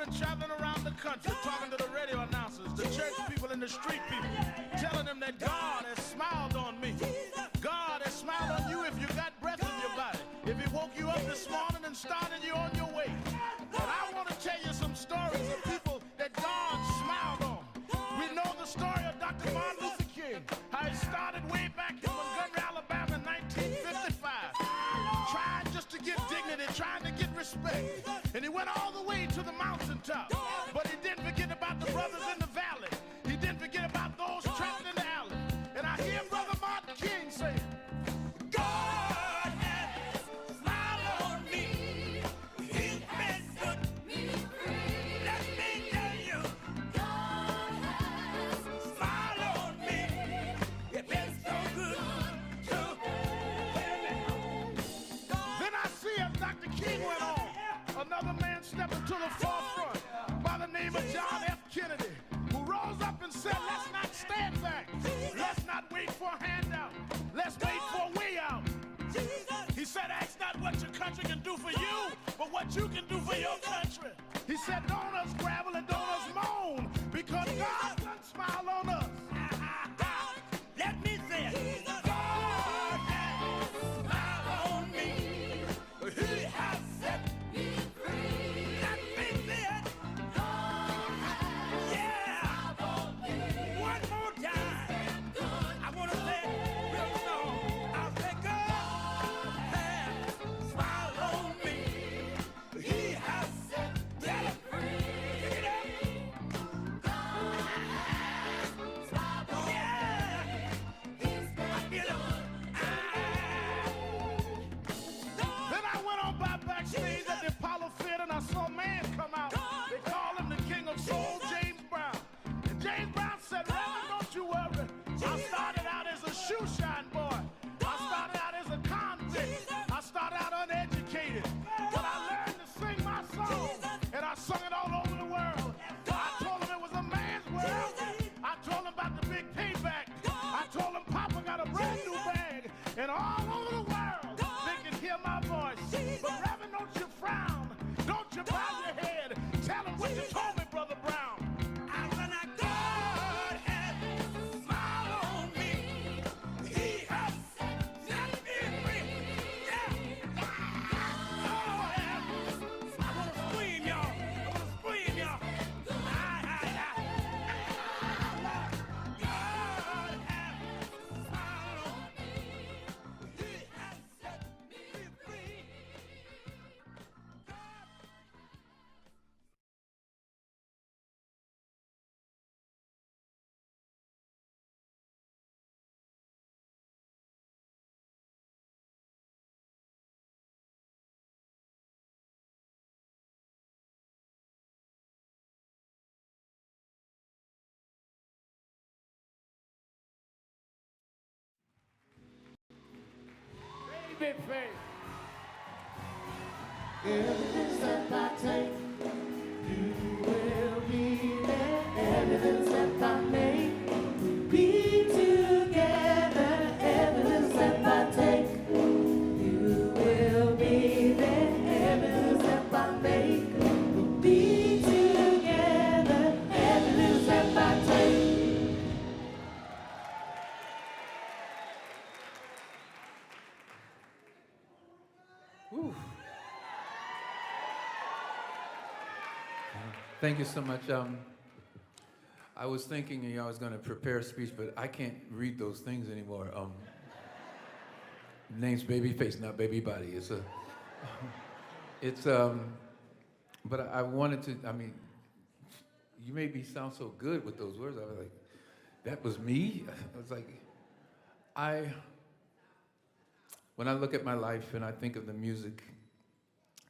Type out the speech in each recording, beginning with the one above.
been traveling around the country talking to the radio announcers, the church people and the street people, telling them that God has smiled on me. God has smiled on you if you got breath in your body. If he woke you up this morning and started you on your way. And I want to tell you some stories of people that God smiled on. We know the story of Dr. Martin Luther King, how he started way back in Montgomery, Alabama in 1955, trying just to get dignity, trying to get respect. And he went all the way to the mountaintop. But he didn't forget about the brothers in the valley. He didn't forget about those trapped in the alley. And I hear Brother Martin King say, God has smiled on me. He's been good to me. Let me tell you, God has smiled on me. It's been so good to me. Then I see as Dr. King went on, another man stepped into the forefront by the name of John F. Kennedy, who rose up and said, let's not stand back. Let's not wait for a handout. Let's wait for a way out. He said, ask not what your country can do for you, but what you can do for your country. He said, don't us gravel and don't us moan, because God done smile on us. Let me say it. God has smiled on me. He has set me free. Let me say it. God has smiled on me. One more time. I want to say it real slow. I'll say God has smiled on me. He has set me free. Pick it up. God has smiled on me. He's been good. Then I went on by backstage at the Apollo Theater and I saw a man come out. They call him the King of Soul, James Brown. And James Brown said, Reverend, don't you worry. I started out as a shoe shine boy. I started out as a convict. I started out uneducated. But I learned to sing my song. And I sung it all over the world. I told him it was a man's world. I told him about the big payback. I told him Papa got a brand new bag. And all over the world, they can hear my voice. But Reverend, don't you frown. Don't you bow your head. Tell him what you told me, Brother Brown. I said, now God has smiled on me. He has set me free. Yeah. Oh, yeah. I want to scream, y'all. I want to scream, y'all. God has smiled on me. He has set me free. Baby face. Every step I take, you will be there. Every step I make, we'll be together. Every step I take, you will be there. Every step I make, we'll be together. Every step I take. Thank you so much. I was thinking I was going to prepare a speech, but I can't read those things anymore. Name's Babyface, not Baby Body. But I wanted to, I mean, you made me sound so good with those words. I was like, that was me? I was like, when I look at my life and I think of the music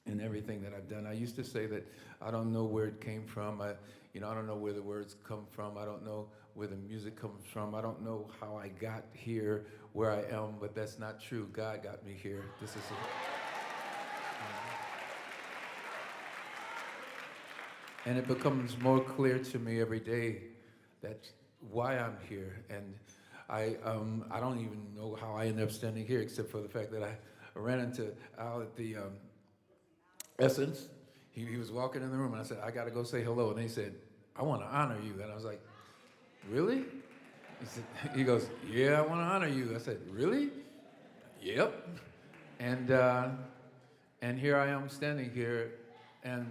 and everything that I've done, I used to say that I don't know where it came from. I don't know where the words come from. I don't know where the music comes from. I don't know how I got here where I am, but that's not true. God got me here. This is and it becomes more clear to me every day that's why I'm here. And I don't even know how I ended up standing here, except for the fact that I ran into Al at the Essence. he was walking in the room, and I said, I got to go say hello. And he said, I want to honor you. And I was like, really? He goes, yeah, I want to honor you. I said, really? Yep. And here I am standing here, and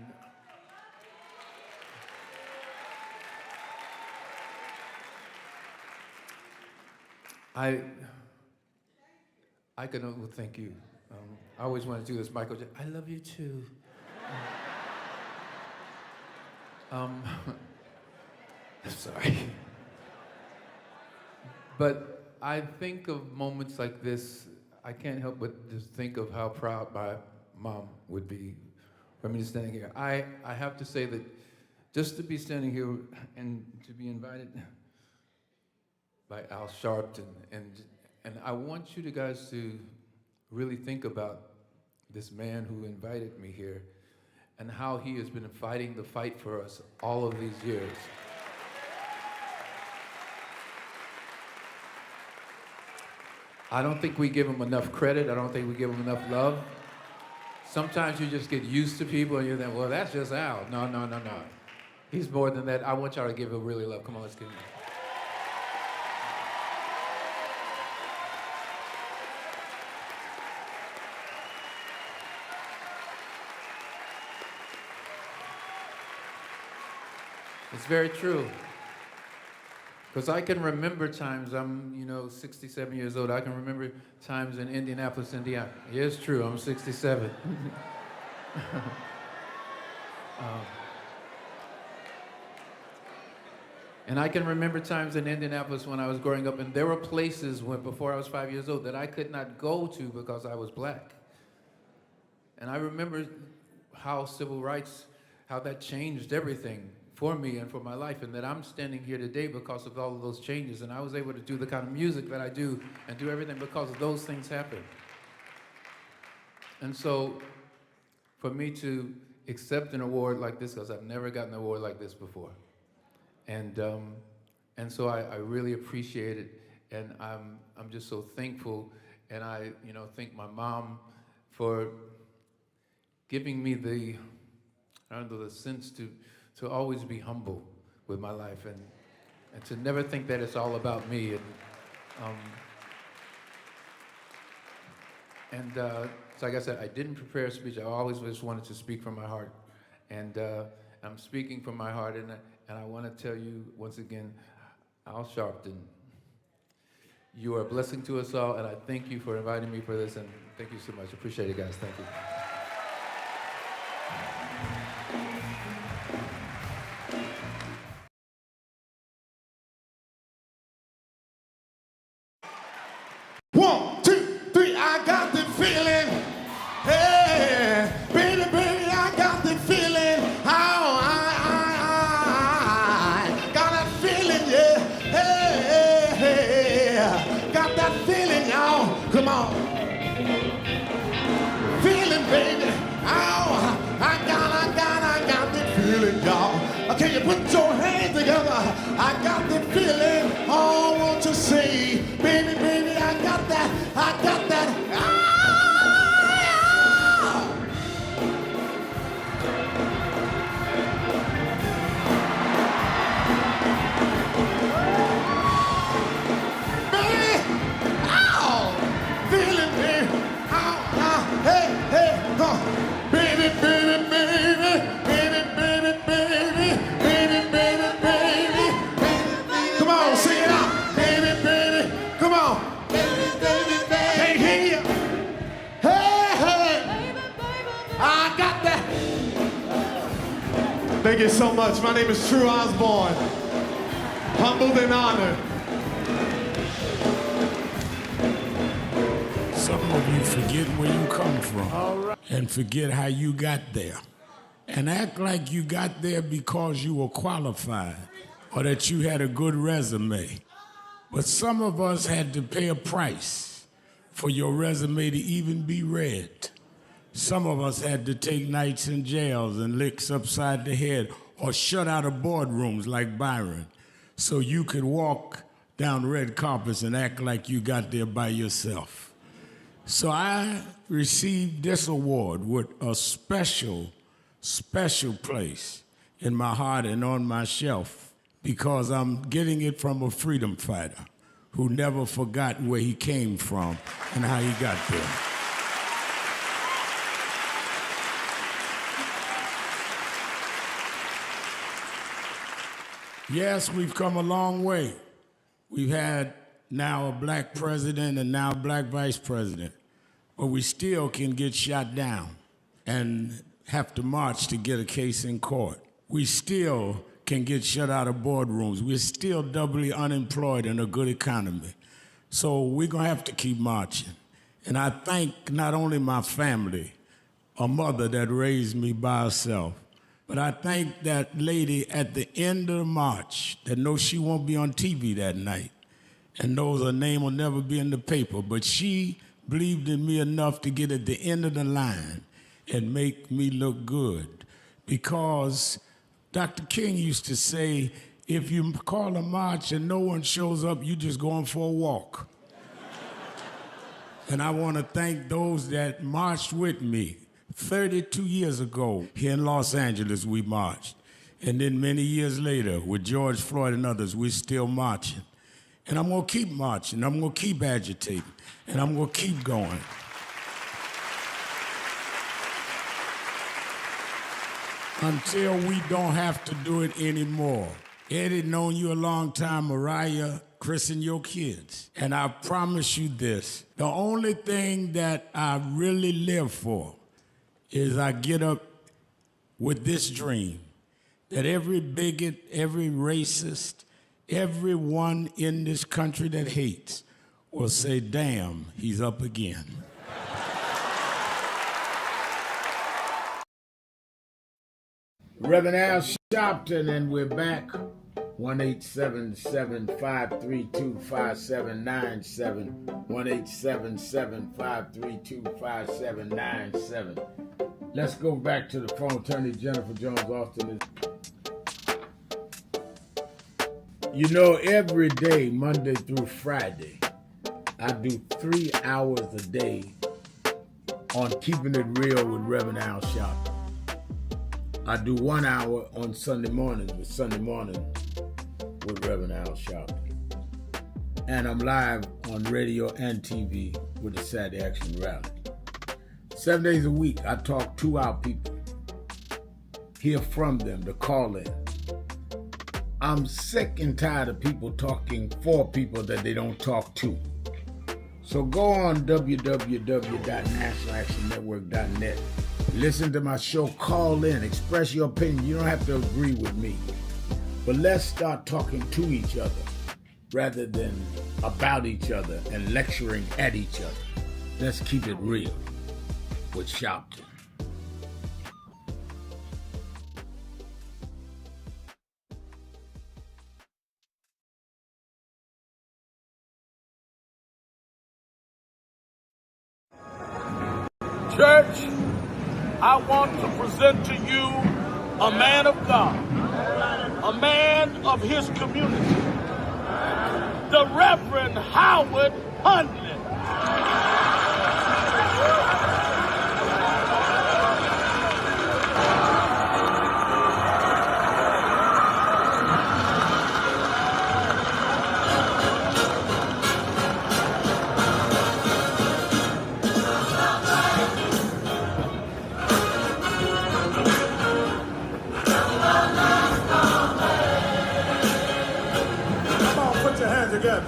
I can well, thank you. I always want to do this, Michael. I love you too. I'm sorry. But I think of moments like this, I can't help but just think of how proud my mom would be for me standing here. I have to say that just to be standing here and to be invited by Al Sharpton, and I want you guys to really think about this man who invited me here and how he has been fighting the fight for us all of these years. I don't think we give him enough credit. I don't think we give him enough love. Sometimes you just get used to people and you think, well, that's just Al. No. He's more than that. I want y'all to give him really love. Come on, let's give him. It's very true. Because I can remember times, I'm 67 years old, I can remember times in Indianapolis, Indiana. Yeah, it's true, I'm 67. And I can remember times in Indianapolis when I was growing up, and there were places before I was 5 years old that I could not go to because I was black. And I remember how civil rights, how that changed everything for me and for my life, and that I'm standing here today because of all of those changes, and I was able to do the kind of music that I do and do everything because of those things happened. And so for me to accept an award like this, because I've never gotten an award like this before, and so I really appreciate it, and I'm just so thankful, and I thank my mom for giving me the sense to always be humble with my life and to never think that it's all about me. And so like I said, I didn't prepare a speech. I always just wanted to speak from my heart. And I'm speaking from my heart, and I want to tell you once again, Al Sharpton, you are a blessing to us all, and I thank you for inviting me for this, and thank you so much. Appreciate it, guys. Thank you. One, two, three, I got the feeling. Hey, baby, I got the feeling. How I got that feeling, yeah. Hey, got that feeling, y'all. Come on. Feeling, baby. Oh, I got the feeling, y'all. Can you put your hands together? I got the feeling. Oh, won't you say, baby, I got that. Ah! Baby, ow! Feeling, baby. Ow, hey, baby. Come on, sing it out. Baby, come on. Can't hear you. Hey, I got that. Thank you so much. My name is True Osborne. Humbled and honored. Some of you forget where you come from and forget how you got there. And act like you got there because you were qualified or that you had a good resume. But some of us had to pay a price for your resume to even be read. Some of us had to take nights in jails and licks upside the head or shut out of boardrooms like Byron so you could walk down red carpets and act like you got there by yourself. So I received this award with a special special place in my heart and on my shelf because I'm getting it from a freedom fighter who never forgot where he came from and how he got there. Yes, we've come a long way. We've had now a black president and now a black vice president, but we still can get shot down and have to march to get a case in court. We still can get shut out of boardrooms. We're still doubly unemployed in a good economy. So we're gonna have to keep marching. And I thank not only my family, a mother that raised me by herself, but I thank that lady at the end of the march that knows she won't be on TV that night and knows her name will never be in the paper, but she believed in me enough to get at the end of the line and make me look good. Because Dr. King used to say, if you call a march and no one shows up, you just going for a walk. And I want to thank those that marched with me. 32 years ago, here in Los Angeles, we marched. And then many years later, with George Floyd and others, we're still marching. And I'm gonna keep marching, I'm gonna keep agitating, and I'm gonna keep going. Until we don't have to do it anymore. Eddie, known you a long time, Mariah, Chris and your kids. And I promise you this, the only thing that I really live for is I get up with this dream that every bigot, every racist, everyone in this country that hates will say, damn, he's up again. Reverend Al Sharpton, and we're back. 1-877-532-5797. 1-877-532-5797. Let's go back to the phone. Attorney Jennifer Jones Austin. You know, every day, Monday through Friday, I do 3 hours a day on Keeping It Real with Reverend Al Sharpton. I do 1 hour on Sunday mornings with Reverend Al Sharpton. And I'm live on radio and TV with the Saturday Action Rally. 7 days a week, I talk to our people, hear from them, to call in. I'm sick and tired of people talking for people that they don't talk to. So go on www.nationalactionnetwork.net. Listen to my show, call in, express your opinion. You don't have to agree with me. But let's start talking to each other rather than about each other and lecturing at each other. Let's keep it real with Sharpton. Church, I want to present to you a man of God, a man of his community, the Reverend Howard Hundley. Together.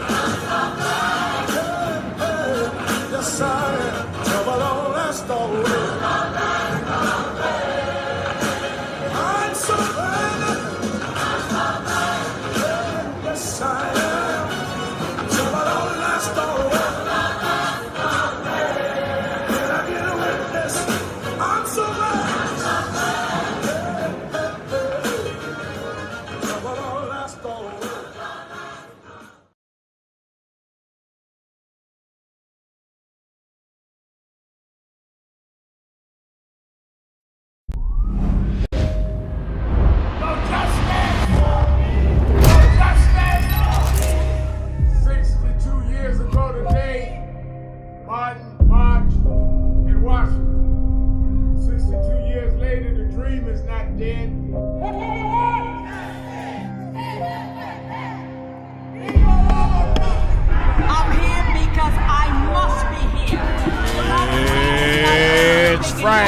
Yes, I am. Trouble don't last always.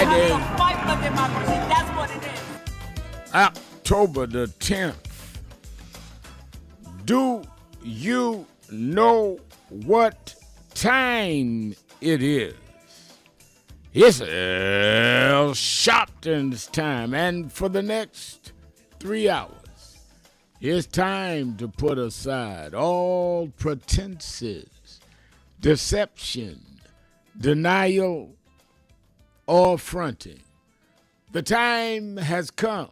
Friday, have to fight for democracy. That's what it is. October the 10th. Do you know what time it is? It's Al Sharpton's time, and for the next 3 hours, it's time to put aside all pretenses, deception, denial, or fronting. The time has come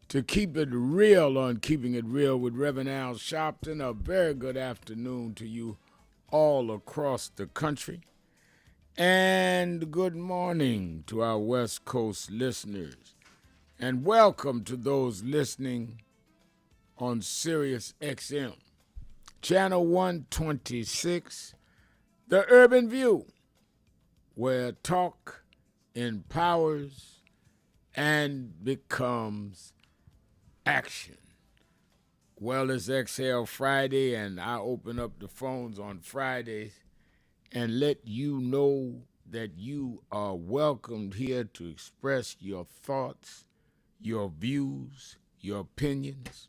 to keep it real on Keeping It Real with Reverend Al Sharpton. A very good afternoon to you all across the country. And good morning to our West Coast listeners. And welcome to those listening on Sirius XM, Channel 126, The Urban View, where talk empowers and becomes action. Well, it's Exhale Friday, and I open up the phones on Fridays and let you know that you are welcomed here to express your thoughts, your views, your opinions.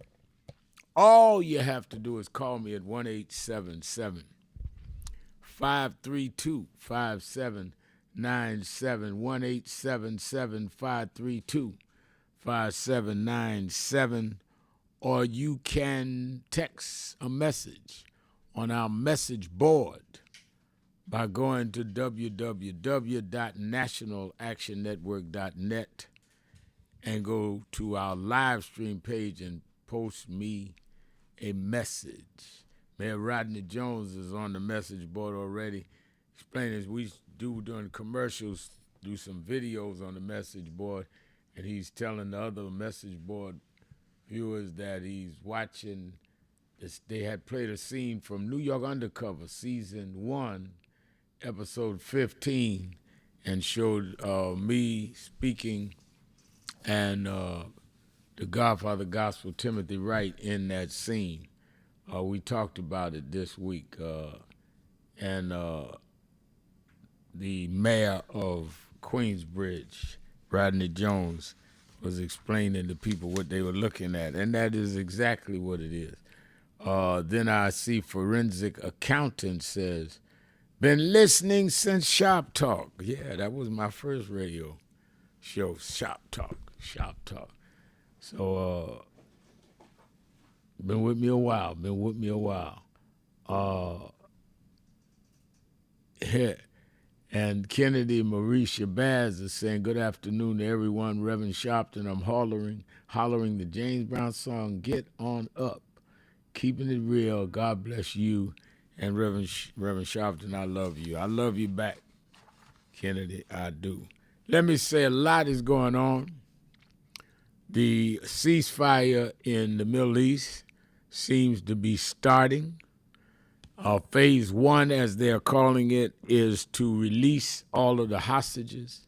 All you have to do is call me at 1-877-532-5797, 1-877-532-5797, or you can text a message on our message board by going to www.nationalactionnetwork.net and go to our live stream page and post me a message. Mayor Rodney Jones is on the message board already explaining, as we do during commercials, do some videos on the message board, and he's telling the other message board viewers that he's watching this. They had played a scene from New York Undercover, Season 1, Episode 15, and showed me speaking and the Godfather Gospel, Timothy Wright, in that scene. We talked about it this week, and the mayor of Queensbridge, Rodney Jones, was explaining to people what they were looking at, and that is exactly what it is. Then I see Forensic Accountant says, been listening since Shop Talk. Yeah, that was my first radio show, Shop Talk. So, been with me a while. And Kennedy Marie Shabazz is saying, good afternoon to everyone. Reverend Sharpton, I'm hollering the James Brown song, Get On Up. Keeping it real. God bless you. And Reverend Sharpton, I love you. I love you back, Kennedy, I do. Let me say a lot is going on. The ceasefire in the Middle East seems to be starting. Phase 1, as they're calling it, is to release all of the hostages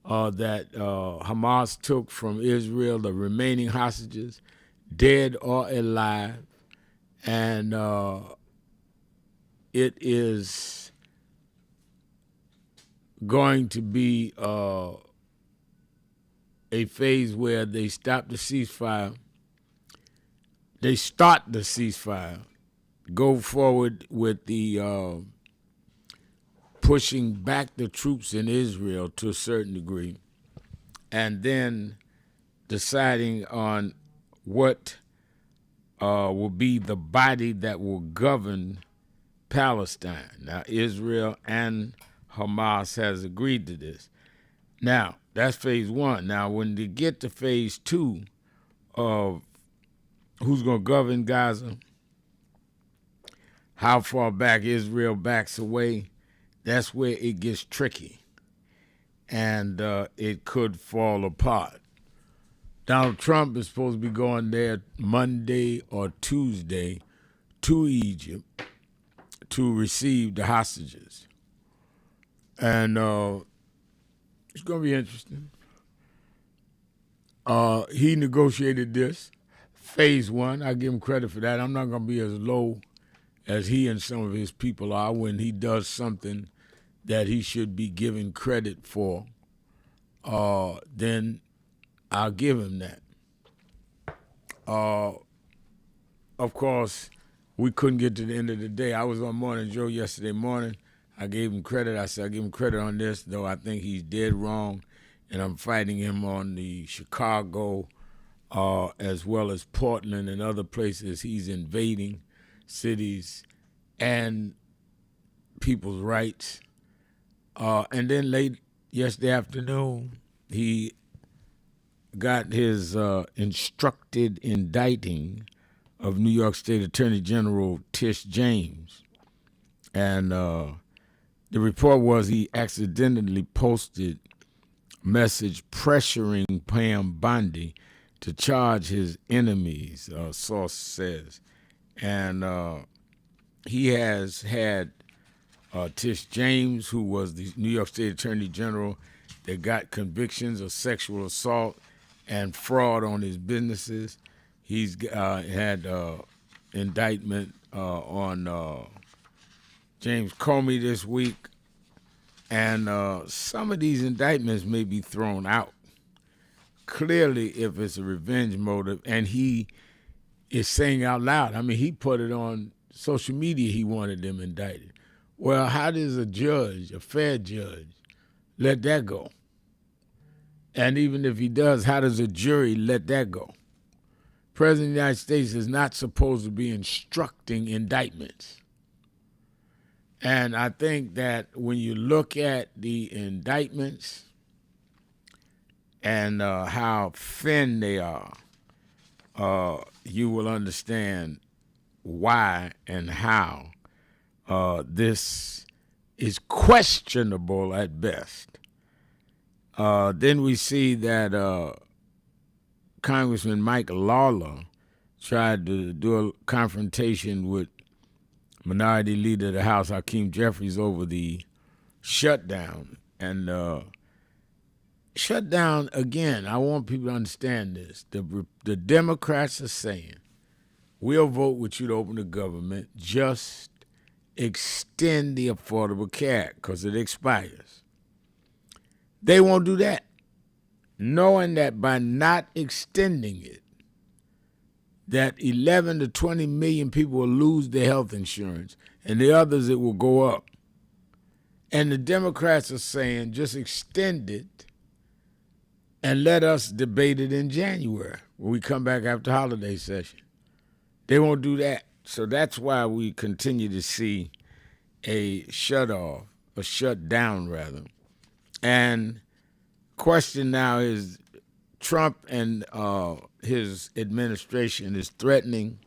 that Hamas took from Israel, the remaining hostages, dead or alive. And it is going to be a phase where they stop the ceasefire. They start the ceasefire, go forward with the pushing back the troops in Israel to a certain degree, and then deciding on what will be the body that will govern Palestine. Now, Israel and Hamas has agreed to this. Now, that's phase 1. Now, when they get to phase 2 of who's going to govern Gaza, how far back Israel backs away, that's where it gets tricky. And it could fall apart. Donald Trump is supposed to be going there Monday or Tuesday to Egypt to receive the hostages. And it's going to be interesting. He negotiated this, phase 1. I give him credit for that. I'm not going to be as low as he and some of his people are when he does something that he should be given credit for. then I'll give him that. Of course, we couldn't get to the end of the day. I was on Morning Joe yesterday morning. I gave him credit. I said, I give him credit on this, though I think he's dead wrong. And I'm fighting him on the Chicago as well as Portland and other places. He's invading cities and people's rights. And then late yesterday afternoon, he got his instructed indicting of New York State Attorney General Tish James. And the report was he accidentally posted a message pressuring Pam Bondi to charge his enemies, source says. And he has had Tish James, who was the New York State Attorney General, that got convictions of sexual assault and fraud on his businesses. He's had indictment on James Comey this week, and some of these indictments may be thrown out. Clearly, if it's a revenge motive, and he is saying out loud, I mean, he put it on social media, he wanted them indicted. Well, how does a judge, a fair judge, let that go? And even if he does, how does a jury let that go? President of the United States is not supposed to be instructing indictments. And I think that when you look at the indictments and how thin they are, you will understand why and how this is questionable at best. Then we see that Congressman Mike Lawler tried to do a confrontation with Minority Leader of the House, Hakeem Jeffries, over the shutdown. And shutdown, again, I want people to understand this. The Democrats are saying, we'll vote with you to open the government, just extend the Affordable Care Act because it expires. They won't do that, knowing that by not extending it, that 11 to 20 million people will lose their health insurance, and the others it will go up. And the Democrats are saying, just extend it and let us debate it in January when we come back after holiday session. They won't do that. So that's why we continue to see a shutdown rather. And question now is, Trump and his administration is threatening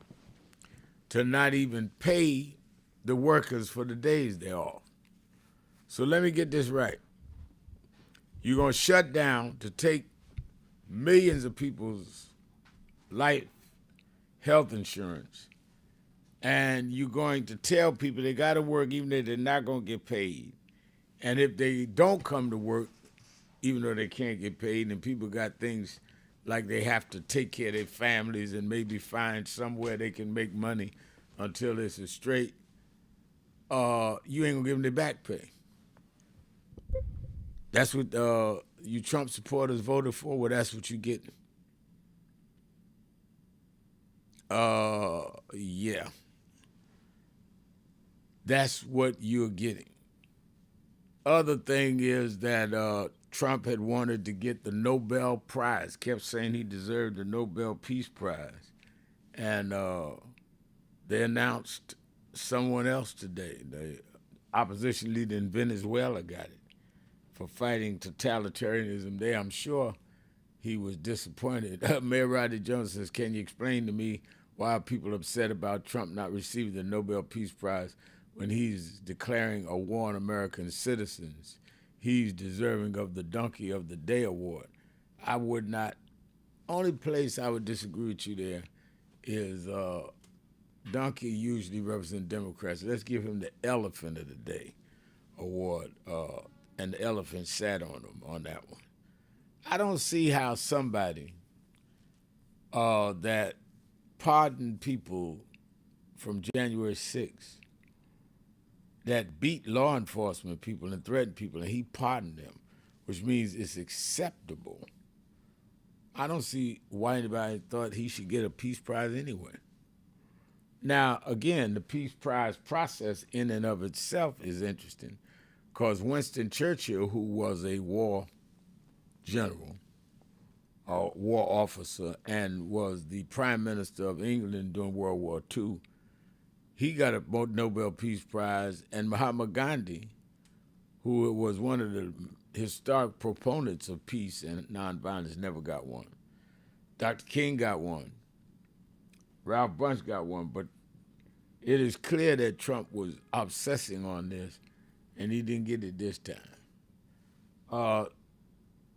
to not even pay the workers for the days they're off. So let me get this right. You're going to shut down to take millions of people's life health insurance, and you're going to tell people they got to work even if they're not going to get paid. And if they don't come to work, even though they can't get paid, and people got things like they have to take care of their families and maybe find somewhere they can make money until this is straight, you ain't gonna give them their back pay. That's what you Trump supporters voted for. Well, that's what you get. Yeah. That's what you're getting. Other thing is that Trump had wanted to get the Nobel Prize, kept saying he deserved the Nobel Peace Prize. And they announced someone else today. The opposition leader in Venezuela got it for fighting totalitarianism there. I'm sure he was disappointed. Mayor Rodney Jones says, can you explain to me why people are upset about Trump not receiving the Nobel Peace Prize when he's declaring a war on American citizens? He's deserving of the Donkey of the Day award. I would not. Only place I would disagree with you there is Donkey usually represents Democrats. Let's give him the Elephant of the Day award, and the elephant sat on him on that one. I don't see how somebody that pardoned people from January 6th, that beat law enforcement people and threatened people, and he pardoned them. which means it's acceptable, I don't see why anybody thought he should get a Peace Prize anyway. Now, again, the Peace Prize process in and of itself is interesting because Winston Churchill, who was a war general, a war officer, and was the Prime Minister of England during World War II, he got a Nobel Peace Prize, and Mahatma Gandhi, who was one of the historic proponents of peace and nonviolence, never got one. Dr. King got one. Ralph Bunche got one, but it is clear that Trump was obsessing on this, and he didn't get it this time.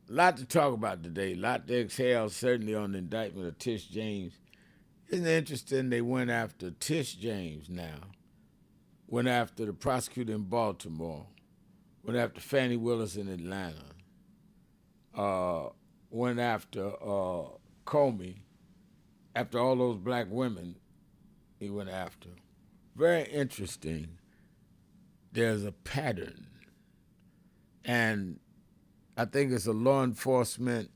Lot to talk about today, lot to exhale, certainly on the indictment of Tish James. Isn't it interesting they went after Tish James now, went after the prosecutor in Baltimore, went after Fannie Willis in Atlanta, went after Comey, after all those black women he went after. Very interesting. There's a pattern. And I think it's a law enforcement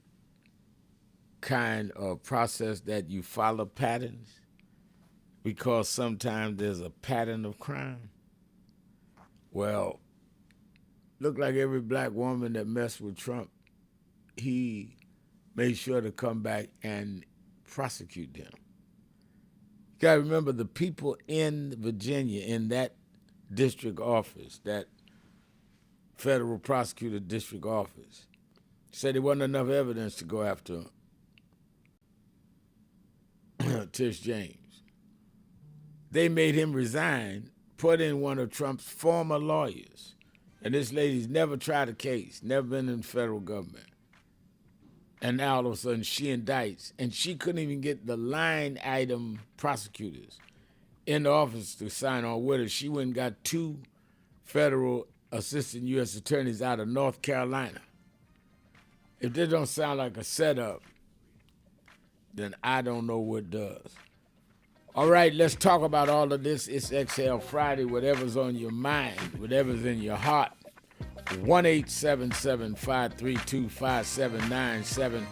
kind of process that you follow patterns because sometimes there's a pattern of crime. Well, look like every black woman that messed with Trump, he made sure to come back and prosecute them. You gotta remember the people in Virginia, in that district office, that federal prosecutor district office, said there wasn't enough evidence to go after Tish James. They made him resign, put in one of Trump's former lawyers, and this lady's never tried a case, never been in the federal government. And now all of a sudden she indicts, and she couldn't even get the line item prosecutors in the office to sign on with her. She went and got 2 federal assistant U.S. attorneys out of North Carolina. If this don't sound like a setup, then I don't know what does. All right, let's talk about all of this. It's Exhale Friday, whatever's on your mind, whatever's in your heart. 1-877-532-5797.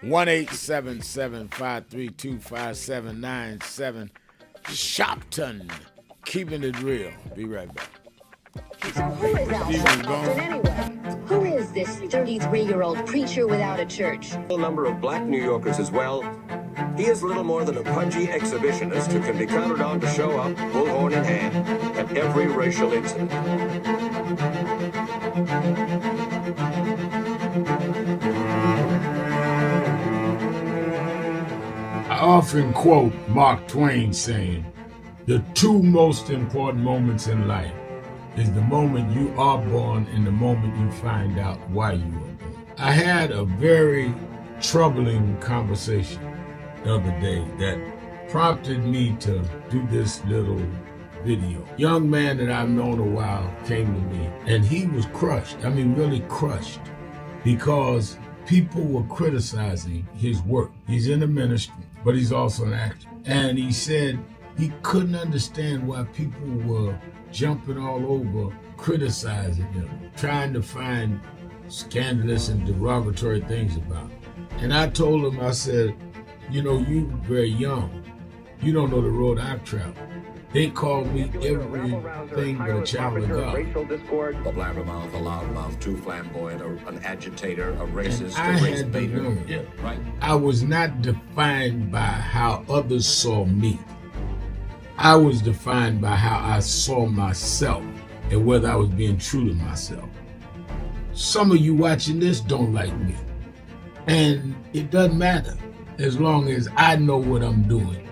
1-877-532-5797. Shopton, keeping it real. Be right back. So who is Al Sharpton anyway? Who is this 33-year-old preacher without a church? A number of black New Yorkers as well. He is little more than a pudgy exhibitionist who can be counted on to show up, bullhorn in hand, at every racial incident. I often quote Mark Twain saying, the 2 most important moments in life is the moment you are born and the moment you find out why you were born. I had a very troubling conversation the other day that prompted me to do this little video. Young man that I've known a while came to me and he was crushed. I mean, really crushed, because people were criticizing his work. He's in the ministry, but he's also an actor. And he said he couldn't understand why people were jumping all over, criticizing him, trying to find scandalous and derogatory things about him. And I told him, I said, you know, you very young. You don't know the road I've traveled. They called me everything but a child of God. A blabbermouth, a loudmouth, too flamboyant, an agitator, a racist, and I had to learn. Yeah, right. I was not defined by how others saw me. I was defined by how I saw myself and whether I was being true to myself. Some of you watching this don't like me. And it doesn't matter as long as I know what I'm doing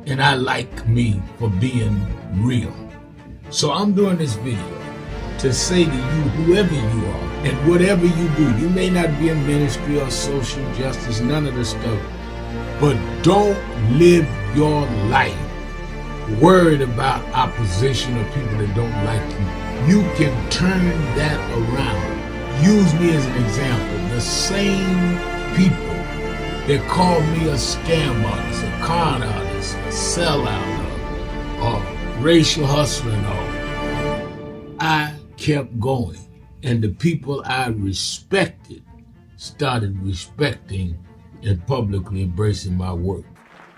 and I like me for being real. So I'm doing this video to say to you, whoever you are and whatever you do, you may not be in ministry or social justice, none of this stuff, but don't live your life worried about opposition or people that don't like you. You can turn that around. Use me as an example. The same people that call me a scam artist, a con artist, a sellout, or racial hustler and all, I kept going And the people I respected started respecting and publicly embracing my work.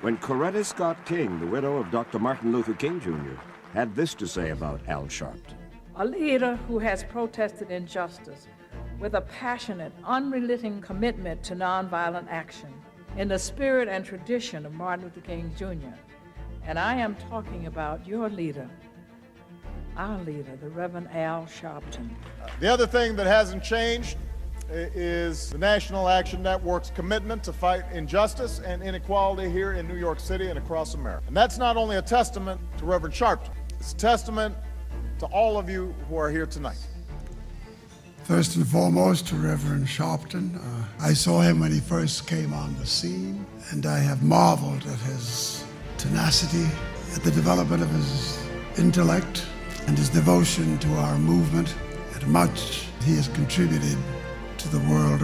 When Coretta Scott King, the widow of Dr. Martin Luther King Jr., had this to say about Al Sharpton. A leader who has protested injustice with a passionate, unrelenting commitment to nonviolent action in the spirit and tradition of Martin Luther King Jr. And I am talking about your leader, our leader, the Reverend Al Sharpton. The other thing that hasn't changed is the National Action Network's commitment to fight injustice and inequality here in New York City and across America. And that's not only a testament to Reverend Sharpton, it's a testament to all of you who are here tonight. First and foremost, to Reverend Sharpton. I saw him when he first came on the scene, and I have marveled at his tenacity, at the development of his intellect, and his devotion to our movement, and much he has contributed to the world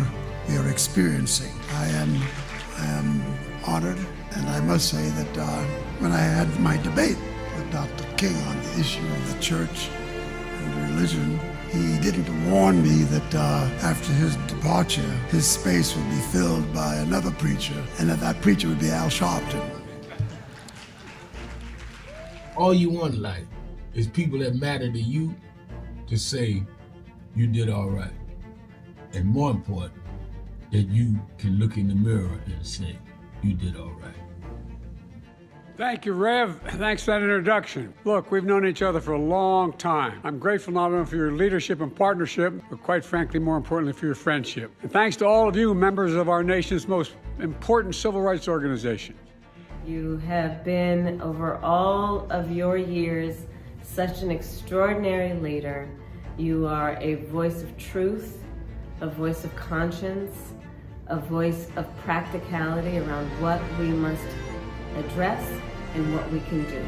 we are experiencing. I am honored, and I must say that when I had my debate with Dr. King on the issue of the church and religion, he didn't warn me that after his departure, his space would be filled by another preacher, and that preacher would be Al Sharpton. All you want in life is people that matter to you to say you did all right. And more important, that you can look in the mirror and say you did all right. Thank you, Rev. Thanks for that introduction. Look, we've known each other for a long time. I'm grateful not only for your leadership and partnership, but quite frankly, more importantly, for your friendship. And thanks to all of you, members of our nation's most important civil rights organization. You have been, over all of your years, such an extraordinary leader. You are a voice of truth, a voice of conscience, a voice of practicality around what we must address and what we can do.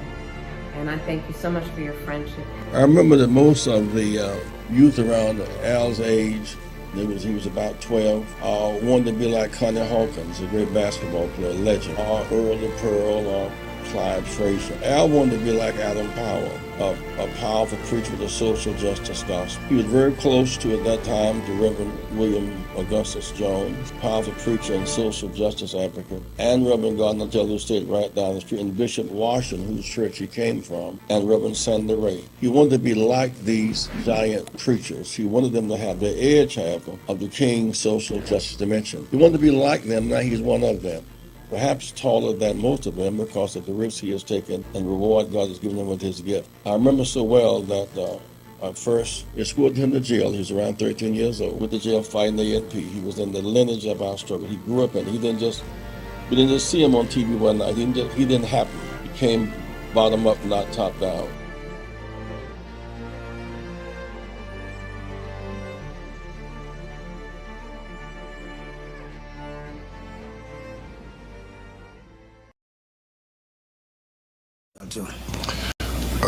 And I thank you so much for your friendship. I remember that most of the youth around Al's age, he was about 12, wanted to be like Connie Hawkins, a great basketball player, legend, or Earl the Pearl, or Clyde Frazier. Al wanted to be like Adam Powell, a powerful preacher with a social justice gospel. He was very close to, at that time, to Reverend William Augustus Jones, powerful preacher and social justice advocate, and Reverend Gardner Taylor State right down the street, and Bishop Washington, whose church he came from, and Reverend Sandy Ray. He wanted to be like these giant preachers. He wanted them to have the edge, however, of the King's social justice dimension. He wanted to be like them, now he's one of them. Perhaps taller than most of them because of the risks he has taken and the reward God has given him with his gift. I remember so well that I first escorted him to jail. He was around 13 years old with the jail fighting the ANP. He was in the lineage of our struggle. He grew up in it. We didn't just see him on TV one night. He didn't happen. He came bottom up, not top down.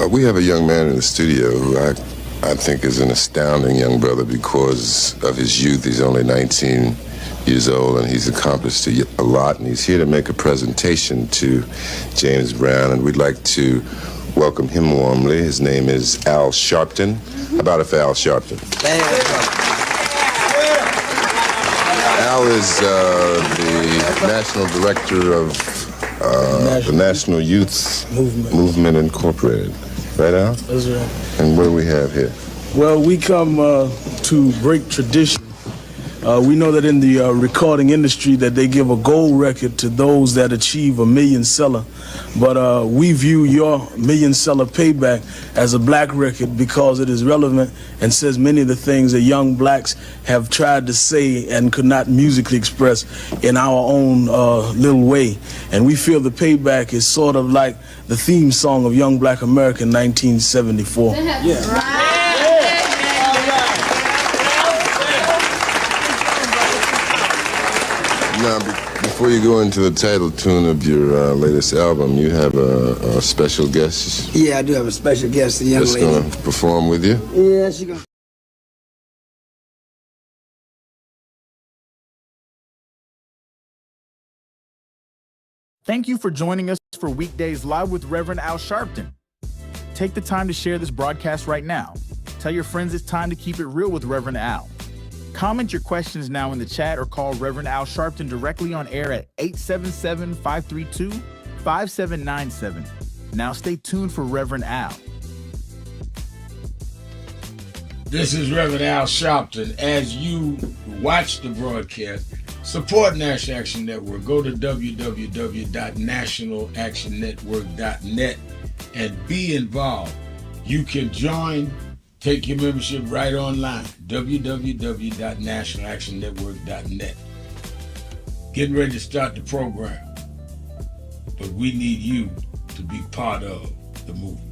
We have a young man in the studio who I think is an astounding young brother because of his youth. He's only 19 years old and he's accomplished a lot, and he's here to make a presentation to James Brown, and we'd like to welcome him warmly. His name is Al Sharpton. How about it for Al Sharpton? Al is the National Director of the National Youth Movement Incorporated. Right, Al? That's right. And what do we have here? Well, we come to break tradition. We know that in the recording industry that they give a gold record to those that achieve a million seller. But we view your million seller payback as a black record because it is relevant and says many of the things that young blacks have tried to say and could not musically express in our own little way. And we feel the payback is sort of like the theme song of Young Black America in 1974. Yeah. Now, before you go into the title tune of your latest album, you have a special guest. Yeah, I do have a special guest, a young lady. That's going to perform with you? Yeah, she's going to. Thank you for joining us for Weekdays Live with Reverend Al Sharpton. Take the time to share this broadcast right now. Tell your friends it's time to keep it real with Reverend Al. Comment your questions now in the chat or call Reverend Al Sharpton directly on air at 877-532-5797. Now stay tuned for Reverend Al. This is Reverend Al Sharpton. As you watch the broadcast, support National Action Network. Go to www.nationalactionnetwork.net and be involved. You can join, take your membership right online, www.nationalactionnetwork.net. Getting ready to start the program, but we need you to be part of the movement.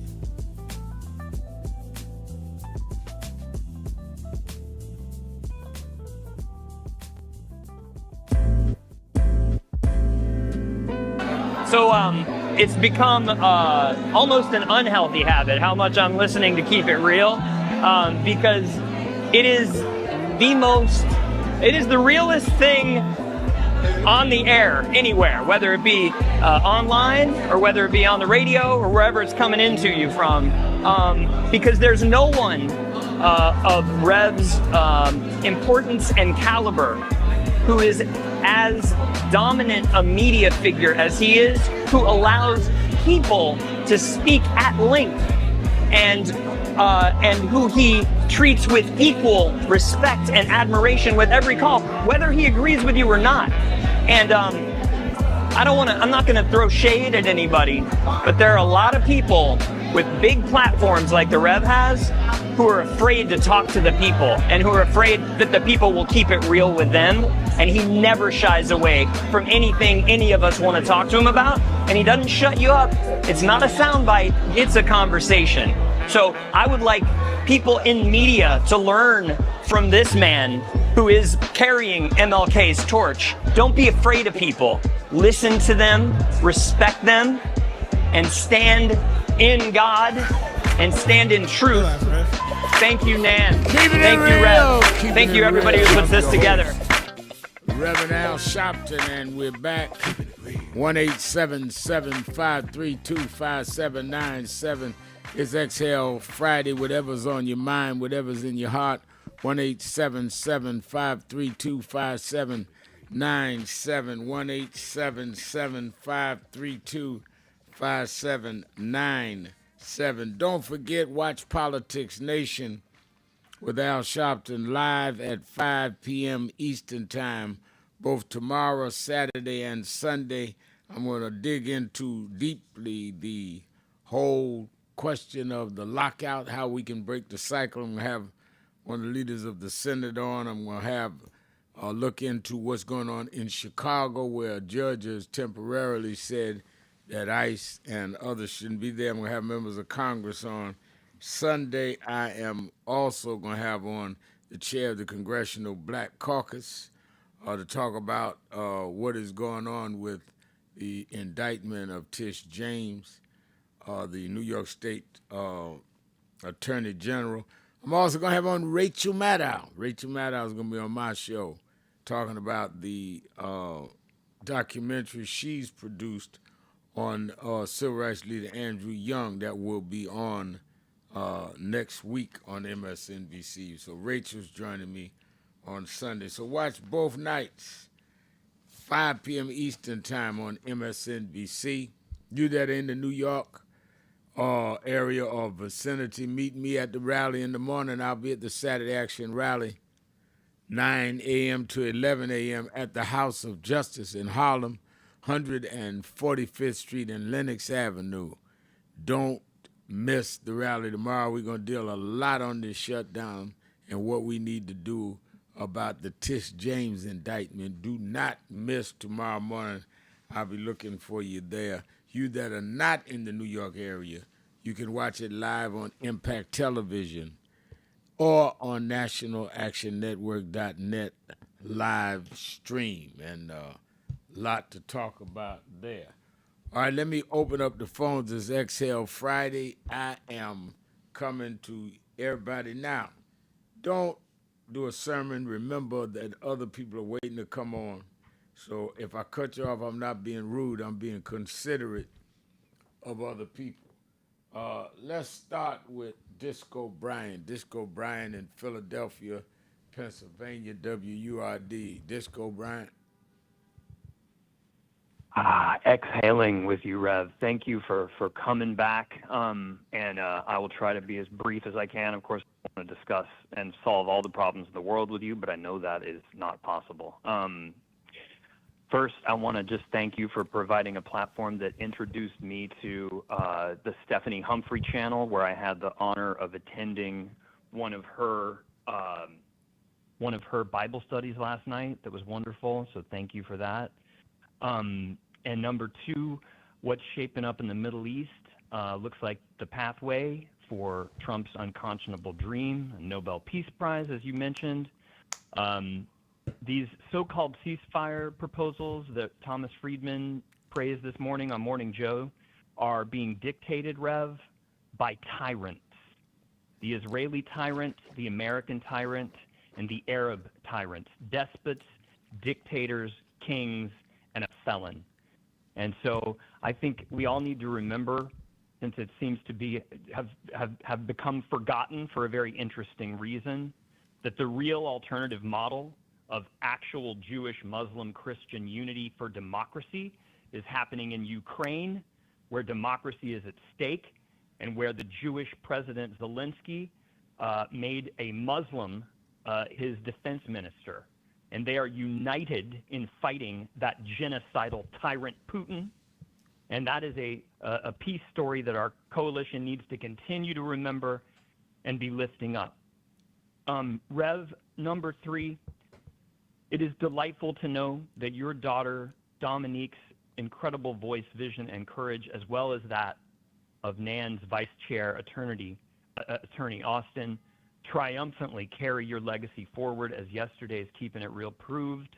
So it's become almost an unhealthy habit how much I'm listening to Keep It Real, because it is the realest thing on the air anywhere, whether it be online or whether it be on the radio or wherever it's coming into you from, because there's no one of Rev's importance and caliber who is as dominant a media figure as he is, who allows people to speak at length, and who he treats with equal respect and admiration with every call, whether he agrees with you or not. And I'm not going to throw shade at anybody, but there are a lot of people with big platforms like the Rev has who are afraid to talk to the people and who are afraid that the people will keep it real with them. And he never shies away from anything any of us want to talk to him about. And he doesn't shut you up. It's not a soundbite, it's a conversation. So I would like people in media to learn from this man who is carrying MLK's torch. Don't be afraid of people. Listen to them, respect them, and stand in God and stand in truth. Thank you, Nan. Thank you, Rev. Thank you, everybody who puts this together. Reverend Al Sharpton, and we're back. 1-877-532-5797. It's Exhale Friday. Whatever's on your mind, whatever's in your heart. 1-877-532-5797. 1-877-532-5797. Don't forget, watch Politics Nation with Al Sharpton live at 5 p.m. Eastern Time, both tomorrow, Saturday, and Sunday. I'm going to dig into deeply the whole question of the lockout, how we can break the cycle. I'm going to have one of the leaders of the Senate on. I'm going to have a look into what's going on in Chicago, where a judge has temporarily said that ICE and others shouldn't be there. I'm going to have members of Congress on. Sunday, I am also going to have on the chair of the Congressional Black Caucus to talk about what is going on with the indictment of Tish James, the New York State Attorney General. I'm also going to have on Rachel Maddow. Rachel Maddow is going to be on my show talking about the documentary she's produced on civil rights leader Andrew Young that will be on next week on MSNBC. So Rachel's joining me on Sunday. So watch both nights, 5 p.m. Eastern Time on MSNBC. You that are in the New York area or vicinity, meet me at the rally in the morning. I'll be at the Saturday Action Rally, 9 a.m. to 11 a.m. at the House of Justice in Harlem, 145th Street and Lenox Avenue. Don't miss the rally tomorrow. We're going to deal a lot on this shutdown and what we need to do about the Tish James indictment. Do not miss tomorrow morning. I'll be looking for you there. You that are not in the New York area, you can watch it live on Impact Television or on nationalactionnetwork.net live stream, and a lot to talk about there. All right, let me open up the phones. It's Exhale Friday. I am coming to everybody now. Don't do a sermon. Remember that other people are waiting to come on. So if I cut you off, I'm not being rude. I'm being considerate of other people. Let's start with Disco Brian. Disco Brian in Philadelphia, Pennsylvania, WURD. Disco Brian. Exhaling with you, Rev. Thank you for coming back. And I will try to be as brief as I can. Of course, I want to discuss and solve all the problems in the world with you, but I know that is not possible. First, I want to just thank you for providing a platform that introduced me to the Stephanie Humphrey channel, where I had the honor of attending one of her Bible studies last night. That was wonderful. So thank you for that. And number two, what's shaping up in the Middle East looks like the pathway for Trump's unconscionable dream, a Nobel Peace Prize, as you mentioned. These so-called ceasefire proposals that Thomas Friedman praised this morning on Morning Joe are being dictated, Rev, by tyrants. The Israeli tyrant, the American tyrant, and the Arab tyrant. Despots, dictators, kings, and a felon. And so I think we all need to remember, since it seems to be have become forgotten for a very interesting reason, that the real alternative model of actual Jewish, Muslim, Christian unity for democracy is happening in Ukraine, where democracy is at stake, and where the Jewish President Zelensky made a Muslim his defense minister. And they are united in fighting that genocidal tyrant Putin. And that is a peace story that our coalition needs to continue to remember and be lifting up. Rev number 3, it is delightful to know that your daughter Dominique's incredible voice, vision, and courage, as well as that of Nan's vice chair attorney Austin, triumphantly carry your legacy forward, as yesterday's Keeping It Real proved.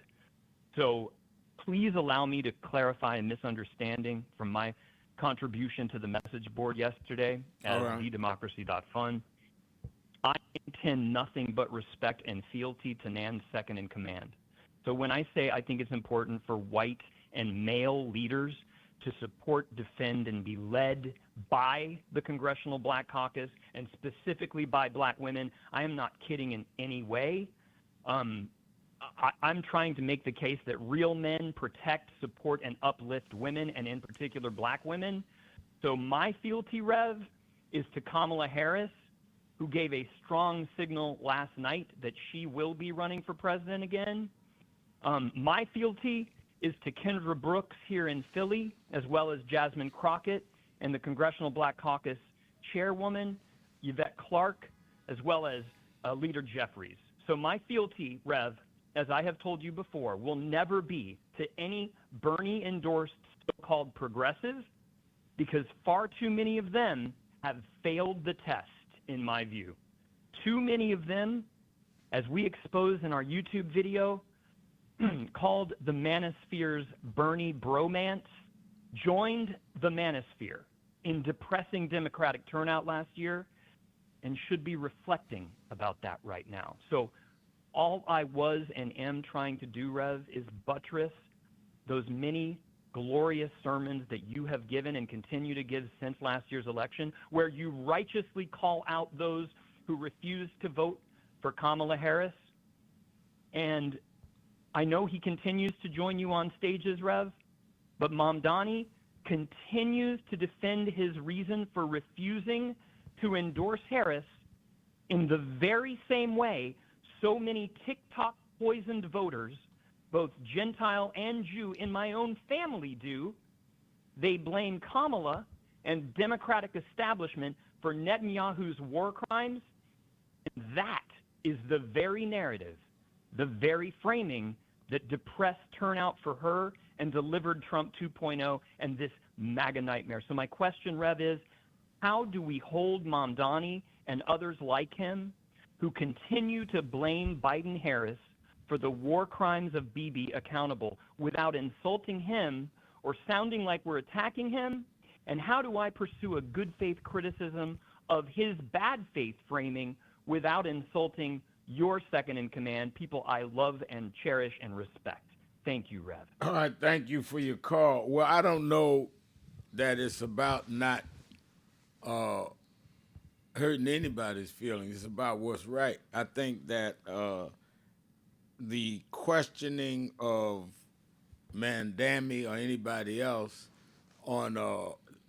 So please allow me to clarify a misunderstanding from my contribution to the message board yesterday at thedemocracy.fun. I intend nothing but respect and fealty to Nan's second in command. So when I say I think it's important for white and male leaders to support, defend, and be led by the Congressional Black Caucus, and specifically by black women, I am not kidding in any way. I'm trying to make the case that real men protect, support, and uplift women, and in particular black women. So my fealty, Rev, is to Kamala Harris, who gave a strong signal last night that she will be running for president again. My fealty is to Kendra Brooks here in Philly, as well as Jasmine Crockett and the Congressional Black Caucus chairwoman, Yvette Clark, as well as Leader Jeffries. So my fealty, Rev, as I have told you before, will never be to any Bernie-endorsed so-called progressive, because far too many of them have failed the test, in my view. Too many of them, as we expose in our YouTube video, called the Manosphere's Bernie bromance, joined the Manosphere in depressing Democratic turnout last year, and should be reflecting about that right now. So all I was and am trying to do, Rev, is buttress those many glorious sermons that you have given and continue to give since last year's election, where you righteously call out those who refused to vote for Kamala Harris. And I know he continues to join you on stages, Rev, but Mamdani continues to defend his reason for refusing to endorse Harris in the very same way so many TikTok poisoned voters, both Gentile and Jew, in my own family do. They blame Kamala and Democratic establishment for Netanyahu's war crimes. And that is the very narrative, the very framing that depressed turnout for her and delivered Trump 2.0 and this MAGA nightmare. So my question, Rev, is how do we hold Mamdani and others like him who continue to blame Biden-Harris for the war crimes of Bibi accountable without insulting him or sounding like we're attacking him? And how do I pursue a good faith criticism of his bad faith framing without insulting your second in command, people I love and cherish and respect? Thank you, Rev. All right, thank you for your call. Well, I don't know that it's about not hurting anybody's feelings. It's about what's right. I think that the questioning of Mandami or anybody else on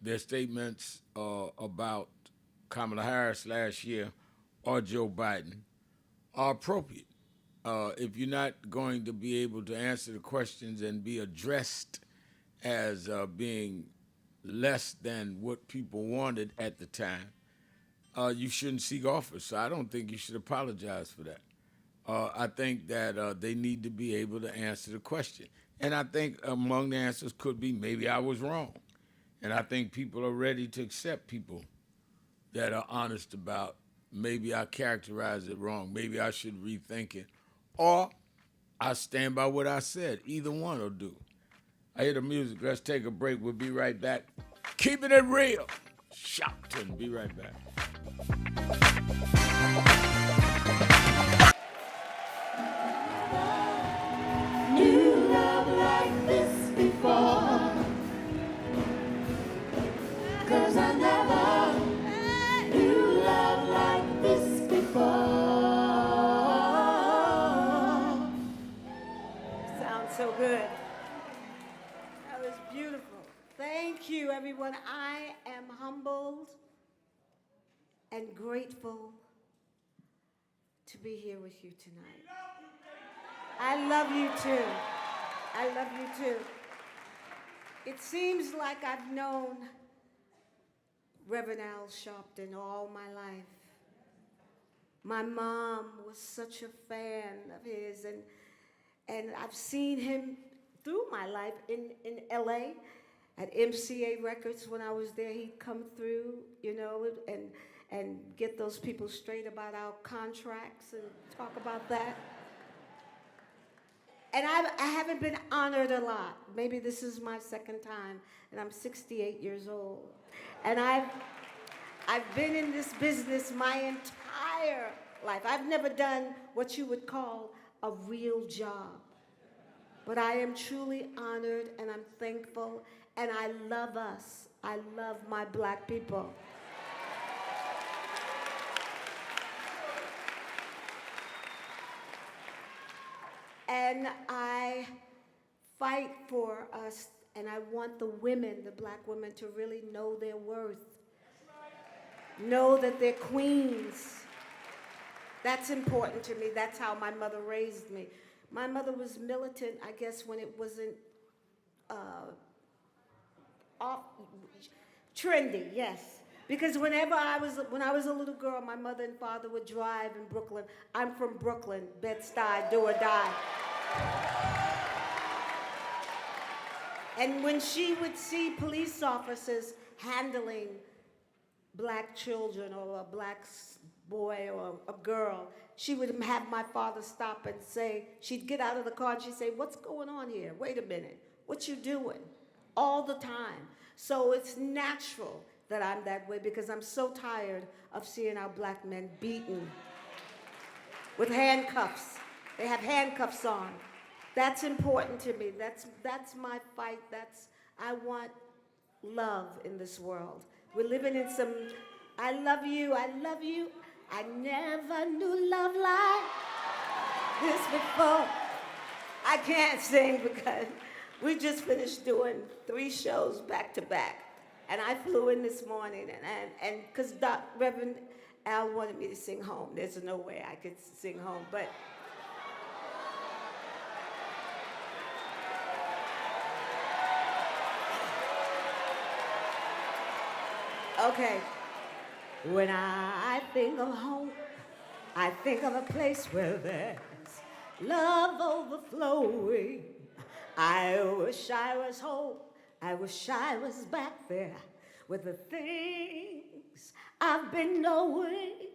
their statements about Kamala Harris last year or Joe Biden are appropriate. If you're not going to be able to answer the questions and be addressed as being less than what people wanted at the time, you shouldn't seek office. So I don't think you should apologize for that. I think that they need to be able to answer the question. And I think among the answers could be, maybe I was wrong. And I think people are ready to accept people that are honest about, maybe I characterized it wrong, maybe I should rethink it, or I stand by what I said. Either one will do. I hear the music. Let's take a break. We'll be right back. Keeping it real. Shopton. Be right back. Knew love like this before, 'cause I never knew love like this before. Sounds so good. That was beautiful. Thank you, everyone. I am humbled and grateful to be here with you tonight. I love you too. I love you too. It seems like I've known Reverend Al Sharpton all my life. My mom was such a fan of his, and I've seen him through my life in LA at MCA Records. When I was there, he'd come through, you know, and get those people straight about our contracts and talk about that. And I haven't been honored a lot. Maybe this is my second time, and I'm 68 years old. And I've been in this business my entire life. I've never done what you would call a real job. But I am truly honored, and I'm thankful, and I love us. I love my black people. And I fight for us, and I want the women, the black women, to really know their worth. Know that they're queens. That's important to me. That's how my mother raised me. My mother was militant, I guess, when it wasn't trendy, yes. Because when I was a little girl, my mother and father would drive in Brooklyn. I'm from Brooklyn, Bed-Stuy, do or die. And when she would see police officers handling black children or a black boy or a girl, she would have my father stop and say, she'd get out of the car and she'd say, "What's going on here? Wait a minute, what you doing?" All the time. So it's natural that I'm that way, because I'm so tired of seeing our black men beaten with handcuffs. They have handcuffs on. That's important to me. That's my fight. I want love in this world. We're living in some, I love you, I love you. I never knew love like this before. I can't sing because we just finished doing 3 shows back to back. And I flew in this morning, and because Reverend Al wanted me to sing home. There's no way I could sing home, but okay. When I think of home, I think of a place where there's love overflowing. I wish I was home. I wish I was back there with the things I've been knowing.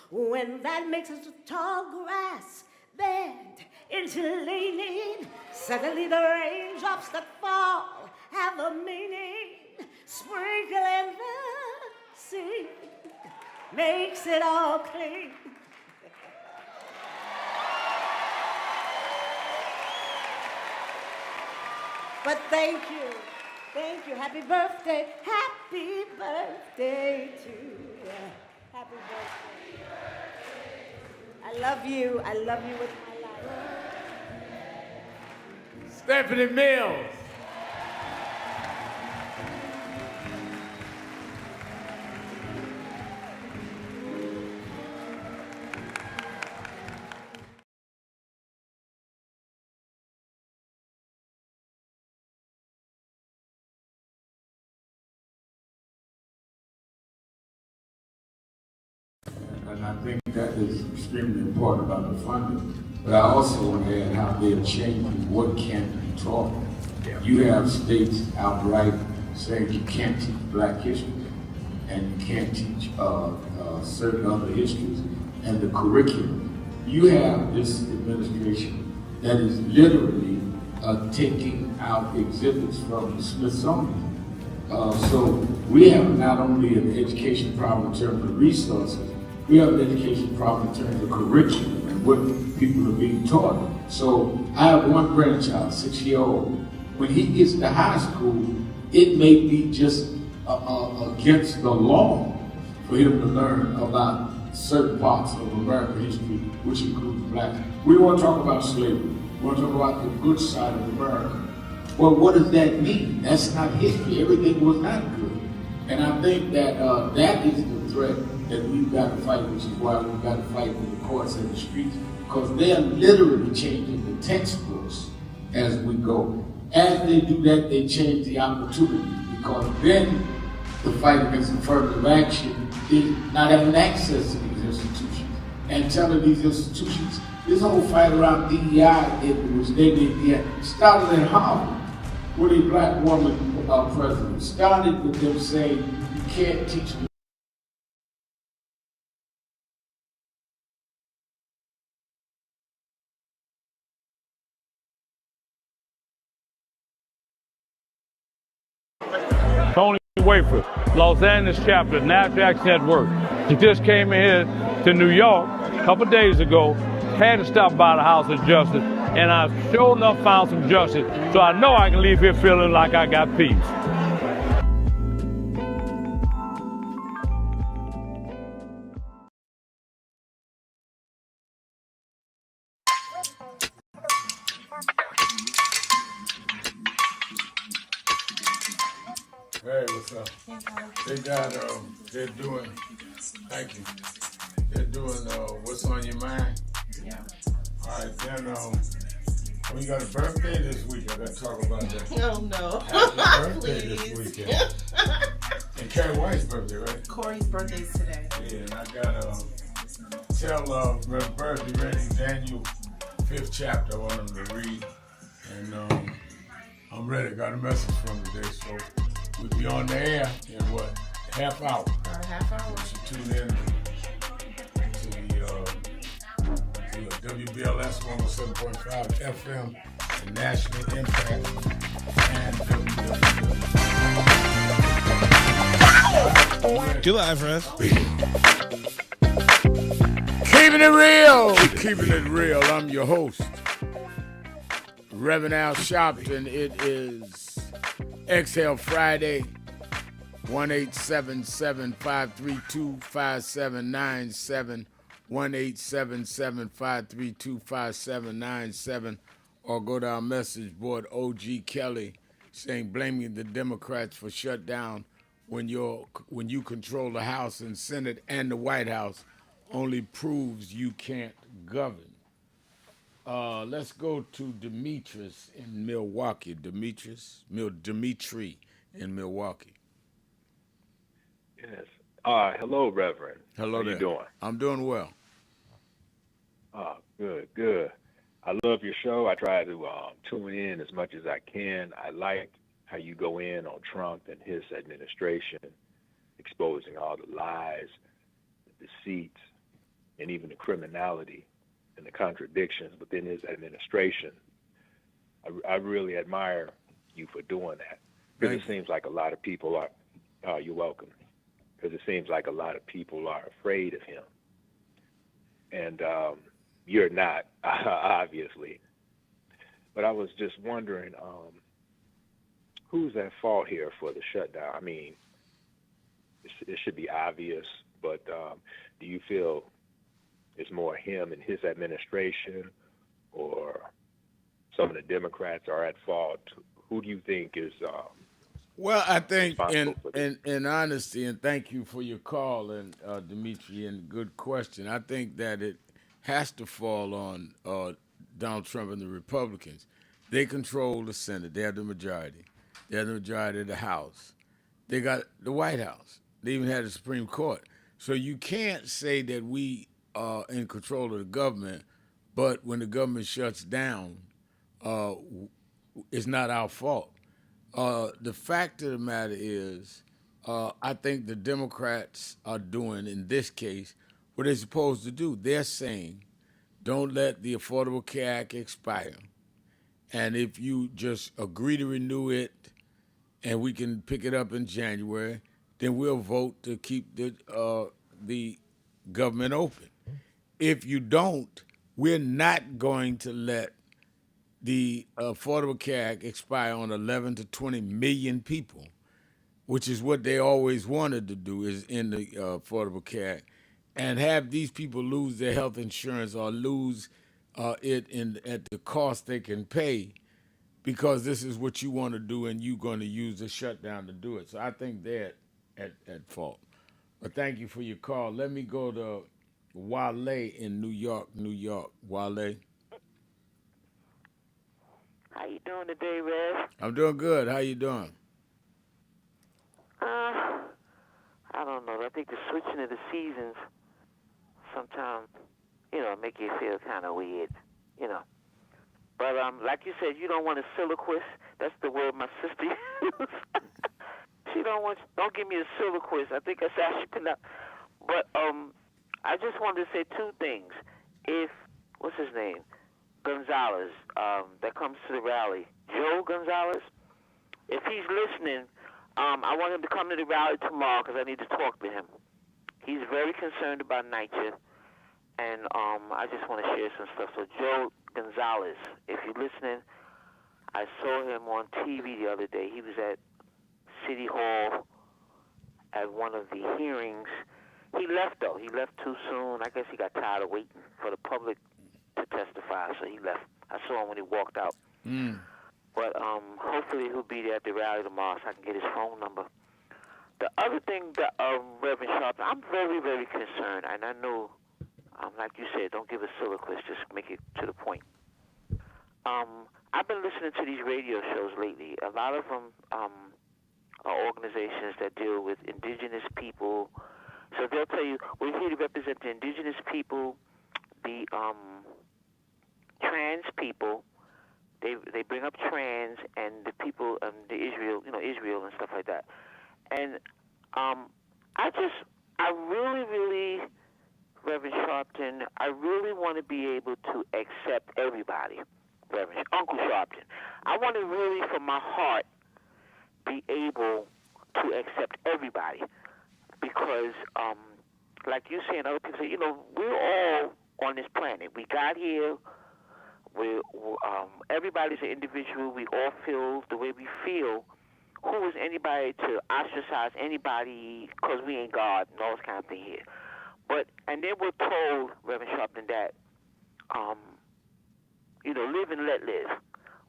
When that makes us tall grass bend into leaning, suddenly the raindrops that fall have a meaning. Sprinkling the sea makes it all clean. But thank you. Thank you. Happy birthday. Happy Happy birthday to you. Happy birthday. I love you. I love you with my life. Stephanie Mills. And I think that is extremely important about the funding. But I also want to add how they're changing what can be taught. You have states outright saying you can't teach Black history and you can't teach certain other histories and the curriculum. You have this administration that is literally taking out exhibits from the Smithsonian. So we have not only an education problem in terms of resources, we have an education problem in terms of curriculum and what people are being taught. So I have one grandchild, 6-year-old. When he gets to high school, it may be just against the law for him to learn about certain parts of American history, which includes Blacks. We don't want to talk about slavery. We want to talk about the good side of America. Well, what does that mean? That's not history. Everything was not good. And I think that that is the threat that we've got to fight, which is why we've got to fight with the courts and the streets, because they're literally changing the textbooks as we go. As they do that, they change the opportunities, because then the fight against affirmative action is not having access to these institutions and telling these institutions, this whole fight around DEI, which they did, started at Harvard with a Black woman president. Started with them saying, you can't teach me. Tony Wafer, Los Angeles chapter, NASDAQ Network. He just came in here to New York a couple days ago, had to stop by the House of Justice, and I sure enough found some justice, so I know I can leave here feeling like I got peace. Hey, what's up? They're doing, thank you. They're doing What's on Your Mind? Yeah. All right, then, we got a birthday this week. I got to talk about that. Oh, no. Happy birthday this weekend. And Carrie White's birthday, right? Corey's birthday's today. Yeah, and I got to tell Reverend Bird, be ready, Daniel, 5th chapter, I want him to read. And I'm ready. Got a message from today, so we'll be on the air in what? Half hour. About a half hour. You should tune in to the WBLS 107.5 FM and National Impact and You're live, Russ. Keeping it real. Keeping it real. I'm your host, Reverend Al Sharpton. It is Exhale Friday, 1-877-532-5797, 1-877-532-5797, or go to our message board, O.G. Kelly, saying blaming the Democrats for shutdown when you control the House and Senate and the White House only proves you can't govern. Let's go to Demetrius in Milwaukee. Dimitri in Milwaukee. Yes. Hello, Reverend. Hello there. How you doing? I'm doing well. Good. I love your show. I try to tune in as much as I can. I like how you go in on Trump and his administration, exposing all the lies, the deceit, and even the criminality and the contradictions within his administration. I really admire you for doing that, because it seems like a lot of people are, you're welcome, because it seems like a lot of people are afraid of him. And you're not, obviously. But I was just wondering, who's at fault here for the shutdown? I mean, it should be obvious. But do you feel it's more him and his administration, or some of the Democrats are at fault? Who do you think is Well, I think responsible for this? in honesty, and thank you for your call, and Dimitri, and good question. I think that it has to fall on Donald Trump and the Republicans. They control the Senate. They have the majority. They have the majority of the House. They got the White House. They even had the Supreme Court. So you can't say that we are in control of the government, but when the government shuts down, it's not our fault. The fact of the matter is, I think the Democrats are doing, in this case, what they're supposed to do. They're saying, don't let the Affordable Care Act expire. And if you just agree to renew it and we can pick it up in January, then we'll vote to keep the government open. If you don't, we're not going to let the Affordable Care Act expire on 11 to 20 million people, which is what they always wanted to do, is in the Affordable Care Act, and have these people lose their health insurance or lose it at the cost they can pay, because this is what you want to do and you're going to use the shutdown to do it. So I think they're at fault. But thank you for your call. Let me go to Wale in New York. Wale. How you doing today, Rev? I'm doing good. How you doing? I don't know. I think the switching of the seasons sometimes, make you feel kind of weird, But like you said, you don't want a soliloquist. That's the word my sister used. She don't give me a soliloquist. I think that's how she pronounce. But I just wanted to say two things. If what's his name? Gonzalez, that comes to the rally, Joe Gonzalez, if he's listening, I want him to come to the rally tomorrow because I need to talk to him. He's very concerned about NYCHA, and I just want to share some stuff. So Joe Gonzalez, if you're listening, I saw him on TV the other day. He was at City Hall at one of the hearings. He left, though. He left too soon. I guess he got tired of waiting for the public to testify, so he left. I saw him when he walked out. But hopefully he'll be there at the rally tomorrow so I can get his phone number. The other thing that Reverend Sharp, I'm very, very concerned, and I know, like you said, don't give a soliloquist, just make it to the point. I've been listening to these radio shows lately. A lot of them are organizations that deal with indigenous people. So they'll tell you, we're here to represent the indigenous people, the trans people. They bring up trans and the people, the Israel and stuff like that. And I really, Reverend Sharpton, I really want to be able to accept everybody, Reverend Uncle Sharpton. I want to really, from my heart, be able to accept everybody, because, like you say and other people say, we're all on this planet. We got here. Everybody's an individual. We all feel the way we feel. Who is anybody to ostracize anybody because we ain't God and all this kind of thing here? And then we're told, Reverend Sharpton, that, live and let live.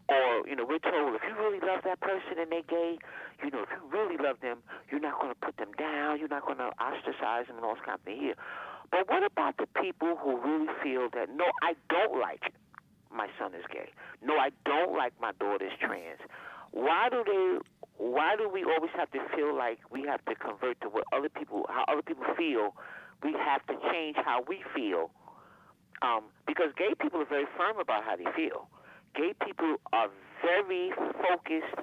Or, we're told if you really love that person and they're gay, if you really love them, you're not going to put them down. You're not going to ostracize them and all this kind of thing here. But what about the people who really feel that, no, I don't like my son is gay. No, I don't like my daughter's trans. Why do we always have to feel like we have to convert to how other people feel? We have to change how we feel. Because gay people are very firm about how they feel. Gay people are very focused.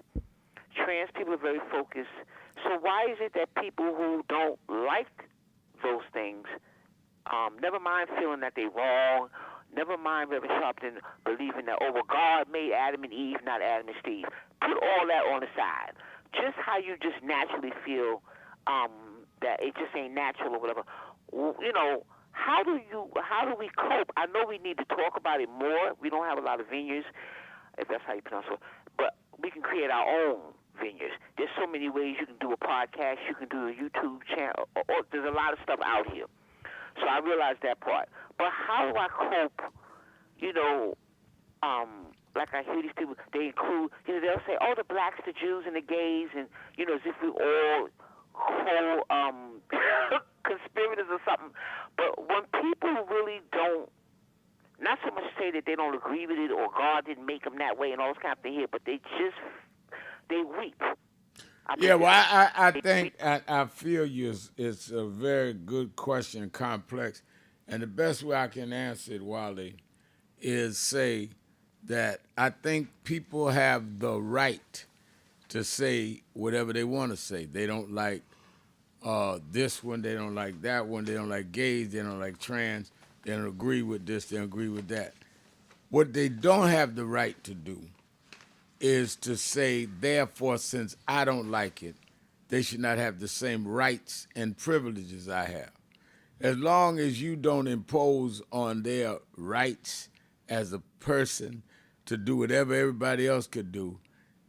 Trans people are very focused. So why is it that people who don't like those things, never mind feeling that they're wrong, never mind Reverend Sharpton believing that, God made Adam and Eve, not Adam and Steve. Put all that on the side. Just how you just naturally feel that it just ain't natural or whatever. How do we cope? I know we need to talk about it more. We don't have a lot of venues, if that's how you pronounce it. But we can create our own. vineyards. There's so many ways you can do a podcast. You can do a YouTube channel. Or there's a lot of stuff out here. So I realized that part. But how do I cope, like I hear these people, they include, they'll say, oh, the blacks, the Jews, and the gays, and, as if we all whole conspirators or something. But when people really don't, not so much say that they don't agree with it or God didn't make them that way and all this kind of thing here, but they weep. I feel you. It's a very good question, complex, and the best way I can answer it, Wally, is say that I think people have the right to say whatever they want to say. They don't like this one, they don't like that one, they don't like gays, they don't like trans, they don't agree with this, they don't agree with that. What they don't have the right to do is to say, therefore, since I don't like it, they should not have the same rights and privileges I have. As long as you don't impose on their rights as a person to do whatever everybody else could do,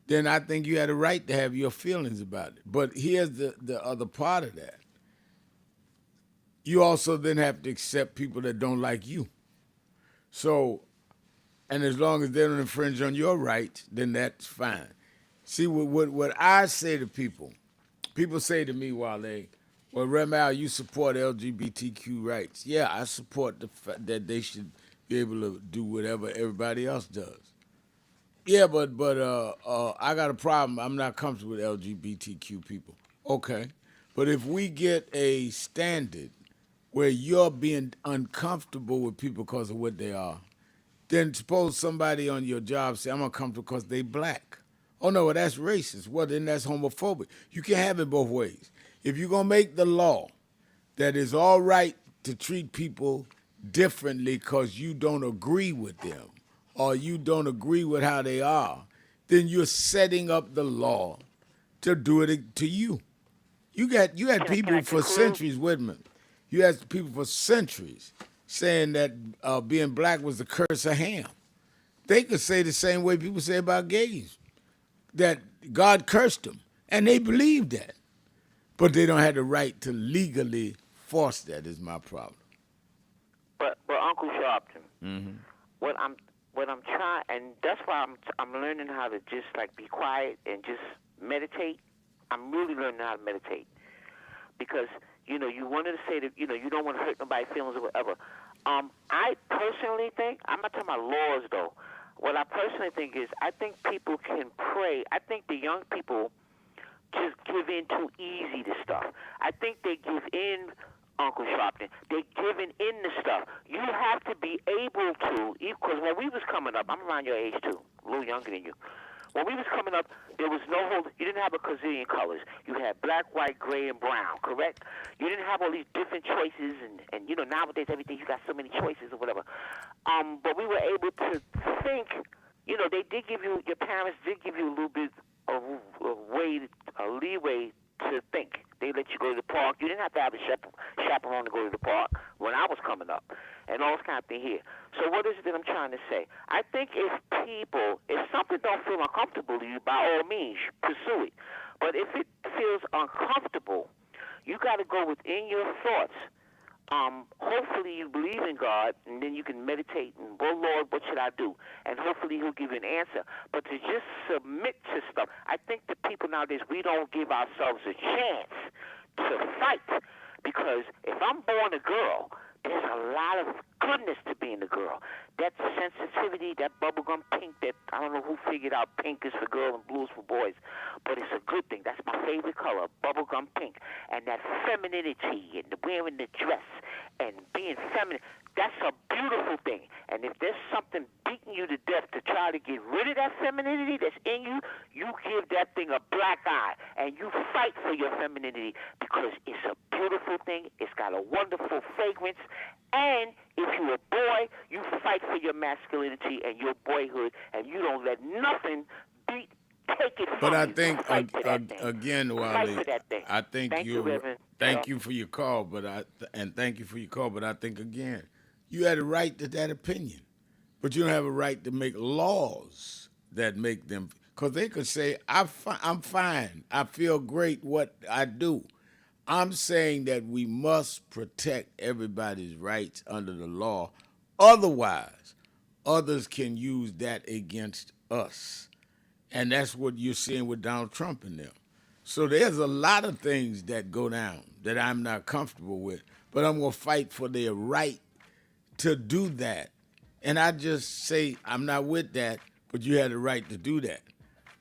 then I think you had a right to have your feelings about it. But here's the other part of that. You also then have to accept people that don't like you. So, and as long as they don't infringe on your rights, then that's fine. See, what I say to people say to me, Wale, well, Rem Al, you support LGBTQ rights. Yeah, I support the fact that they should be able to do whatever everybody else does. Yeah, but I got a problem. I'm not comfortable with LGBTQ people. Okay. But if we get a standard where you're being uncomfortable with people because of what they are, then suppose somebody on your job say, I'm uncomfortable because they black. Oh, no, well, that's racist. Well, then that's homophobic. You can't have it both ways. If you're going to make the law that it's all right to treat people differently because you don't agree with them or you don't agree with how they are, then you're setting up the law to do it to you. You had people for centuries, wait a minute. You had people for centuries saying that being black was the curse of Ham. They could say the same way people say about gays, that God cursed them, and they believe that. But they don't have the right to legally force that is my problem. But Uncle Sharpton, what I'm trying, and that's why I'm learning how to just like be quiet and just meditate. I'm really learning how to meditate because you wanted to say that you don't want to hurt nobody's feelings or whatever. I personally think, I'm not talking about laws though. What I personally think is, I think people can pray. I think the young people just give in too easy to stuff. I think they give in, Uncle Sharpton. They're giving in to stuff. You have to be able to, because when we was coming up, I'm around your age too, a little younger than you. When we was coming up, there was no whole, you didn't have a gazillion colors. You had black, white, gray, and brown, correct? You didn't have all these different choices, and nowadays everything, you got so many choices or whatever. But we were able to think, they did give you, your parents did give you a little bit of a leeway to think. They let you go to the park. You didn't have to have a chaperone to go to the park when I was coming up, and all this kind of thing here. So what is it that I'm trying to say? I think if something don't feel uncomfortable to you, by all means, pursue it. But if it feels uncomfortable, you got to go within your thoughts. Hopefully you believe in God, and then you can meditate and, well, Lord, what should I do? And hopefully he'll give you an answer. But to just submit to stuff, I think the people nowadays, we don't give ourselves a chance to fight. Because if I'm born a girl, there's a lot of goodness to being a girl. That sensitivity, that bubblegum pink, that I don't know who figured out pink is for girls and blue is for boys, but it's a good thing. That's my favorite color, bubblegum pink. And that femininity and wearing the dress and being feminine, that's a beautiful thing. And if there's something beating you to death to try to get rid of that femininity that's in you, you give that thing a black eye and you fight for your femininity because it's a beautiful thing. It's got a wonderful fragrance. And if you're a boy, you fight for your masculinity and your boyhood, and you don't let nothing take it from you. But I think, again, Wally, I think thank you for your call, thank you for your call, but I think, again, you had a right to that opinion, but you don't have a right to make laws that make them. Because they could say, I'm fine. I feel great what I do. I'm saying that we must protect everybody's rights under the law. Otherwise, others can use that against us. And that's what you're seeing with Donald Trump and them. So there's a lot of things that go down that I'm not comfortable with, but I'm going to fight for their right to do that. And I just say I'm not with that, but you had the right to do that.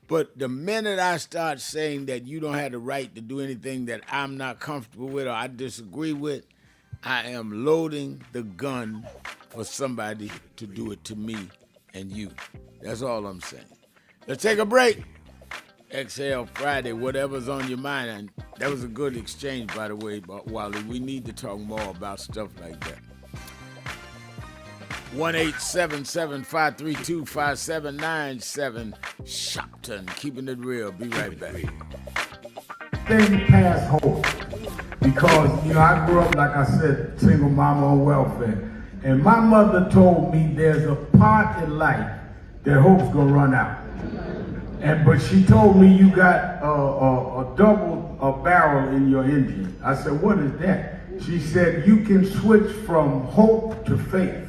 But the minute I start saying that you don't have the right to do anything that I'm not comfortable with or I disagree with, I am loading the gun for somebody to do it to me and you. That's all I'm saying. Let's take a break. Exhale Friday, whatever's on your mind. And that was a good exchange, by the way, Wally. We need to talk more about stuff like that. 1-877-532-5797. Shopton, keeping it real. Be right back. Thing past hope. Because, I grew up, like I said, single mama on welfare. And my mother told me there's a part in life that hope's gonna run out. But she told me you got a double barrel in your engine. I said, what is that? She said, you can switch from hope to faith.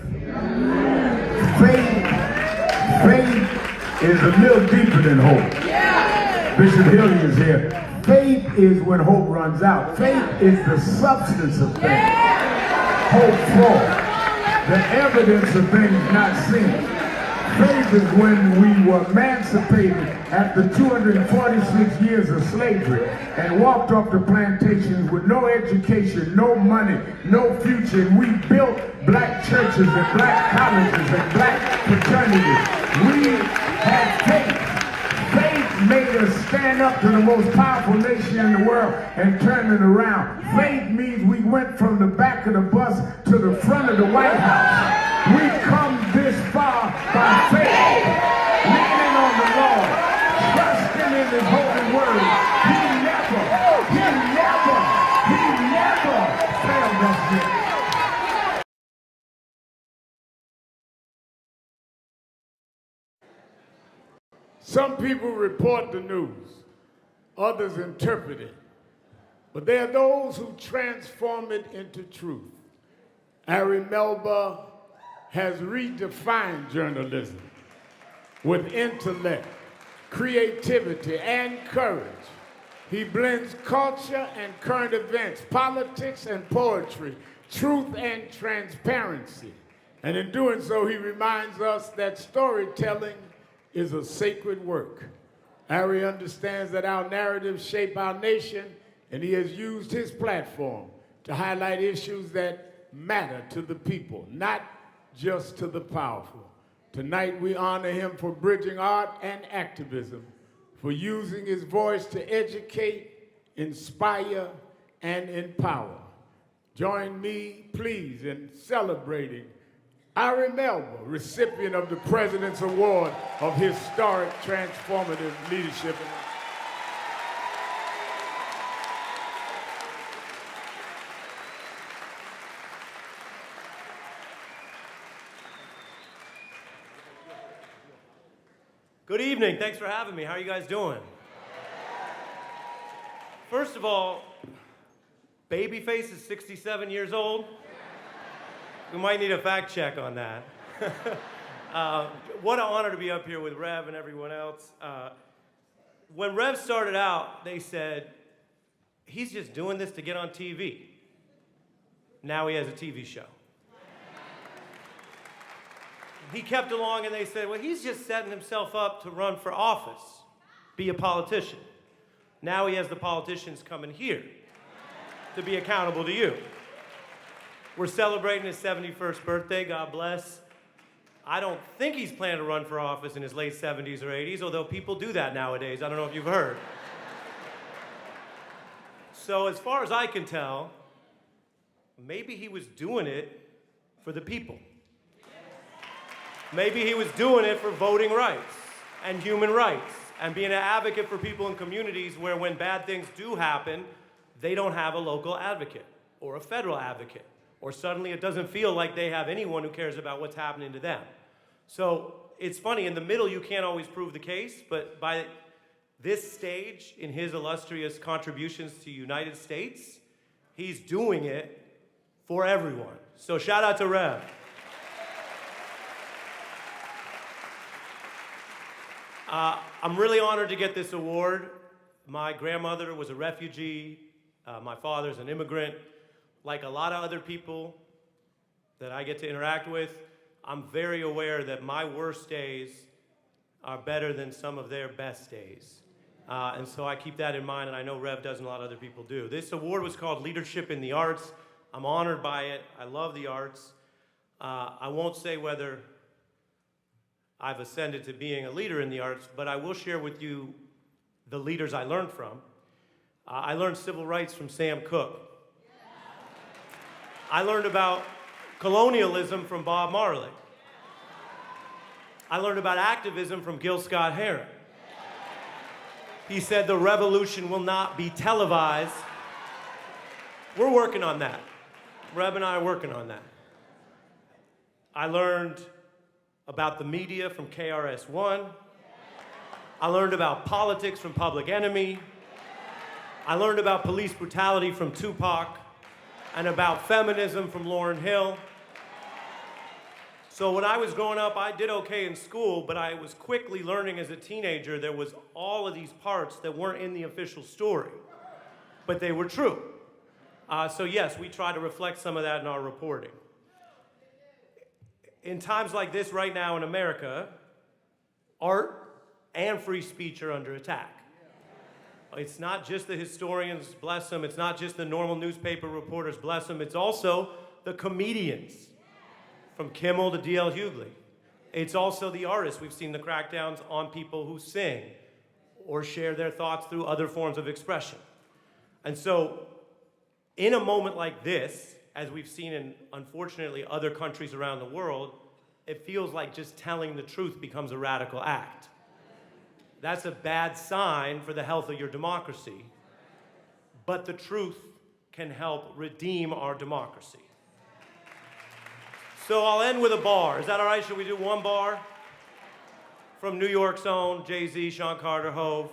Faith is a little deeper than hope. Bishop Hilliard is here. Faith is when hope runs out. Faith is the substance of things. Hope for the evidence of things not seen. Faith is when we were emancipated after 246 years of slavery and walked off the plantations with no education, no money, no future. And we built black churches and black colleges and black fraternities. We had faith. Faith made us stand up to the most powerful nation in the world and turn it around. Faith means we went from the back of the bus to the front of the White House. We've come this far by faith, leaning on the Lord, trusting in His holy word. He never failed us yet. Some people report the news, others interpret it, but there are those who transform it into truth. Ari Melba has redefined journalism with intellect, creativity, and courage. He blends culture and current events, politics and poetry, truth and transparency. And in doing so, he reminds us that storytelling is a sacred work. Ari understands that our narratives shape our nation, and he has used his platform to highlight issues that matter to the people, not just to the powerful. Tonight we honor him for bridging art and activism, for using his voice to educate, inspire, and empower. Join me, please, in celebrating Ari Melba, recipient of the President's Award of Historic Transformative Leadership. Good evening. Thanks for having me. How are you guys doing? First of all, Babyface is 67 years old. We might need a fact check on that. What an honor to be up here with Rev and everyone else. When Rev started out, they said, he's just doing this to get on TV. Now he has a TV show. He kept along and they said, well, he's just setting himself up to run for office, be a politician. Now he has the politicians coming here to be accountable to you. We're celebrating his 71st birthday, God bless. I don't think he's planning to run for office in his late 70s or 80s, although people do that nowadays. I don't know if you've heard. So as far as I can tell, maybe he was doing it for the people. Maybe he was doing it for voting rights and human rights and being an advocate for people in communities where when bad things do happen, they don't have a local advocate or a federal advocate, or suddenly it doesn't feel like they have anyone who cares about what's happening to them. So it's funny, in the middle you can't always prove the case, but by this stage in his illustrious contributions to the United States, he's doing it for everyone. So shout out to Rev. I'm really honored to get this award. My grandmother was a refugee. My father's an immigrant. Like a lot of other people that I get to interact with, I'm very aware that my worst days are better than some of their best days. And so I keep that in mind, and I know Rev does and a lot of other people do. This award was called Leadership in the Arts. I'm honored by it. I love the arts. I won't say whether I've ascended to being a leader in the arts, but I will share with you the leaders I learned from. I learned civil rights from Sam Cooke. I learned about colonialism from Bob Marley. I learned about activism from Gil Scott-Heron. He said the revolution will not be televised. We're working on that. Reb and I are working on that. I learned about the media from KRS-One. I learned about politics from Public Enemy. I learned about police brutality from Tupac and about feminism from Lauryn Hill. So when I was growing up, I did okay in school, but I was quickly learning as a teenager there was all of these parts that weren't in the official story, but they were true. So yes, we try to reflect some of that in our reporting. In times like this right now in America, art and free speech are under attack. It's not just the historians, bless them. It's not just the normal newspaper reporters, bless them. It's also the comedians, from Kimmel to D.L. Hughley. It's also the artists. We've seen the crackdowns on people who sing or share their thoughts through other forms of expression. And so, in a moment like this, as we've seen in, unfortunately, other countries around the world, it feels like just telling the truth becomes a radical act. That's a bad sign for the health of your democracy. But the truth can help redeem our democracy. So I'll end with a bar. Is that all right? Should we do one bar? From New York's own Jay-Z, Sean Carter, Hove.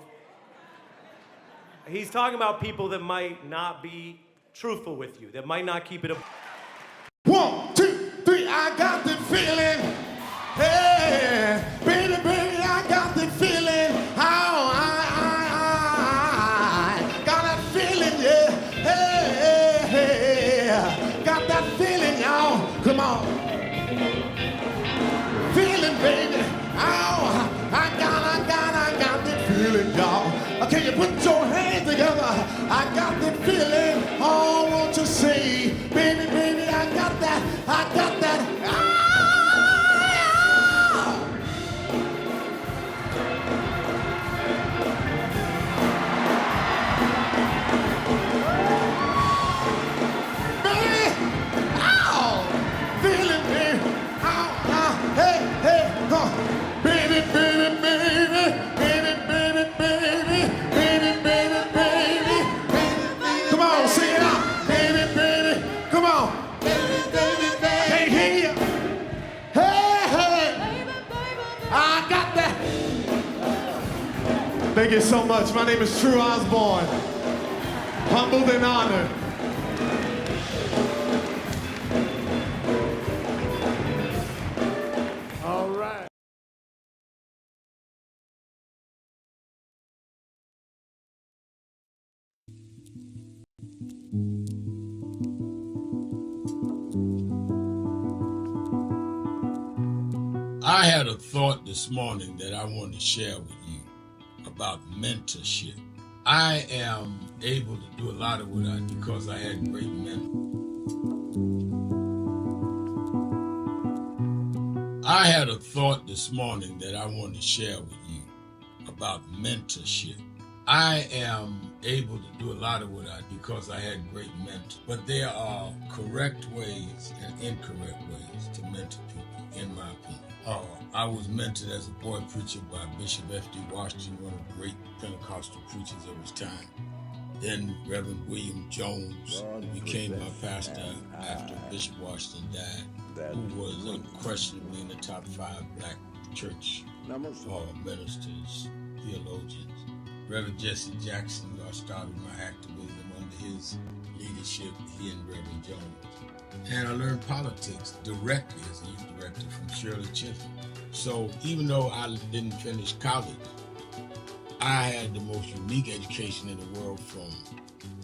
He's talking about people that might not be truthful with you, that might not keep it up. 1, 2, 3, I got the feeling. Hey, baby, baby, I got the feeling. How I got that feeling, yeah. Hey, hey, hey, got that feeling, y'all. Come on. Feeling, baby. Oh, I got the feeling, y'all. Can you put your hands together? I got the feeling. Oh, won't you say, baby, baby, I got that. Thank you so much. My name is True Osborne. Humbled and honored. All right. I had a thought this morning that I want to share with you about mentorship. I am able to do a lot of what I do because I had great mentors. I had a thought this morning that I want to share with you about mentorship. I am able to do a lot of what I do because I had great mentors. But there are correct ways and incorrect ways to mentor people, in my opinion. I was mentored as a boy preacher by Bishop F.D. Washington, one of the great Pentecostal preachers of his time. Then Reverend William Jones, who became my pastor after Bishop Washington died, who was unquestionably in the top 5 black church ministers, theologians. Reverend Jesse Jackson, I started my activism under his leadership, he and Reverend Jones. And I learned politics directly as a youth director from Shirley Chisholm. So even though I didn't finish college, I had the most unique education in the world from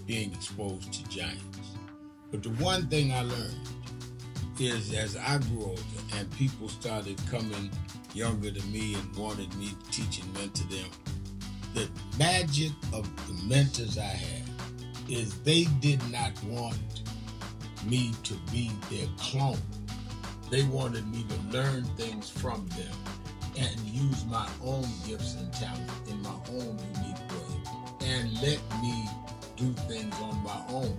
being exposed to giants. But the one thing I learned is as I grew older and people started coming younger than me and wanted me to teach and mentor them, the magic of the mentors I had is they did not want me to be their clone. They wanted me to learn things from them and use my own gifts and talents in my own unique way and let me do things on my own,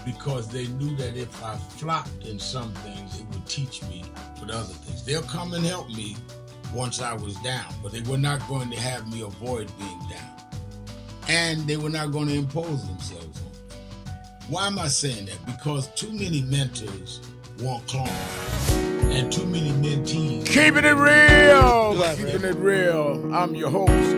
because they knew that if I flopped in some things, it would teach me for the other things. They'll come and help me once I was down, but they were not going to have me avoid being down. And they were not going to impose themselves on me. Why am I saying that? Because too many mentors want clones and too many mentees. Keeping it real, keeping it real. I'm your host,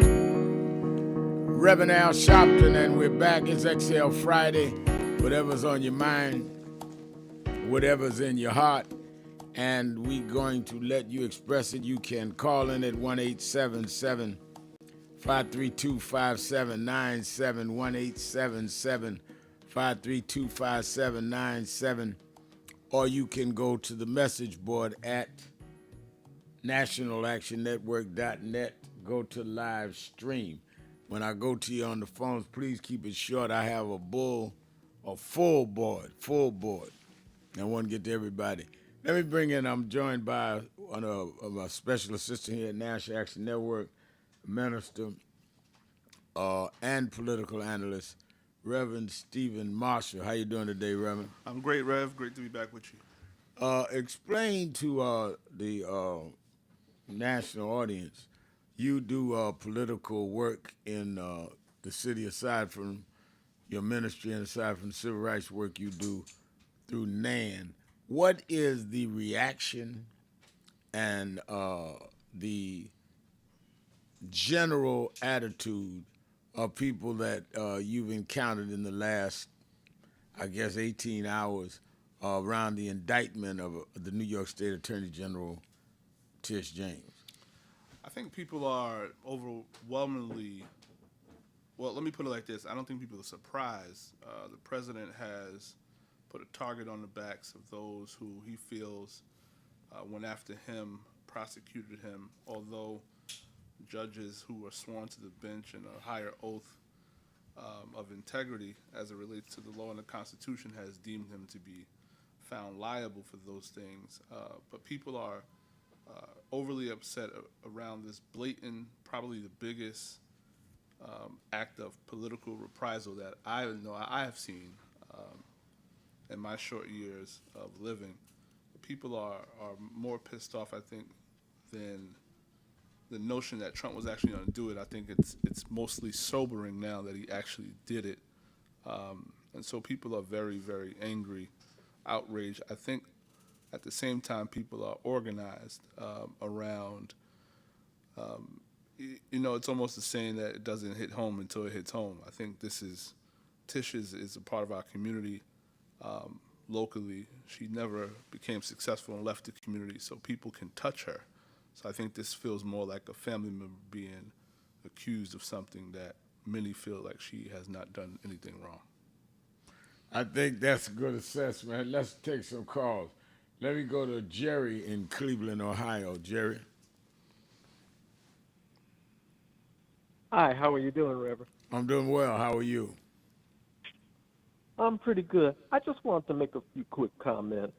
Reverend Al Sharpton, and we're back. It's Exhale Friday. Whatever's on your mind, whatever's in your heart, and we're going to let you express it. You can call in at 1-877-532-5797, 1-877-532-5797, or you can go to the message board at nationalactionnetwork.net, go to live stream. When I go to you on the phones, please keep it short. I have a full board. I want to get to everybody. Let me bring in, I'm joined by one of my special assistant here at National Action Network, minister and political analyst, Reverend Stephen Marshall. How you doing today, Reverend? I'm great, Rev. Great to be back with you. Explain to the national audience, you do political work in the city aside from your ministry and aside from the civil rights work you do through NAN. What is the reaction and the general attitude of people that you've encountered in the last, I guess, 18 hours around the indictment of the New York State Attorney General Tish James? I think people are overwhelmingly, well, let me put it like this. I don't think people are surprised. The president has put a target on the backs of those who he feels went after him, prosecuted him, although judges who are sworn to the bench in a higher oath of integrity as it relates to the law and the Constitution has deemed him to be found liable for those things. But people are overly upset around this blatant, probably the biggest act of political reprisal that I know I have seen in my short years of living. People are more pissed off, I think, than the notion that Trump was actually going to do it. I think it's mostly sobering now that he actually did it. And so people are very, very angry, outraged. I think at the same time people are organized around, it's almost the saying that it doesn't hit home until it hits home. I think Tish is a part of our community locally. She never became successful and left the community so people can touch her. So I think this feels more like a family member being accused of something that many feel like she has not done anything wrong. I think that's a good assessment. Let's take some calls. Let me go to Jerry in Cleveland, Ohio. Jerry. Hi, how are you doing, Reverend? I'm doing well. How are you? I'm pretty good. I just wanted to make a few quick comments.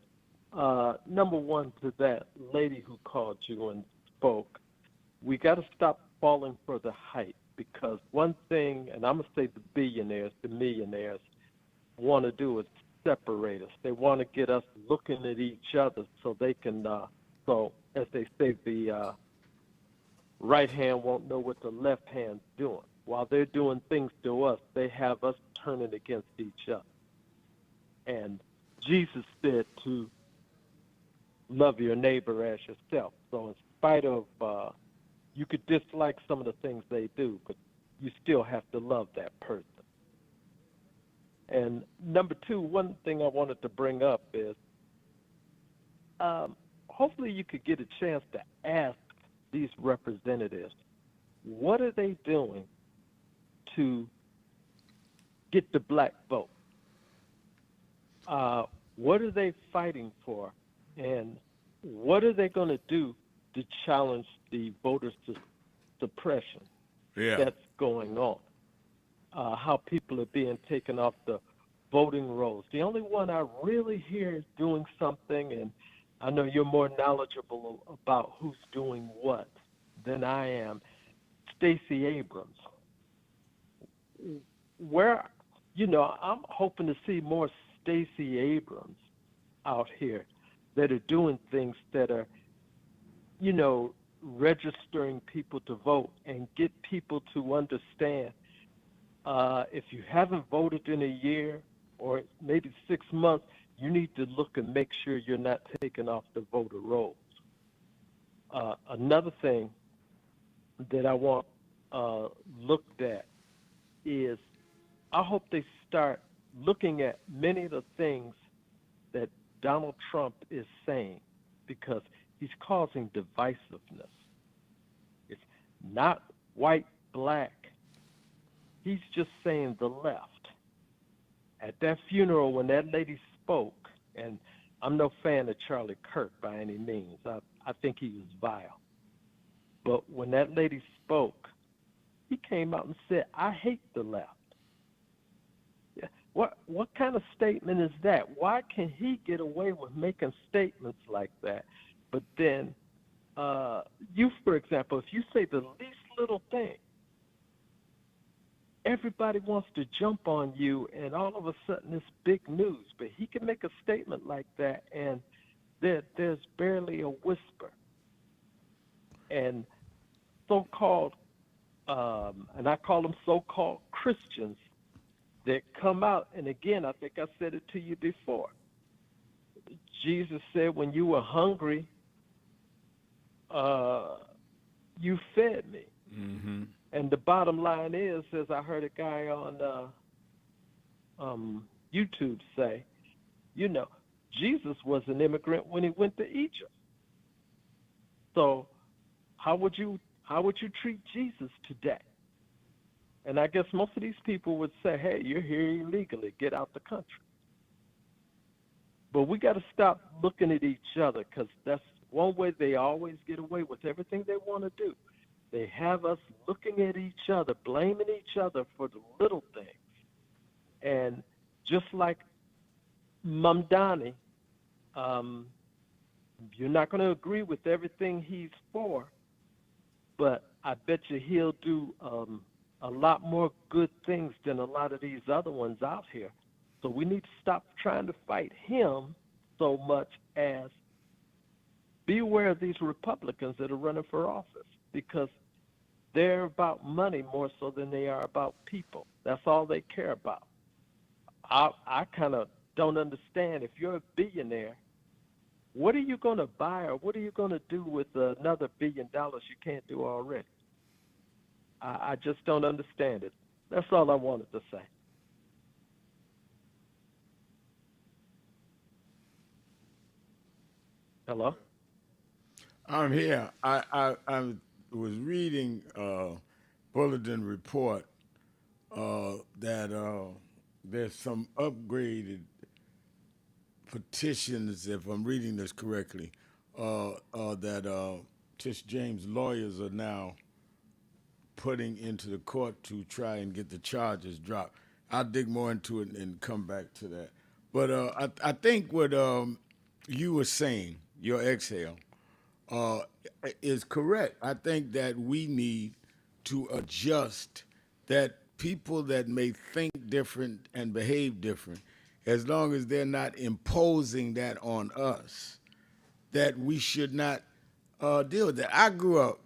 Number one, to that lady who called you and spoke, we got to stop falling for the hype, because one thing, and I'm going to say the billionaires, the millionaires, want to do is separate us. They want to get us looking at each other so they can, so as they say, the right hand won't know what the left hand's doing. While they're doing things to us, they have us turning against each other. And Jesus said to love your neighbor as yourself. So spite of you could dislike some of the things they do, but you still have to love that person. And number two, one thing I wanted to bring up is hopefully you could get a chance to ask these representatives, what are they doing to get the black vote? What are they fighting for? And what are they going to do to challenge the voter suppression that's going on? How people are being taken off the voting rolls. The only one I really hear is doing something, and I know you're more knowledgeable about who's doing what than I am, Stacey Abrams. Where, I'm hoping to see more Stacey Abrams out here that are doing things that are, registering people to vote and get people to understand if you haven't voted in a year or maybe 6 months, you need to look and make sure you're not taken off the voter rolls. Another thing that I want looked at is I hope they start looking at many of the things that Donald Trump is saying, because he's causing divisiveness. It's not white, black. He's just saying the left. At that funeral, when that lady spoke, and I'm no fan of Charlie Kirk by any means. I think he was vile. But when that lady spoke, he came out and said, I hate the left. Yeah. What kind of statement is that? Why can he get away with making statements like that? But then you, for example, if you say the least little thing, everybody wants to jump on you, and all of a sudden it's big news. But he can make a statement like that, and there's barely a whisper. And so-called, and I call them so-called Christians, that come out, and again, I think I said it to you before. Jesus said, when you were hungry, you fed me. Mm-hmm. And the bottom line is, as I heard a guy on YouTube say, Jesus was an immigrant when he went to Egypt. So how would you treat Jesus today? And I guess most of these people would say, hey, you're here illegally. Get out the country. But we got to stop looking at each other, because that's one way they always get away with everything they want to do. They have us looking at each other, blaming each other for the little things. And just like Mamdani, you're not going to agree with everything he's for, but I bet you he'll do a lot more good things than a lot of these other ones out here. So we need to stop trying to fight him so much as be aware of these Republicans that are running for office, because they're about money more so than they are about people. That's all they care about. I kind of don't understand. If you're a billionaire, what are you going to buy, or what are you going to do with another $1 billion you can't do already? I just don't understand it. That's all I wanted to say. Hello? I'm here. I was reading bulletin report that there's some upgraded petitions, if I'm reading this correctly, that Tish James lawyers are now putting into the court to try and get the charges dropped. I'll dig more into it and come back to that. But I think what you were saying, your exhale, is correct. I think that we need to adjust, that people that may think different and behave different, as long as they're not imposing that on us, that we should not deal with that. I grew up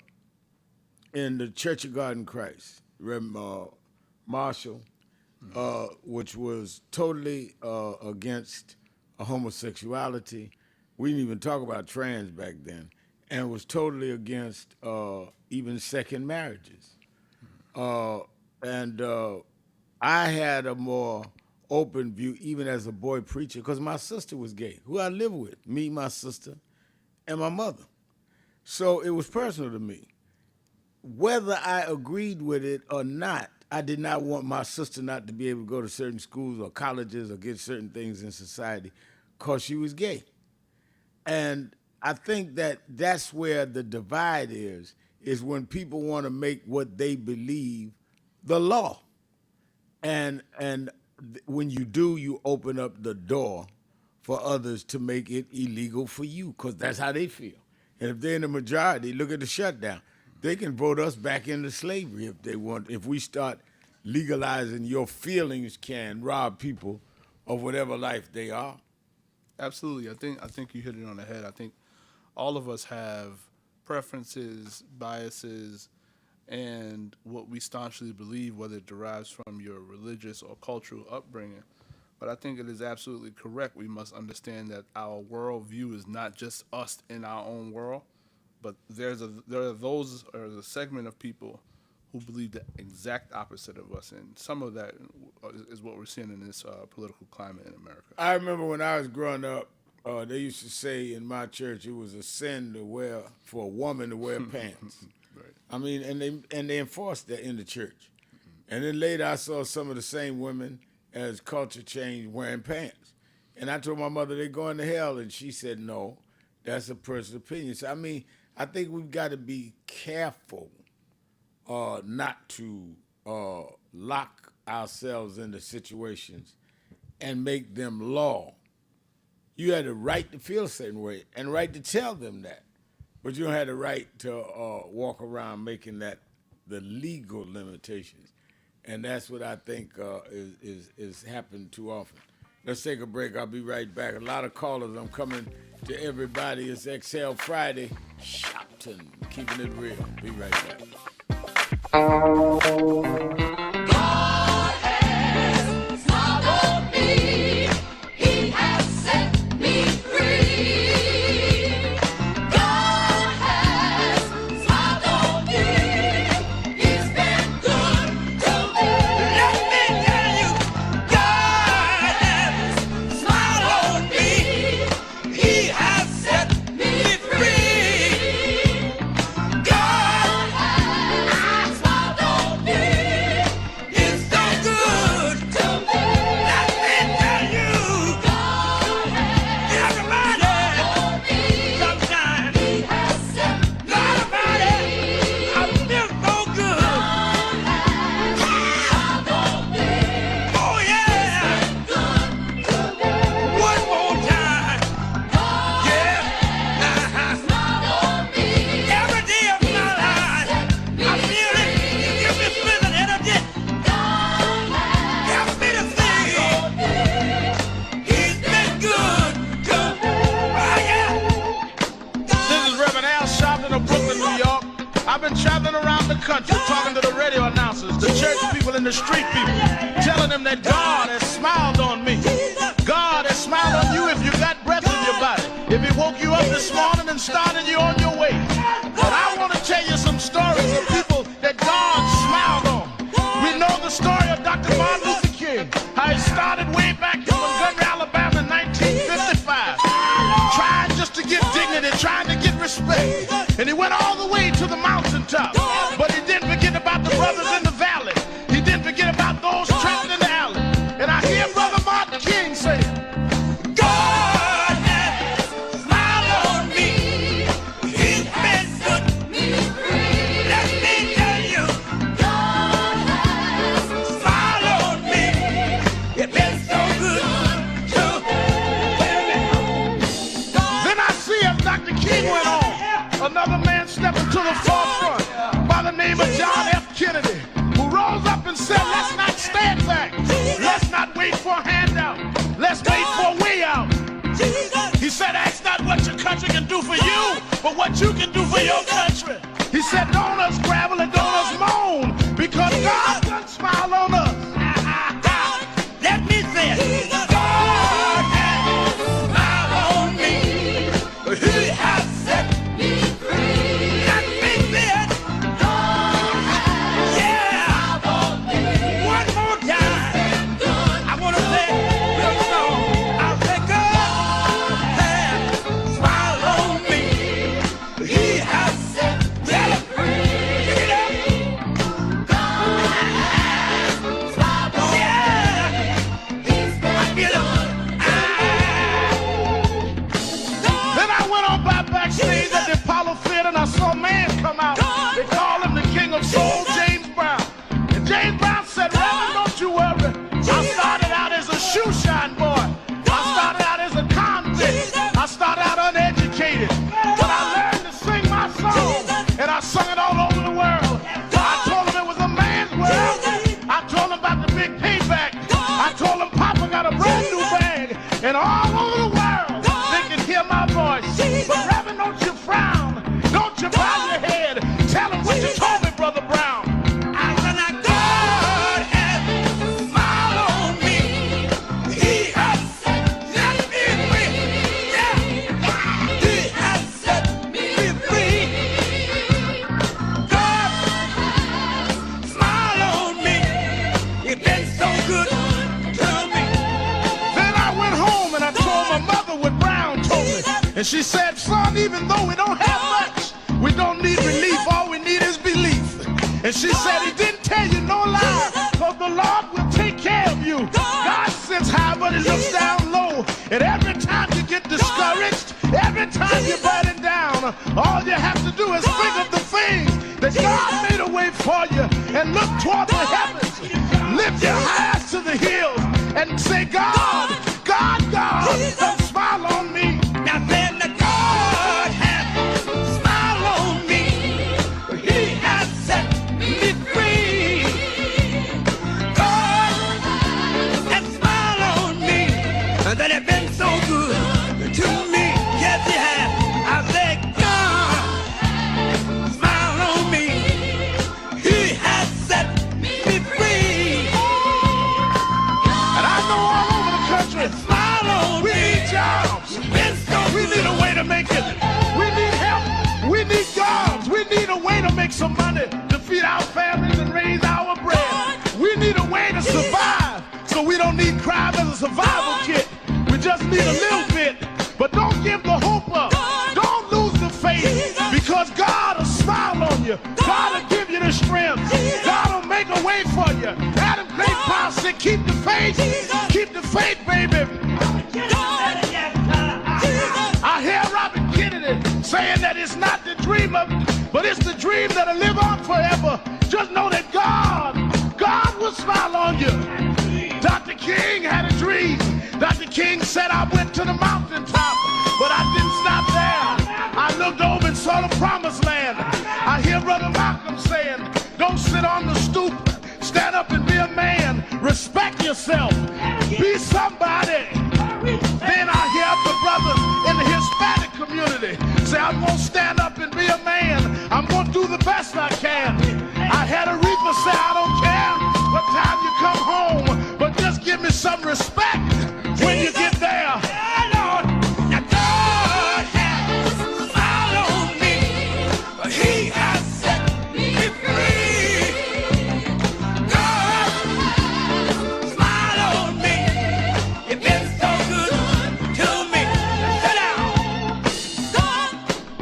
in the Church of God in Christ, Reverend Marshall, which was totally against homosexuality. We didn't even talk about trans back then. and was totally against even second marriages. And I had a more open view, even as a boy preacher, because my sister was gay, who I lived with, me, my sister, and my mother. So it was personal to me. Whether I agreed with it or not, I did not want my sister not to be able to go to certain schools or colleges or get certain things in society because she was gay. And I think that that's where the divide is when people want to make what they believe the law. And when you do, you open up the door for others to make it illegal for you, because that's how they feel. And if they're in the majority, look at the shutdown. They can vote us back into slavery if they want. If we start legalizing your feelings can rob people of whatever life they are. Absolutely. I think you hit it on the head. I think all of us have preferences, biases, and what we staunchly believe, whether it derives from your religious or cultural upbringing. But I think it is absolutely correct. We must understand that our worldview is not just us in our own world, but there are those, or a segment of people who believe the exact opposite of us, and some of that is what we're seeing in this political climate in America. I remember when I was growing up, they used to say in my church it was a sin for a woman to wear pants. Right. I mean, and they enforced that in the church. And then later I saw some of the same women, as culture changed, wearing pants. And I told my mother they're going to hell, and she said, no, that's a personal opinion. So, I mean, I think we've got to be careful not to lock ourselves into situations and make them law. You had the right to feel a certain way and right to tell them that. But you don't have the right to walk around making that the legal limitations. And that's what I think is happening too often. Let's take a break. I'll be right back. A lot of callers. I'm coming to everybody. It's Exhale Friday. Shopton, keeping it real. Be right back. I've been traveling around the country talking to the radio announcers, the church people, and the street people, telling them that God has smiled on me. God has smiled on you if you got breath in your body, if He woke you up this morning and started you on your way. But I want to tell you some stories of people that God smiled on. We know the story of Dr. Martin Luther King, how he started way back in Montgomery, Alabama in 1955, trying just to get dignity, trying to get respect. And he went all the way to the mountaintop. But he didn't forget about the brothers in the valley. He didn't forget about those trapped in the alley. And I hear Brother Martin King say, God has smiled on me. He's been good to me. Let me tell you, God has smiled on me. It's been so good to me. Then I see as Dr. King went on, another man stepping to the forefront by the name of John F. Kennedy, who rose up and said, let's not stand back. Let's not wait for a handout. Let's wait for a way out. He said, ask not what your country can do for you, but what you can do for your country. He said, don't us gravel and don't us moan, because God done smile on us. Let me say it. God has smiled on me. He has set me free. shoeshine boy. I started out as a convict. I started out uneducated. But I learned to sing my song, and I sung it all over the world. I told them it was a man's world. I told them about the big payback. I told them Papa got a brand new bag. And all over the world, they can hear my voice. But Reverend, don't you frown. Don't you bow your head. Tell them what you told me, Brother Brown. And she said, son, even though we don't have much, we don't need relief, all we need is belief. And she said, he didn't tell you no lie, because the Lord will take care of you. God sits high, but he looks down low. And every time you get discouraged, every time you're burning down, all you have to do is think of the things that God made a way for you and look toward the heavens. Lift your eyes to the hills and say, God, God, God, don't smile on me. Now then the God has smiled on me. He has set me free. God has smiled on me. And that has been so good to me. Yes, he has. I said, God smiled on me. He has set me free. And I know all over the country, smile on me. We need jobs. We need a way to make it. We need help. We need jobs. We need a way to make some money to feed our families and raise our bread. We need a way to survive, so we don't need crime as a survival kit. We just need a little bit. But don't give the hope up. Don't lose the faith, because God will smile on you. God will give you the strength. God will make a way for you. Adam Clay Powell said, keep the faith. Keep the faith, baby. I hear Robert Kennedy saying that it's not the dream of, but it's the dream that'll live on forever. Just know that God will smile on you. Dr. King had a dream. Dr. King said, I went to the mountaintop, but I didn't stop there. I looked over and saw the promised land. I hear Brother Malcolm saying, don't sit on the stoop. Stand up and be a man. Respect yourself. Be somebody. Then I hear the brothers in the Hispanic community say, I'm going to stand up and be a man. I'm going to do the best I can. I had a reaper say, I don't care what time you come home, but just give me some respect when you get there. Now God has smiled on me, but he has set me free. God smiled on me. It's been so good to me. Sit down.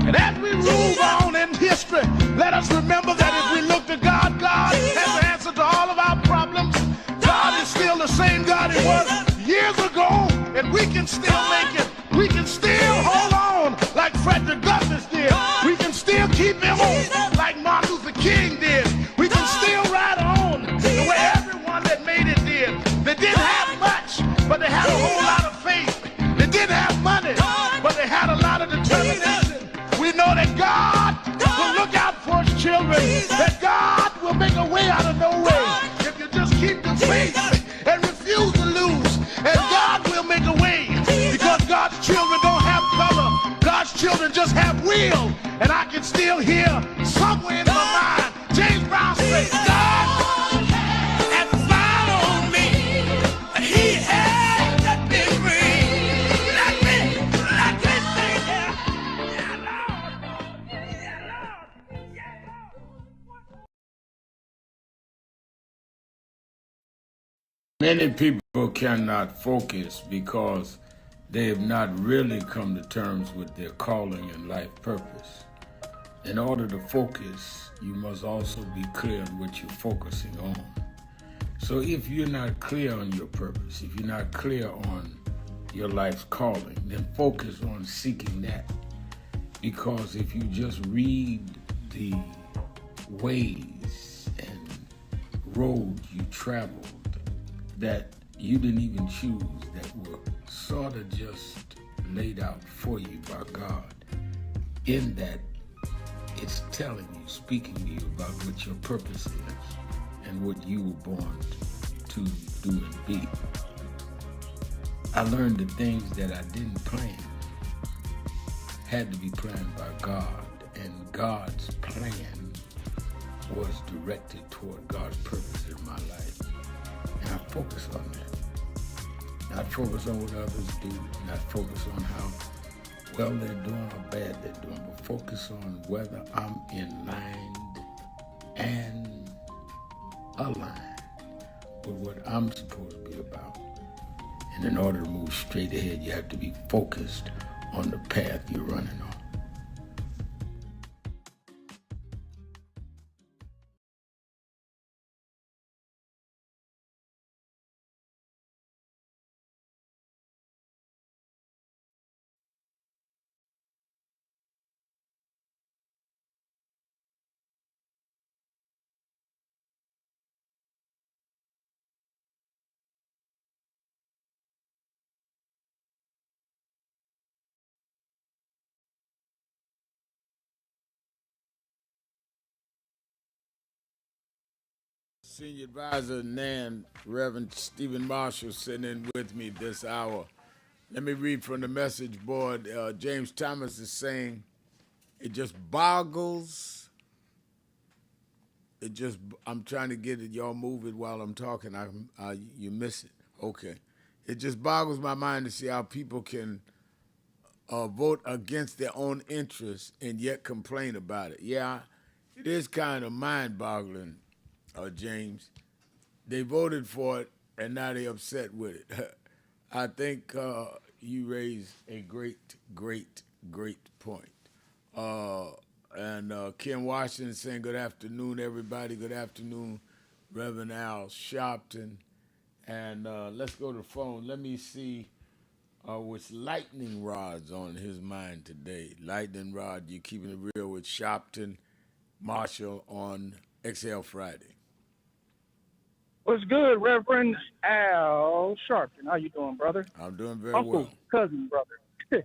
And as we move on in history, let us remember that if we look to God, God has the answer to all of our problems. God is still the same God he was years ago, and we can still make it. We can still hold on like Frederick Douglass did. We can still keep him on like Martin Luther King did. We can still ride on the way everyone that made it did. They didn't have much, but they had a whole lot of faith. They didn't have money, but they had a lot of determination. We know that God will look out for his children, that God will make a way out of no way. If you just keep the faith and refuse to lose, and God will make a way, because God's children don't have color. God's children just have will. And I can still hear somewhere in my mind James Brown say, God has smiled on me, and he has set me free. Let me sing here. Many people cannot focus because they have not really come to terms with their calling and life purpose. In order to focus, you must also be clear on what you're focusing on. So if you're not clear on your purpose, if you're not clear on your life's calling, then focus on seeking that. Because if you just read the ways and roads you traveled, that you didn't even choose that were sort of just laid out for you by God. In that, it's telling you, speaking to you about what your purpose is and what you were born to do and be. I learned the things that I didn't plan had to be planned by God, and God's plan was directed toward God's purpose in my life. And I focus on that. Not focus on what others do, not focus on how well they're doing or bad they're doing, but focus on whether I'm in line and aligned with what I'm supposed to be about. And in order to move straight ahead, you have to be focused on the path you're running on. Senior Advisor Nan, Reverend Stephen Marshall, sitting in with me this hour. Let me read from the message board. James Thomas is saying, it just boggles. I'm trying to get it, y'all move it while I'm talking. You miss it. Okay. It just boggles my mind to see how people can vote against their own interests and yet complain about it. Yeah, it is kind of mind-boggling, James. They voted for it, and now they're upset with it. I think you raised a great, great, great point. And Ken Washington saying, good afternoon, everybody. Good afternoon, Reverend Al Sharpton. And let's go to the phone. Let me see which lightning rod's on his mind today. Lightning rod, you keeping it real with Sharpton Marshall on XL Friday. What's good, Reverend Al Sharpton? How you doing, brother? I'm doing very Uncle, well. cousin, brother.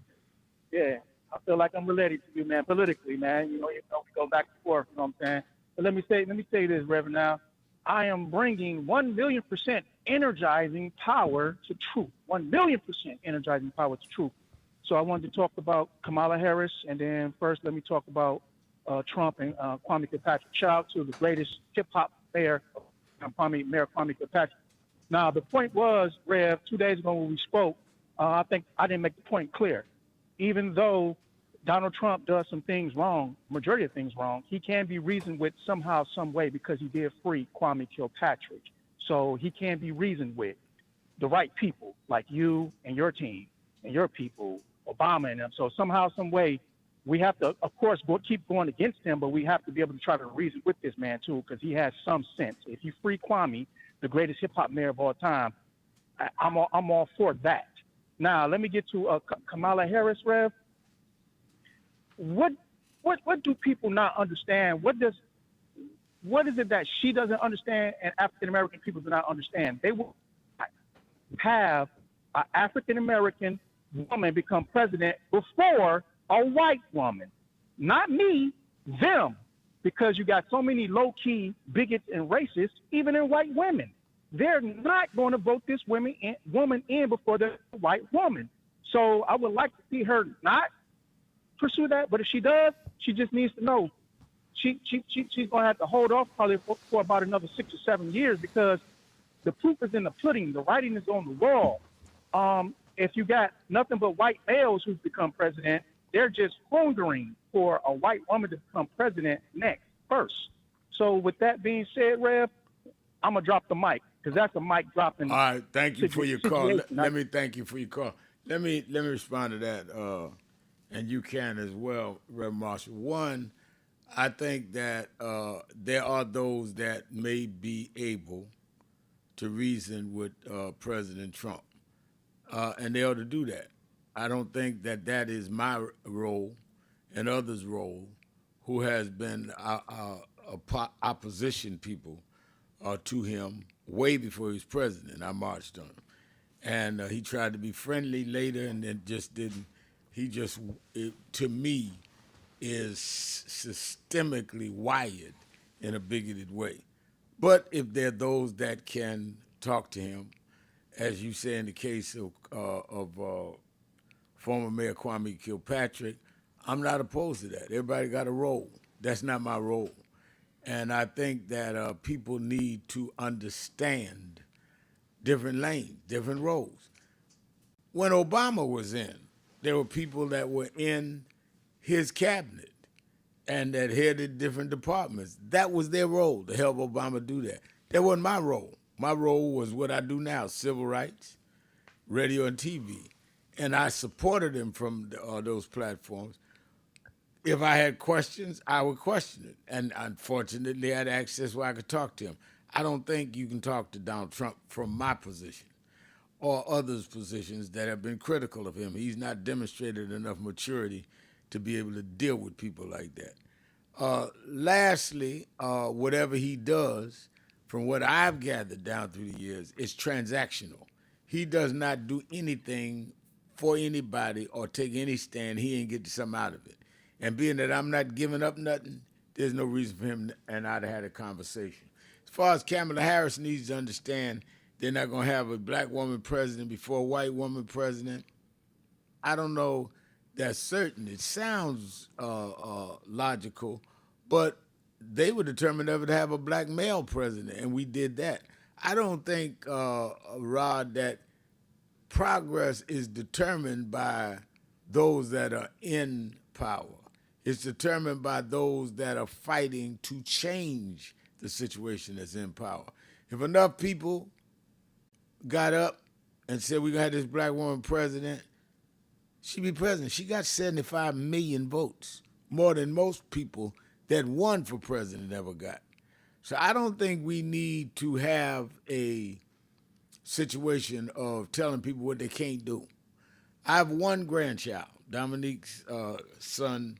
Yeah, I feel like I'm related to you, man, politically, man. You know, we go back and forth, you know what I'm saying? But let me say this, Reverend Al. I am bringing 1,000,000% energizing power to truth. 1,000,000% energizing power to truth. So I wanted to talk about Kamala Harris, and then first let me talk about Trump and Kwame Kilpatrick. Shout out to the greatest hip-hop mayor, Mayor Kwame Kilpatrick. Now, the point was, Rev, 2 days ago when we spoke, I think I didn't make the point clear. Even though Donald Trump does some things wrong, majority of things wrong, he can be reasoned with somehow, some way, because he did free Kwame Kilpatrick. So he can be reasoned with. The right people, like you and your team and your people, Obama and them. So somehow, some way, we have to, of course, keep going against him, but we have to be able to try to reason with this man, too, because he has some sense. If you free Kwame, the greatest hip-hop mayor of all time, I'm all for that. Now, let me get to Kamala Harris, Rev. What do people not understand? What is it that she doesn't understand and African-American people do not understand? They will have an African-American woman become president before a white woman. Not me, them. Because you got so many low-key bigots and racists, even in white women. They're not going to vote this woman in before the white woman. So I would like to see her not pursue that, but if she does, she just needs to know she's going to have to hold off probably for about another 6 or 7 years, because the proof is in the pudding. The writing is on the wall. If you got nothing but white males who've become president, they're just hungering for a white woman to become president first. So with that being said, Rev, I'm going to drop the mic, because that's a mic dropping. All right, thank you for your call. Let me thank you for your call. Let me respond to that, and you can as well, Reverend Marshall. One, I think that there are those that may be able to reason with President Trump, and they ought to do that. I don't think that is my role and others' role, who has been opposition people to him way before he was president. I marched on him. And he tried to be friendly later, and then just didn't. To me, is systemically wired in a bigoted way. But if there are those that can talk to him, as you say in the case of former Mayor Kwame Kilpatrick, I'm not opposed to that. Everybody got a role. That's not my role. And I think that people need to understand different lanes, different roles. When Obama was in, there were people that were in his cabinet and that headed different departments. That was their role, to help Obama do that. That wasn't my role. My role was what I do now, civil rights, radio and TV. And I supported him from those platforms. If I had questions, I would question it. And unfortunately, I had access where I could talk to him. I don't think you can talk to Donald Trump from my position or others' positions that have been critical of him. He's not demonstrated enough maturity to be able to deal with people like that. Lastly, whatever he does, from what I've gathered down through the years, is transactional. He does not do anything for anybody or take any stand. He ain't get something out of it. And being that I'm not giving up nothing, there's no reason for him and I to have a conversation. As far as Kamala Harris needs to understand, they're not going to have a black woman president before a white woman president. I don't know that's certain. It sounds logical, but they were determined ever to have a black male president, and we did that. I don't think, Rod, that progress is determined by those that are in power. It's determined by those that are fighting to change the situation that's in power. If enough people got up and said we're going to have this black woman president, she'd be president. She got 75 million votes, more than most people that won for president ever got. So I don't think we need to have a situation of telling people what they can't do. I have one grandchild, Dominique's son,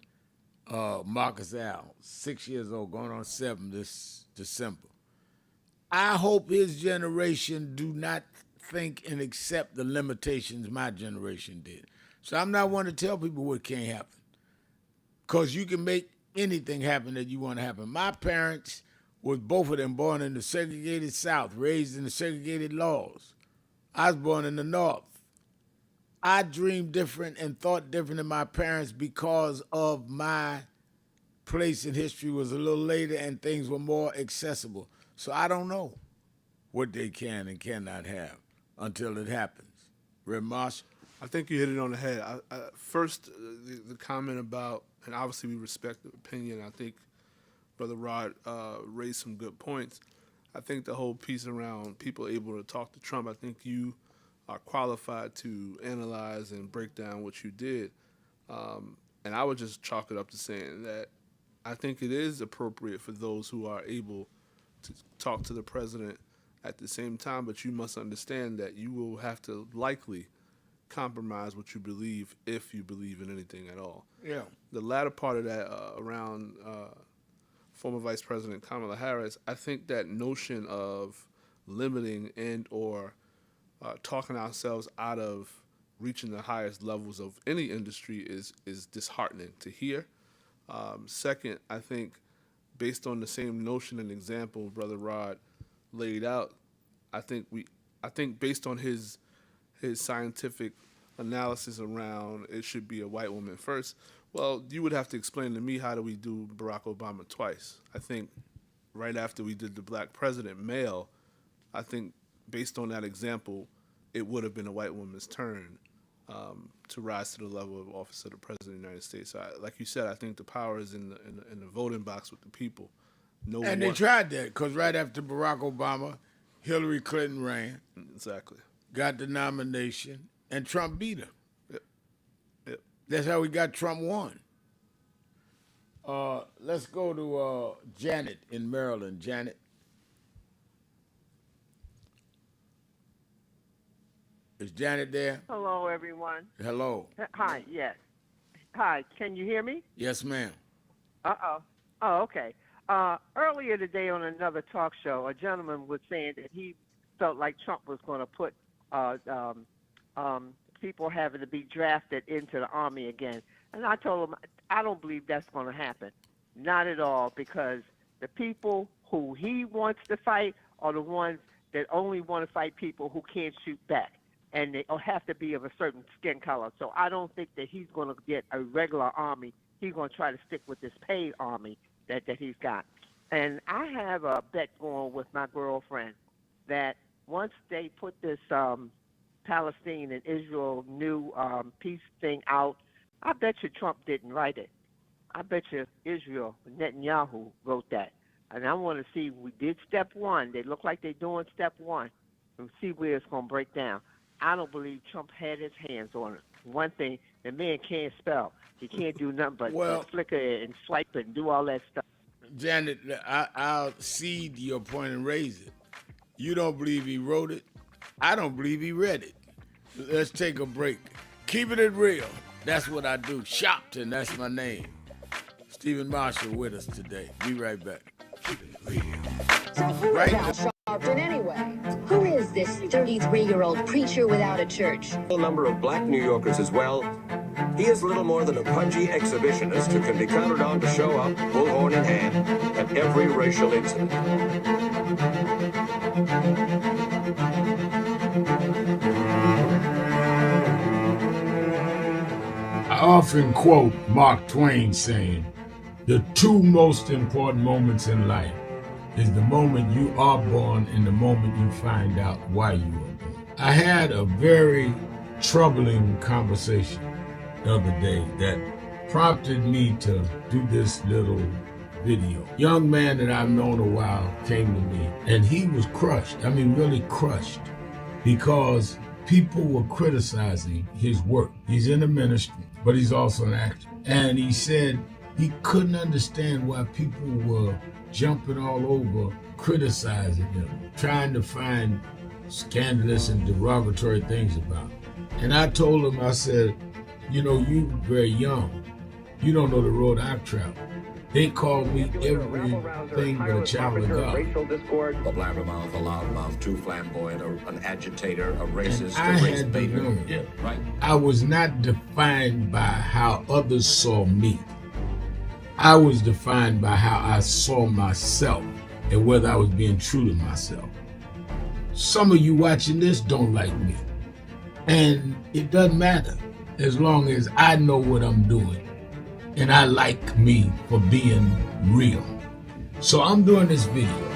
Marcus Al, 6 years old, going on 7 this December. I hope his generation do not think and accept the limitations my generation did. So I'm not one to tell people what can't happen, because you can make anything happen that you want to happen. My parents was both of them born in the segregated South, raised in the segregated laws. I was born in the North. I dreamed different and thought different than my parents because of my place in history was a little later and things were more accessible. So I don't know what they can and cannot have until it happens. Rev. Marshall? I think you hit it on the head. First, the comment about, and obviously we respect the opinion. I think Brother Rod raised some good points. I think the whole piece around people able to talk to Trump, I think you are qualified to analyze and break down what you did. And I would just chalk it up to saying that I think it is appropriate for those who are able to talk to the president at the same time, but you must understand that you will have to likely compromise what you believe if you believe in anything at all. Yeah. The latter part of that around former Vice President Kamala Harris, I think that notion of limiting and or talking ourselves out of reaching the highest levels of any industry is disheartening to hear. Second, I think based on the same notion and example Brother Rod laid out, I think based on his scientific analysis around it should be a white woman first, well, you would have to explain to me how do we do Barack Obama twice. I think right after we did the black president male, I think based on that example, it would have been a white woman's turn to rise to the level of office of the President of the United States. So like you said, I think the power is in the voting box with the people. They tried that, because right after Barack Obama, Hillary Clinton ran. Exactly. Got the nomination, and Trump beat her. Yep. That's how we got Trump won. Let's go to Janet in Maryland. Janet. Is Janet there? Hello, everyone. Hello. Hi, yes. Hi, can you hear me? Yes, ma'am. Uh-oh. Oh, okay. Earlier today on another talk show, a gentleman was saying that he felt like Trump was going to put people having to be drafted into the Army again. And I told him, I don't believe that's going to happen. Not at all, because the people who he wants to fight are the ones that only want to fight people who can't shoot back. And they have to be of a certain skin color. So I don't think that he's going to get a regular army. He's going to try to stick with this paid army that he's got. And I have a bet going with my girlfriend that once they put this Palestine and Israel new peace thing out, I bet you Trump didn't write it. I bet you Israel, Netanyahu wrote that. And I want to see, we did step one. They look like they're doing step one. And see where it's going to break down. I don't believe Trump had his hands on it. One thing, the man can't spell. He can't do nothing but flicker and swipe and do all that stuff. Janet, I'll cede your point and raise it. You don't believe he wrote it. I don't believe he read it. Let's take a break. Keeping it real. That's what I do. Shopton, that's my name. Stephen Marshall with us today. Be right back. So who is Al Sharpton anyway? Who is this 33-year-old preacher without a church? A number of black New Yorkers as well. He is little more than a pudgy exhibitionist who can be counted on to show up, bullhorn in hand, at every racial incident. I often quote Mark Twain saying, the two most important moments in life is the moment you are born and the moment you find out why you were born. I had a very troubling conversation the other day that prompted me to do this little video. Young man that I've known a while came to me and he was crushed. I mean, really crushed, because people were criticizing his work. He's in the ministry, but he's also an actor. And he said he couldn't understand why people were jumping all over, criticizing him, trying to find scandalous and derogatory things about him. And I told him, I said, you know, you very young. You don't know the road I've traveled. They called me everything but a child of God. A blabbermouth, a loudmouth, too flamboyant, an agitator, a racist, I had to learn. Yeah, right. I was not defined by how others saw me. I was defined by how I saw myself and whether I was being true to myself. Some of you watching this don't like me. And it doesn't matter as long as I know what I'm doing and I like me for being real. So I'm doing this video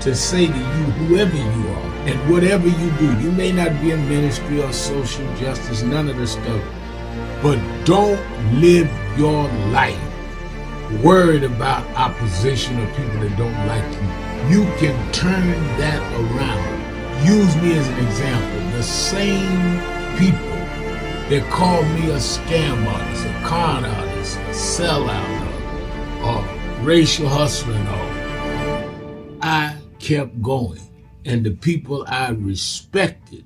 to say to you, whoever you are and whatever you do, you may not be in ministry or social justice, none of this stuff, but don't live your life worried about opposition or people that don't like you. You can turn that around. Use me as an example. The same people that call me a scam artist, a con artist, a sellout, or racial hustler and all, I kept going. And the people I respected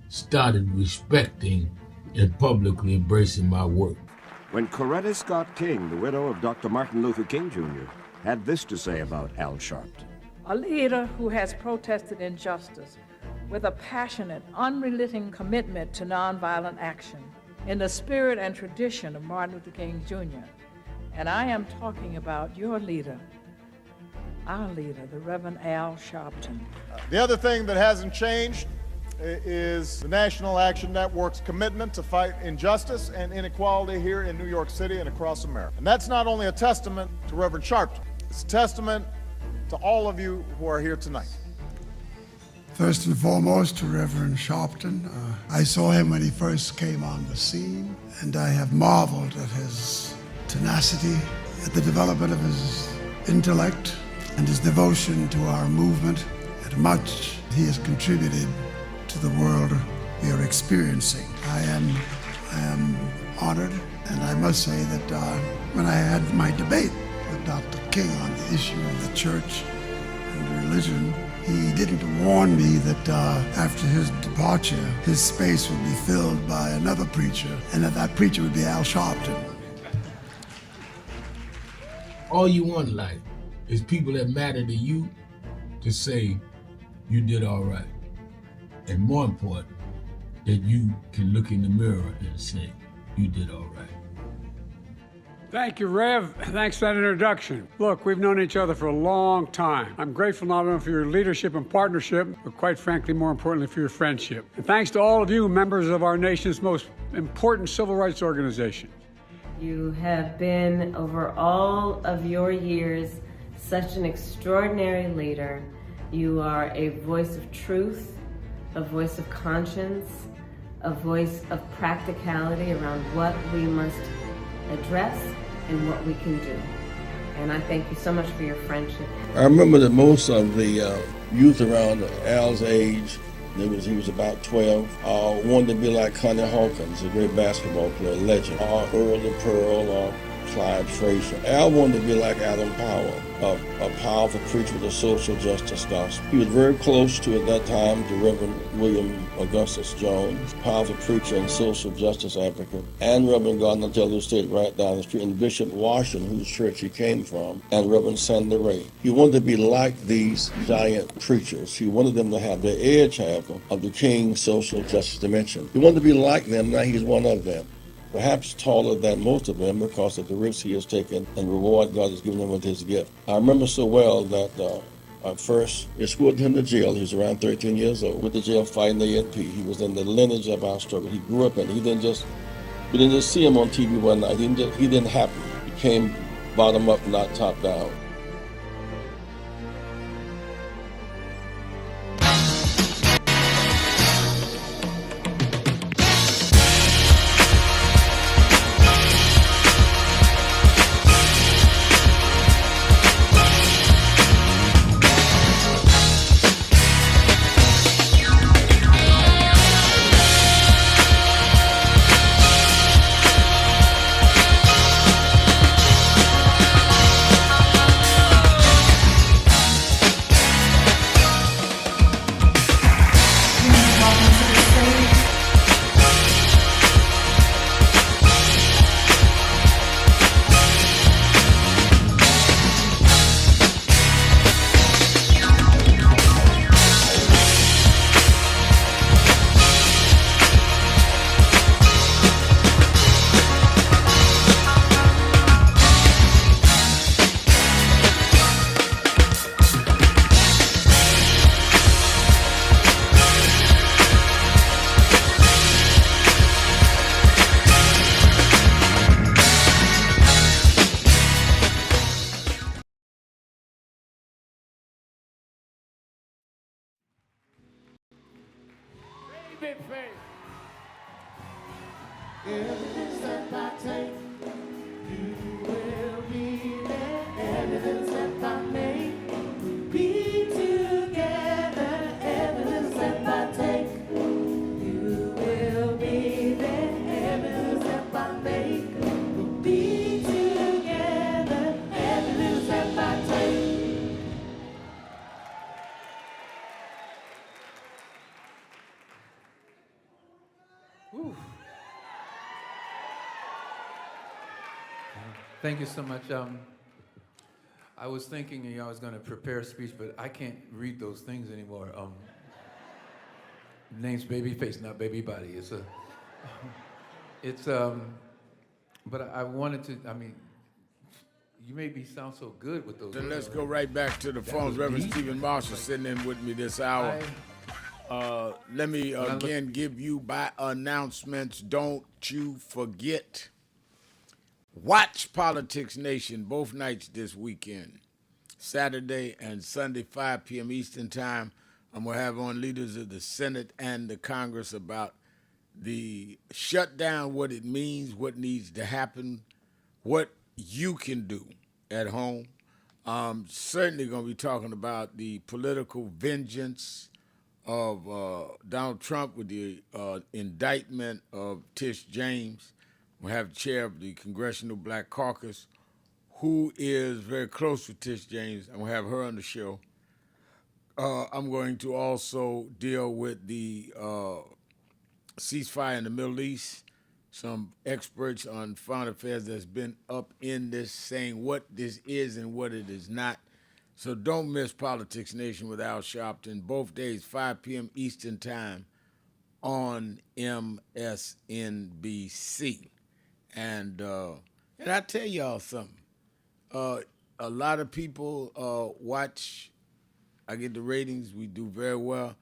started respecting and publicly embracing my work. When Coretta Scott King, the widow of Dr. Martin Luther King Jr., had this to say about Al Sharpton. A leader who has protested injustice with a passionate, unrelenting commitment to nonviolent action in the spirit and tradition of Martin Luther King Jr. And I am talking about your leader, our leader, the Reverend Al Sharpton. The other thing that hasn't changed is the National Action Network's commitment to fight injustice and inequality here in New York City and across America. And that's not only a testament to Reverend Sharpton, it's a testament to all of you who are here tonight. First and foremost, to Reverend Sharpton. I saw him when he first came on the scene, and I have marveled at his tenacity, at the development of his intellect, and his devotion to our movement, and much he has contributed to the world we are experiencing. I am honored, and I must say that when I had my debate with Dr. King on the issue of the church and religion, he didn't warn me that after his departure, his space would be filled by another preacher, and that preacher would be Al Sharpton. All you want in life is people that matter to you to say you did all right. And more important, that you can look in the mirror and say, you did all right. Thank you, Rev. Thanks for that introduction. Look, we've known each other for a long time. I'm grateful not only for your leadership and partnership, but quite frankly, more importantly, for your friendship. And thanks to all of you, members of our nation's most important civil rights organization. You have been, over all of your years, such an extraordinary leader. You are a voice of truth, a voice of conscience, a voice of practicality around what we must address and what we can do. And I thank you so much for your friendship. I remember that most of the youth around Al's age, he was about 12, wanted to be like Connie Hawkins, a great basketball player, legend, or Earl the Pearl, or Clyde Frazier. Al wanted to be like Adam Powell, a powerful preacher with a social justice gospel. He was very close to, at that time, to Reverend William Augustus Jones, powerful preacher and social justice advocate, and Reverend Gardner Taylor State right down the street, and Bishop Washington, whose church he came from, and Reverend Sandy Ray. He wanted to be like these giant preachers. He wanted them to have the edge, however, of the King's social justice dimension. He wanted to be like them. Now he's one of them. Perhaps taller than most of them because of the risks he has taken and the reward God has given him with his gift. I remember so well that first escorted him to jail. He was around 13 years old with the jail fighting the ANP. He was in the lineage of our struggle. He grew up in it. We didn't just see him on TV one night. He didn't happen. He came bottom up, not top down. Evidence that I take, you will be there. Evidence that I make, be together. Evidence that I take, you will be there. Evidence that I make, be together. Evidence that I take. Whew. Thank you so much. I was thinking I was going to prepare a speech, but I can't read those things anymore. Name's Babyface, not Baby Body. But I wanted to. I mean, you made me sound so good with those. Then let's go right back to the phones. Reverend Stephen Marshall sitting in with me this hour. Let me again give you by announcements. Don't you forget. Watch Politics Nation both nights this weekend, Saturday and Sunday, 5 p.m. Eastern Time. I'm going to have on leaders of the Senate and the Congress about the shutdown, what it means, what needs to happen, what you can do at home. Certainly going to be talking about the political vengeance of Donald Trump with the indictment of Tish James. We'll have the chair of the Congressional Black Caucus, who is very close with Tish James, and we'll have her on the show. I'm going to also deal with the ceasefire in the Middle East. Some experts on foreign affairs that's been up in this saying what this is and what it is not. So don't miss Politics Nation with Al Sharpton, both days, 5 p.m. Eastern Time on MSNBC. And I tell y'all something. A lot of people watch. I get the ratings. We do very well.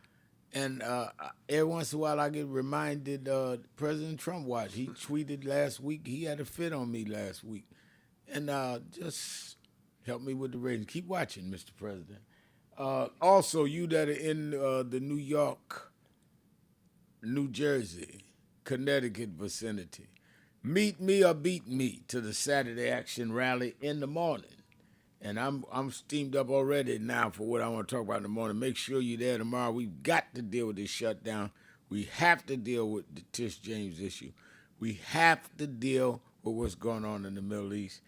And every once in a while, I get reminded President Trump watched. He tweeted last week. He had a fit on me last week. And just help me with the ratings. Keep watching, Mr. President. Also, you that are in the New York, New Jersey, Connecticut vicinity, meet me or beat me to the Saturday Action Rally in the morning. And I'm steamed up already now for what I want to talk about in the morning. Make sure you're there tomorrow. We've got to deal with this shutdown. We have to deal with the Tish James issue. We have to deal with what's going on in the Middle East.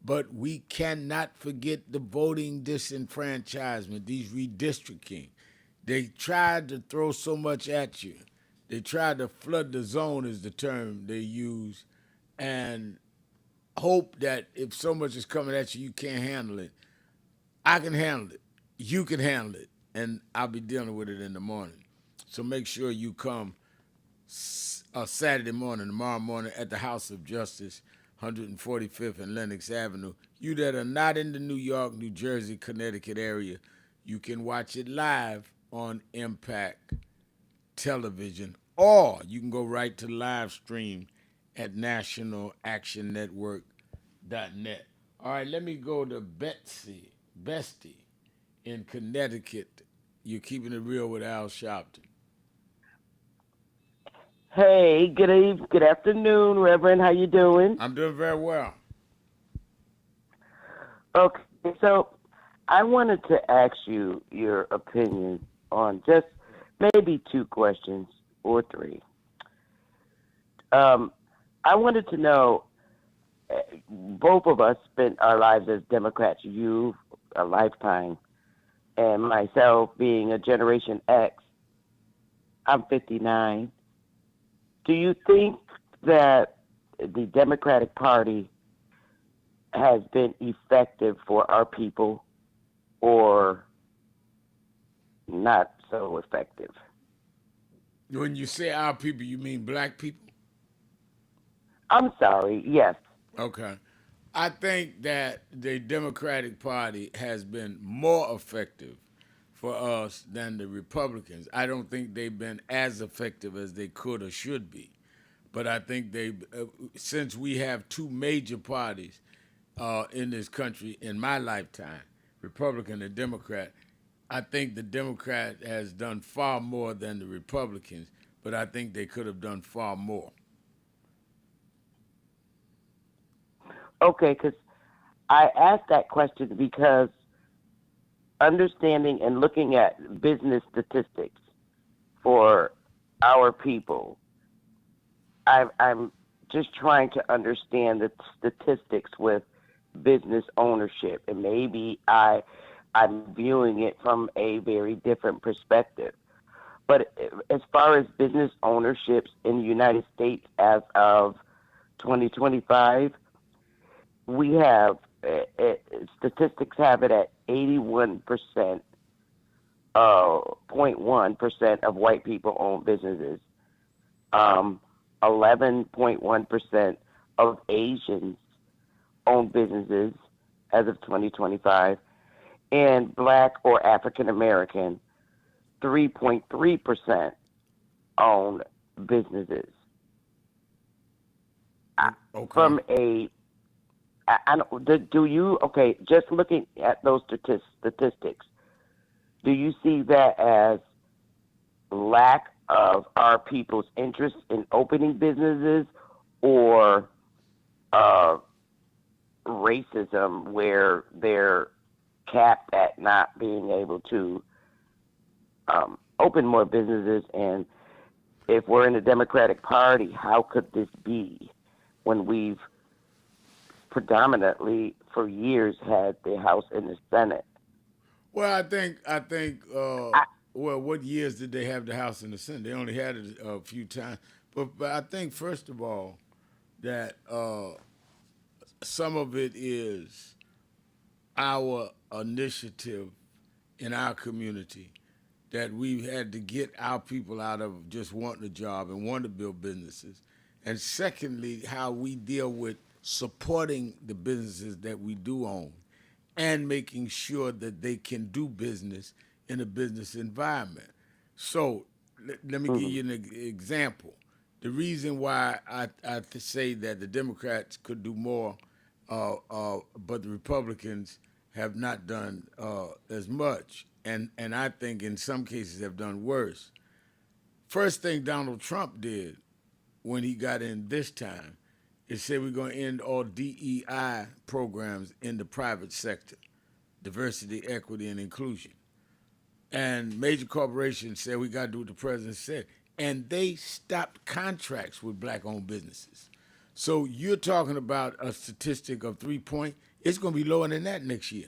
But we cannot forget the voting disenfranchisement, these redistricting. They tried to throw so much at you. They tried to flood the zone is the term they use, and hope that if so much is coming at you, you can't handle it. I can handle it. You can handle it. And I'll be dealing with it in the morning. So make sure you come Saturday morning, tomorrow morning at the House of Justice, 145th and Lenox Avenue. You that are not in the New York, New Jersey, Connecticut area, you can watch it live on Impact Television, or you can go right to live stream at nationalactionnetwork.net. All right, let me go to Bestie in Connecticut. You're keeping it real with Al Sharpton. Hey, good afternoon, Reverend. How you doing? I'm doing very well. Okay, so I wanted to ask you your opinion on just maybe two questions or three. I wanted to know, both of us spent our lives as Democrats, you a lifetime, and myself being a Generation X. I'm 59. Do you think that the Democratic Party has been effective for our people or not so effective? When you say our people, you mean black people? I'm sorry, yes. Okay. I think that the Democratic Party has been more effective for us than the Republicans. I don't think they've been as effective as they could or should be. But I think since we have two major parties in this country in my lifetime, Republican and Democrat, I think the Democrat has done far more than the Republicans, but I think they could have done far more. Okay, because I asked that question because understanding and looking at business statistics for our people, I'm just trying to understand the statistics with business ownership, and maybe I'm viewing it from a very different perspective. But as far as business ownerships in the United States as of 2025, we have statistics have it at 81%, 0.1% of white people own businesses. 11.1% of Asians own businesses as of 2025, and Black or African American, 3.3% own businesses. Okay. From a do you, okay, just looking at those statistics, do you see that as lack of our people's interest in opening businesses, or racism where they're capped at not being able to open more businesses? And if we're in the Democratic Party, how could this be when we've predominantly for years had the House and the Senate? Well, I think. Well, what years did they have the House and the Senate? They only had it a few times. But I think first of all that some of it is our initiative in our community that we've had to get our people out of just wanting a job and wanting to build businesses. And secondly, how we deal with supporting the businesses that we do own and making sure that they can do business in a business environment. So let me give you an example. The reason why I say that the Democrats could do more, but the Republicans have not done as much, and I think in some cases have done worse. First thing Donald Trump did when he got in this time is say we're going to end all DEI programs in the private sector, diversity, equity, and inclusion. And major corporations said we got to do what the president said. And they stopped contracts with black-owned businesses. So you're talking about a statistic of 3 point. It's going to be lower than that next year.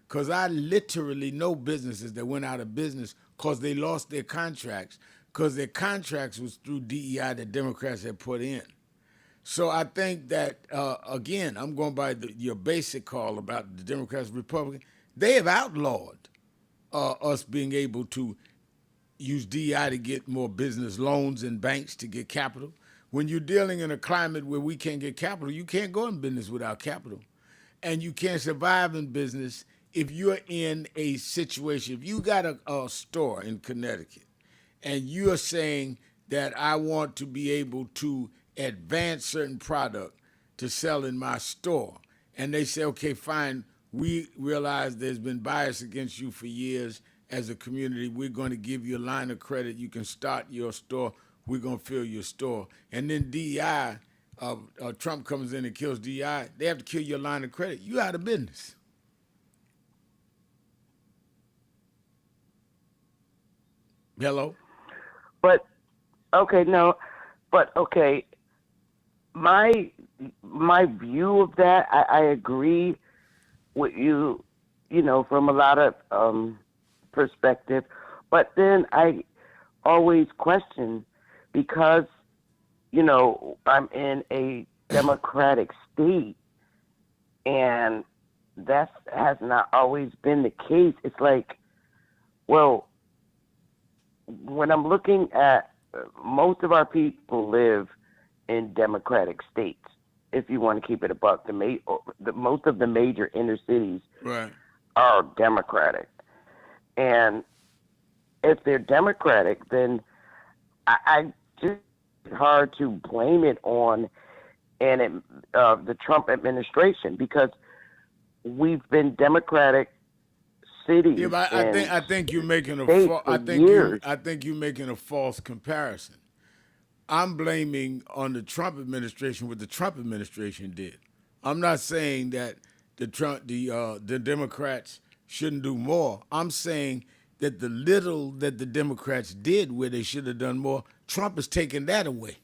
Because I literally know businesses that went out of business because they lost their contracts because their contracts was through DEI that Democrats had put in. So I think that, again, I'm going by your basic call about the Democrats and Republicans. They have outlawed us being able to use DEI to get more business loans and banks to get capital. When you're dealing in a climate where we can't get capital, you can't go in business without capital. And you can't survive in business if you're in a situation. If you got a store in Connecticut and you're saying that I want to be able to advance certain product to sell in my store, and they say, okay, fine, we realize there's been bias against you for years as a community. We're going to give you a line of credit. You can start your store. We're going to fill your store. And then DEI, Trump comes in and kills DEI. They have to kill your line of credit. You out of business. Hello? But, okay, no, but, okay, my view of that, I agree with you, you know, from a lot of perspective, but then I always question because, you know, I'm in a democratic state and that has not always been the case. It's like, well, when I'm looking at most of our people live in democratic states. If you want to keep it a buck, most of the major inner cities are democratic, and if they're democratic, then I just it's hard to blame it on the Trump administration because we've been democratic cities. Yeah, but I think you're making you're making a false comparison. I'm blaming on the Trump administration what the Trump administration did. I'm not saying that the Democrats shouldn't do more. I'm saying that the little that the Democrats did where they should have done more, Trump has taken that away.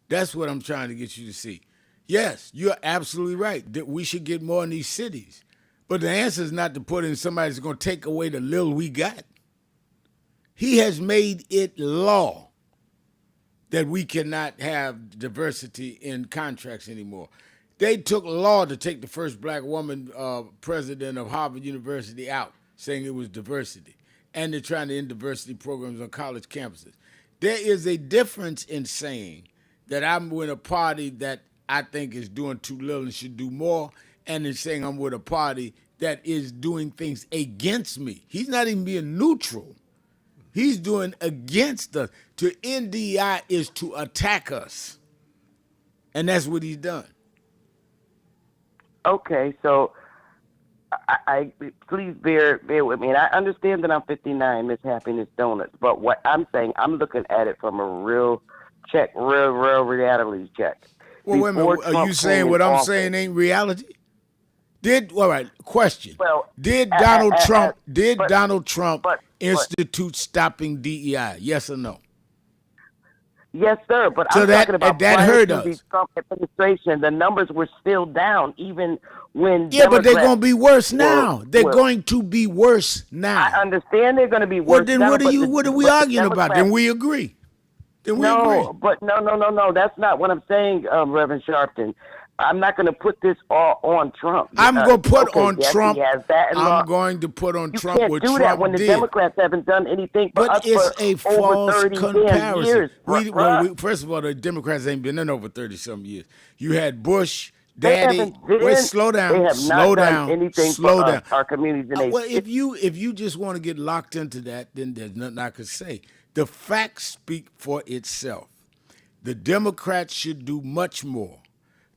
That's what I'm trying to get you to see. Yes, you're absolutely right that we should get more in these cities. But the answer is not to put in somebody that's going to take away the little we got. He has made it law that we cannot have diversity in contracts anymore. They took law to take the first black woman president of Harvard University out, saying it was diversity. And they're trying to end diversity programs on college campuses. There is a difference in saying that I'm with a party that I think is doing too little and should do more, and in saying I'm with a party that is doing things against me. He's not even being neutral. He's doing against us. To end DEI is to attack us. And that's what he's done. Okay, so I please bear with me. And I understand that I'm 59, Miss Happiness Donuts. But what I'm saying, I'm looking at it from a real reality check. Well, wait a minute. Are you saying what I'm saying ain't reality? Question. Well, did Donald Trump institute stopping DEI? Yes or no? Yes, sir. But so I'm talking about that hurt us. The Trump administration, the numbers were still down even when. Yeah, but they're going to be worse now. They're going to be worse now. I understand they're going to be worse. Well, then what are we arguing about? Then we agree. No, but no. That's not what I'm saying, Reverend Sharpton. I'm not going to put this all on Trump. I'm going to put on yes, Trump. He has that I'm going to put on Trump what Trump did. You can't do that when the Democrats haven't done anything for us it's for a false over 30 comparison. years. First of all, the Democrats ain't been in over 30-some years. You had Bush, Daddy. Slow down. They have slow not down. done anything slow for down. us, our communities. Well, if you just want to get locked into that, then there's nothing I could say. The facts speak for itself. The Democrats should do much more.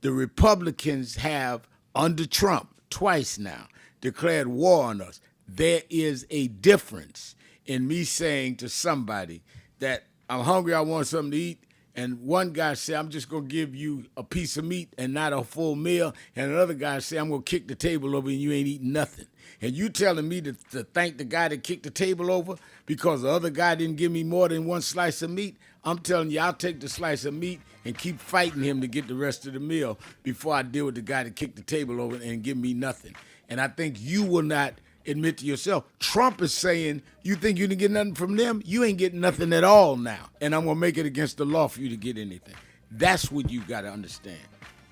The Republicans have, under Trump, twice now, declared war on us. There is a difference in me saying to somebody that I'm hungry, I want something to eat, and one guy say, I'm just going to give you a piece of meat and not a full meal, and another guy say, I'm going to kick the table over and you ain't eating nothing. And you telling me to thank the guy that kicked the table over because the other guy didn't give me more than one slice of meat? I'm telling you, I'll take the slice of meat and keep fighting him to get the rest of the meal before I deal with the guy that kicked the table over and give me nothing. And I think you will not admit to yourself. Trump is saying, you think you didn't get nothing from them? You ain't getting nothing at all now. And I'm going to make it against the law for you to get anything. That's what you got to understand.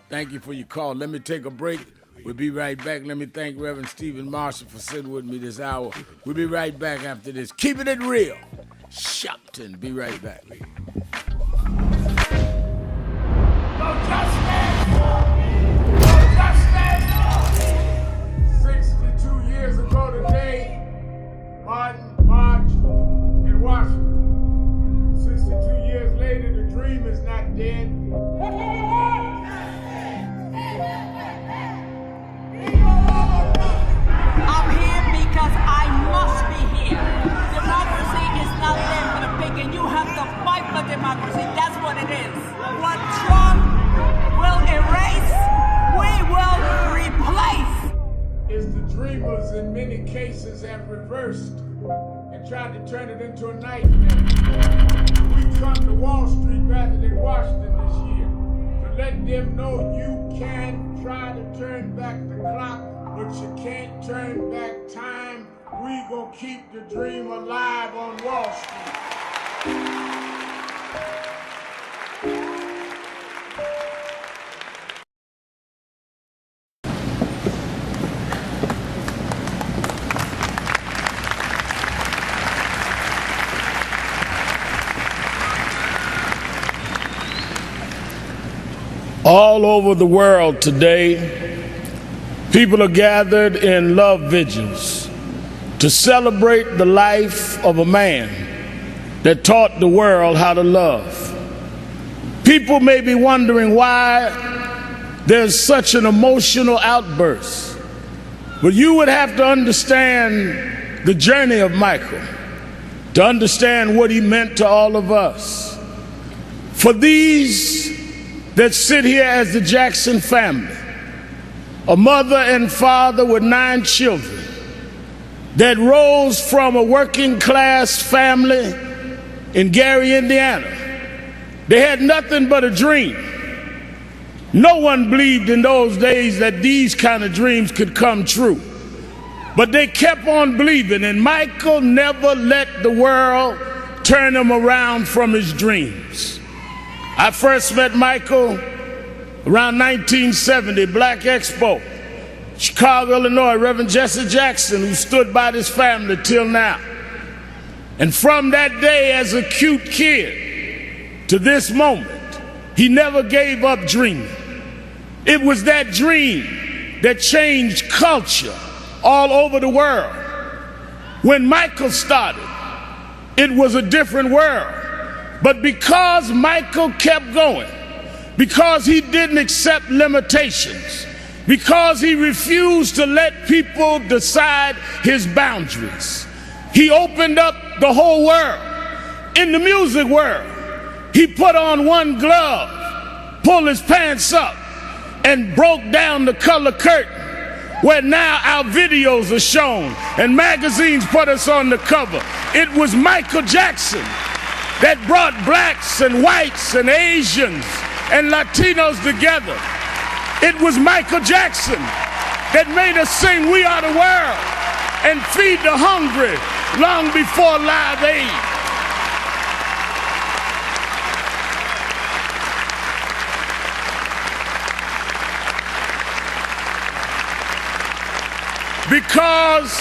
Thank you for your call. Let me take a break. We'll be right back. Let me thank Reverend Stephen Marshall for sitting with me this hour. We'll be right back after this. Keeping it real. Shopton. Be right back. No justice! No justice! 62 years ago today, Martin marched in Washington. 62 years later, the dream is not dead. I'm here because I must be here. Democracy is not there for the pig, and you have to fight for democracy. That's what it is. What Trump will erase, we will replace. It's the dreamers in many cases have reversed and tried to turn it into a nightmare. We come to Wall Street rather than Washington this year to let them know you can try to turn back the clock, but you can't turn back time. We gonna keep the dream alive on Wall Street. All over the world today, people are gathered in love vigils to celebrate the life of a man that taught the world how to love. People may be wondering why there's such an emotional outburst, but you would have to understand the journey of Michael to understand what he meant to all of us. For these that sit here as the Jackson family, a mother and father with 9 children that rose from a working class family in Gary, Indiana. They had nothing but a dream. No one believed in those days that these kind of dreams could come true. But they kept on believing, and Michael never let the world turn him around from his dreams. I first met Michael around 1970, Black Expo, Chicago, Illinois, Reverend Jesse Jackson, who stood by this family till now. And from that day as a cute kid to this moment, he never gave up dreaming. It was that dream that changed culture all over the world. When Michael started, it was a different world. But because Michael kept going, because he didn't accept limitations, because he refused to let people decide his boundaries, he opened up the whole world. In the music world, he put on one glove, pulled his pants up, and broke down the color curtain, where now our videos are shown and magazines put us on the cover. It was Michael Jackson that brought blacks and whites and Asians and Latinos together. It was Michael Jackson that made us sing "We Are the World" and feed the hungry long before Live Aid. because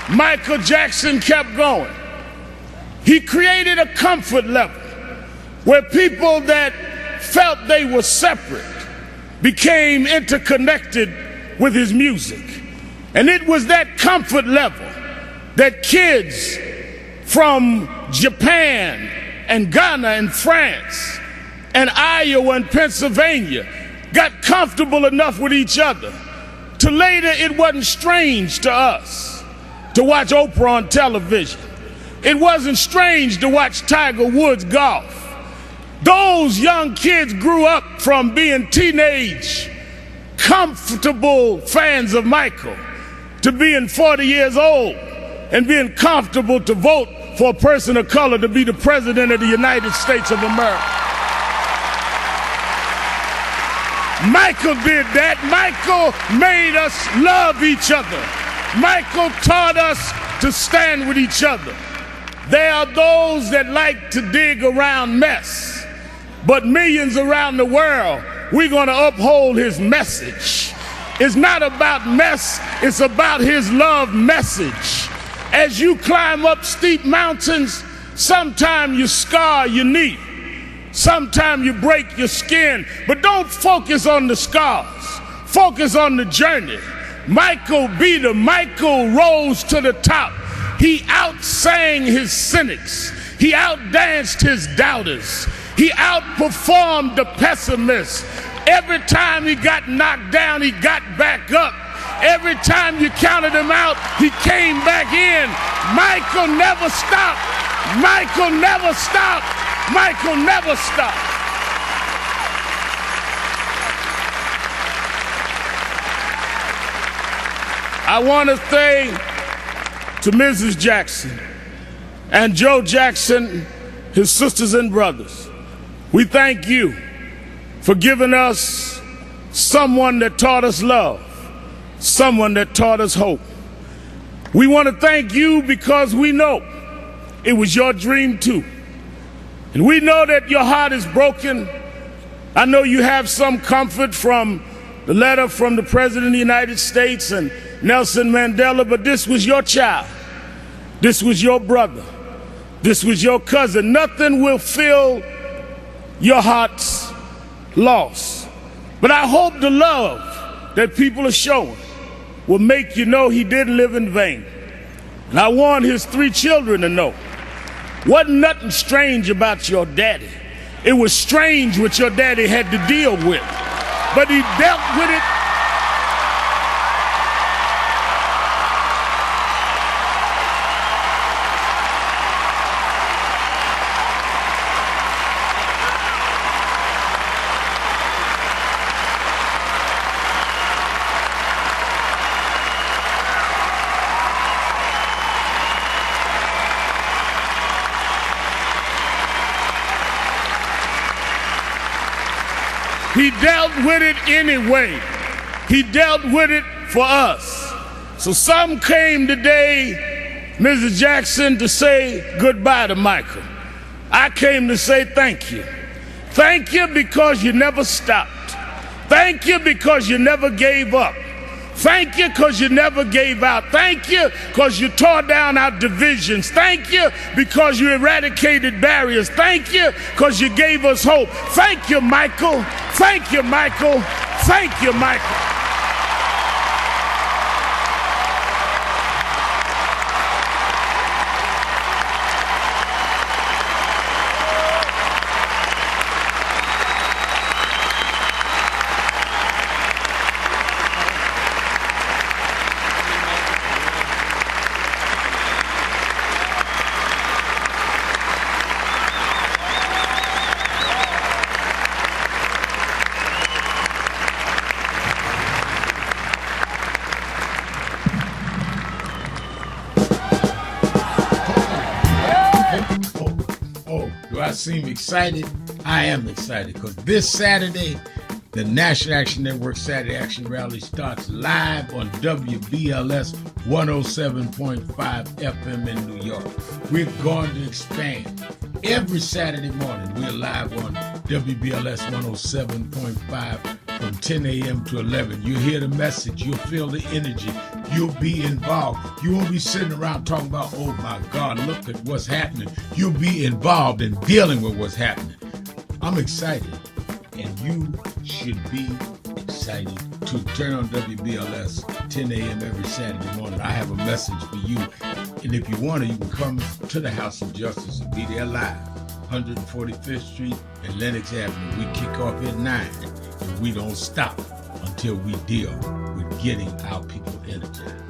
Michael Jackson kept going. He created a comfort level where people that felt they were separate became interconnected with his music. And it was that comfort level that kids from Japan and Ghana and France and Iowa and Pennsylvania got comfortable enough with each other to later it wasn't strange to us to watch Oprah on television. It wasn't strange to watch Tiger Woods golf. Those young kids grew up from being teenage, comfortable fans of Michael to being 40 years old and being comfortable to vote for a person of color to be the president of the United States of America. Michael did that. Michael made us love each other. Michael taught us to stand with each other. There are those that like to dig around mess, but millions around the world, we're going to uphold his message. It's not about mess, it's about his love message. As you climb up steep mountains, sometimes you scar your knee, sometimes you break your skin, but don't focus on the scars, focus on the journey. Michael rose to the top. He outsang his cynics. He outdanced his doubters. He outperformed the pessimists. Every time he got knocked down, he got back up. Every time you counted him out, he came back in. Michael never stopped. Michael never stopped. Michael never stopped. I want to say to Mrs. Jackson and Joe Jackson, his sisters and brothers, we thank you for giving us someone that taught us love, someone that taught us hope. We want to thank you because we know it was your dream too. And we know that your heart is broken. I know you have some comfort from the letter from the President of the United States and Nelson Mandela, but this was your child. This was your brother. This was your cousin. Nothing will fill your heart's loss. But I hope the love that people are showing will make you know he didn't live in vain. And I want his 3 children to know, wasn't nothing strange about your daddy. It was strange what your daddy had to deal with. But he dealt with it. He dealt with it anyway. He dealt with it for us. So some came today, Mrs. Jackson, to say goodbye to Michael. I came to say thank you. Thank you because you never stopped. Thank you because you never gave up. Thank you because you never gave out. Thank you because you tore down our divisions. Thank you because you eradicated barriers. Thank you because you gave us hope. Thank you, Michael. Thank you, Michael. Thank you, Michael. Do I seem excited? I am excited because this Saturday, the National Action Network Saturday Action Rally starts live on WBLS 107.5 FM in New York. We're going to expand. Every Saturday morning, we're live on WBLS 107.5 from 10 a.m. to 11. You'll hear the message. You'll feel the energy. You'll be involved. You won't be sitting around talking about, oh my God, look at what's happening. You'll be involved in dealing with what's happening. I'm excited, and you should be excited too. Turn on WBLS 10 a.m. every Saturday morning. I have a message for you, and if you want to, you can come to the House of Justice and be there live. 145th Street and Lenox Avenue. We kick off at 9, and we don't stop until we deal with getting our people energized.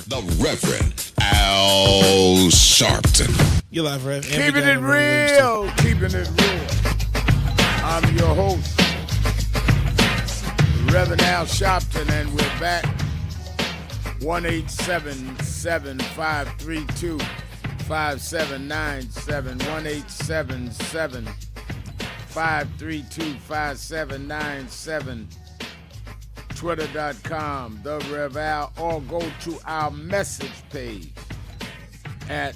The Reverend Al Sharpton. You live, Rev. Keeping it real. Keeping it real. I'm your host, Reverend Al Sharpton, and we're back. 1-877-532-5797. 1-877-532-5797. Twitter.com, The Rev Al, or go to our message page at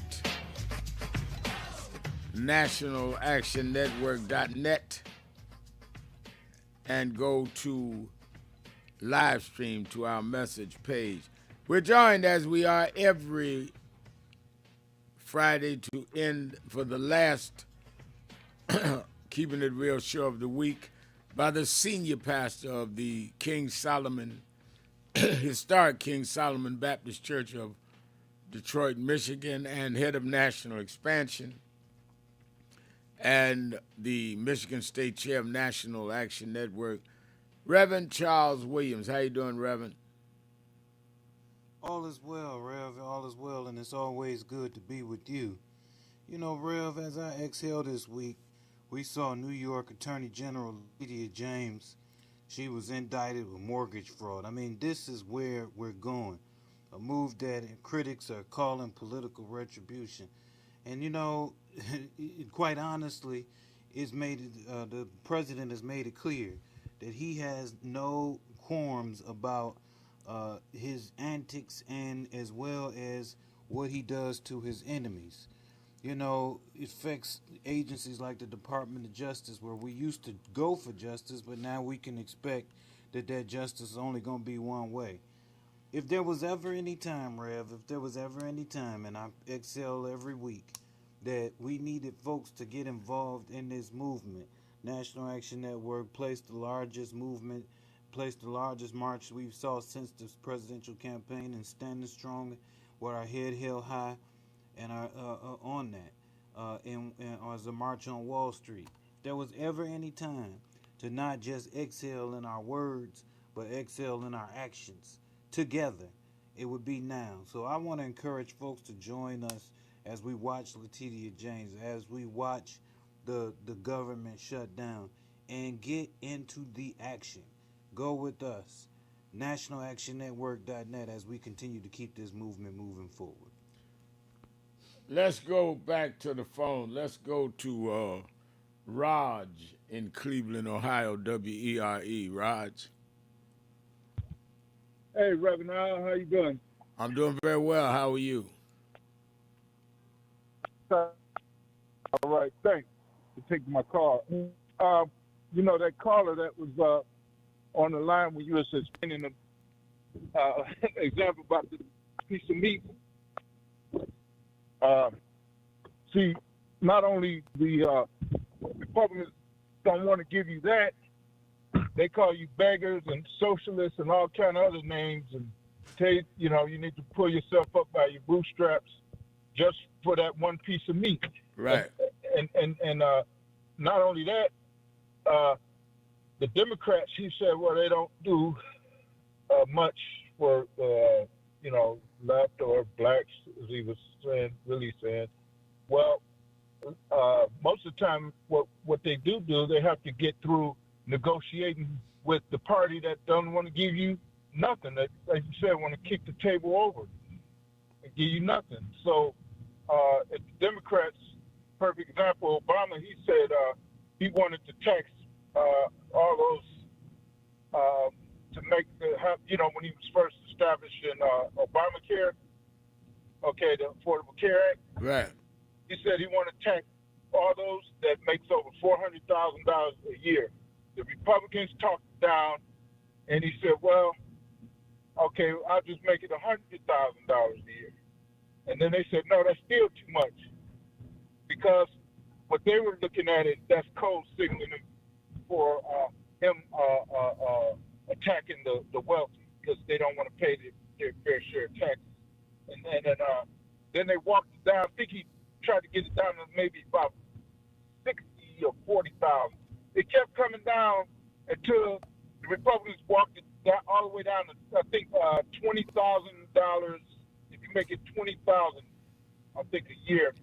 nationalactionnetwork.net and go to live stream to our message page. We're joined, as we are every Friday, to end for the last Keeping It Real show of the week, by the senior pastor of the King Solomon, historic King Solomon Baptist Church of Detroit, Michigan, and head of national expansion, and the Michigan State Chair of National Action Network, Reverend Charles Williams. How you doing, Reverend? All is well, Rev. All is well, and it's always good to be with you. You know, Rev, as I exhale this week, we saw New York Attorney General Lydia James. She was indicted with mortgage fraud. I mean, this is where we're going. A move that critics are calling political retribution. And, you know, quite honestly, the president has made it clear that he has no qualms about his antics and as well as what he does to his enemies. You know, it affects agencies like the Department of Justice, where we used to go for justice, but now we can expect that justice is only going to be one way. If there was ever any time, Rev, and I excel every week, that we needed folks to get involved in this movement, National Action Network placed the largest march we saw since the presidential campaign, and standing strong with our head held high and on that, and as a march on Wall Street. If there was ever any time to not just excel in our words, but excel in our actions together, it would be now. So I want to encourage folks to join us as we watch Letitia James, as we watch the government shut down, and get into the action. Go with us, nationalactionnetwork.net, as we continue to keep this movement moving forward. Let's go back to the phone. Let's go to Raj in Cleveland, Ohio, WERE. Raj. Hey, Reverend Al, how you doing? I'm doing very well. How are you? All right, thanks for taking my call. You know, that caller that was on the line when you were explaining the example about the piece of meat. See, not only the Republicans don't want to give you that, they call you beggars and socialists and all kind of other names and tell you, you know, you need to pull yourself up by your bootstraps just for that one piece of meat. Right. And not only that, the Democrats, he said, well, they don't do much for, you know, left or blacks, as he was saying, really saying. Well, most of the time, what they do, they have to get through negotiating with the party that doesn't want to give you nothing. That, like you said, want to kick the table over and give you nothing. So, if the Democrats, perfect example, Obama, he said he wanted to tax all those to make the, you know, when he was first established in Obamacare, okay, the Affordable Care Act. Right. He said he wanted to tax all those that makes over $400,000 a year. The Republicans talked down, and he said, well, okay, I'll just make it $100,000 a year. And then they said, no, that's still too much. Because what they were looking at is that's code signaling for him attacking the wealthy because they don't want to pay their fair share of taxes. And then they walked it down. I think he tried to get it down to maybe about 60 or 40,000. It kept coming down until the Republicans walked it down, all the way down to, I think, $20,000. If you make it $20,000, I think, a year.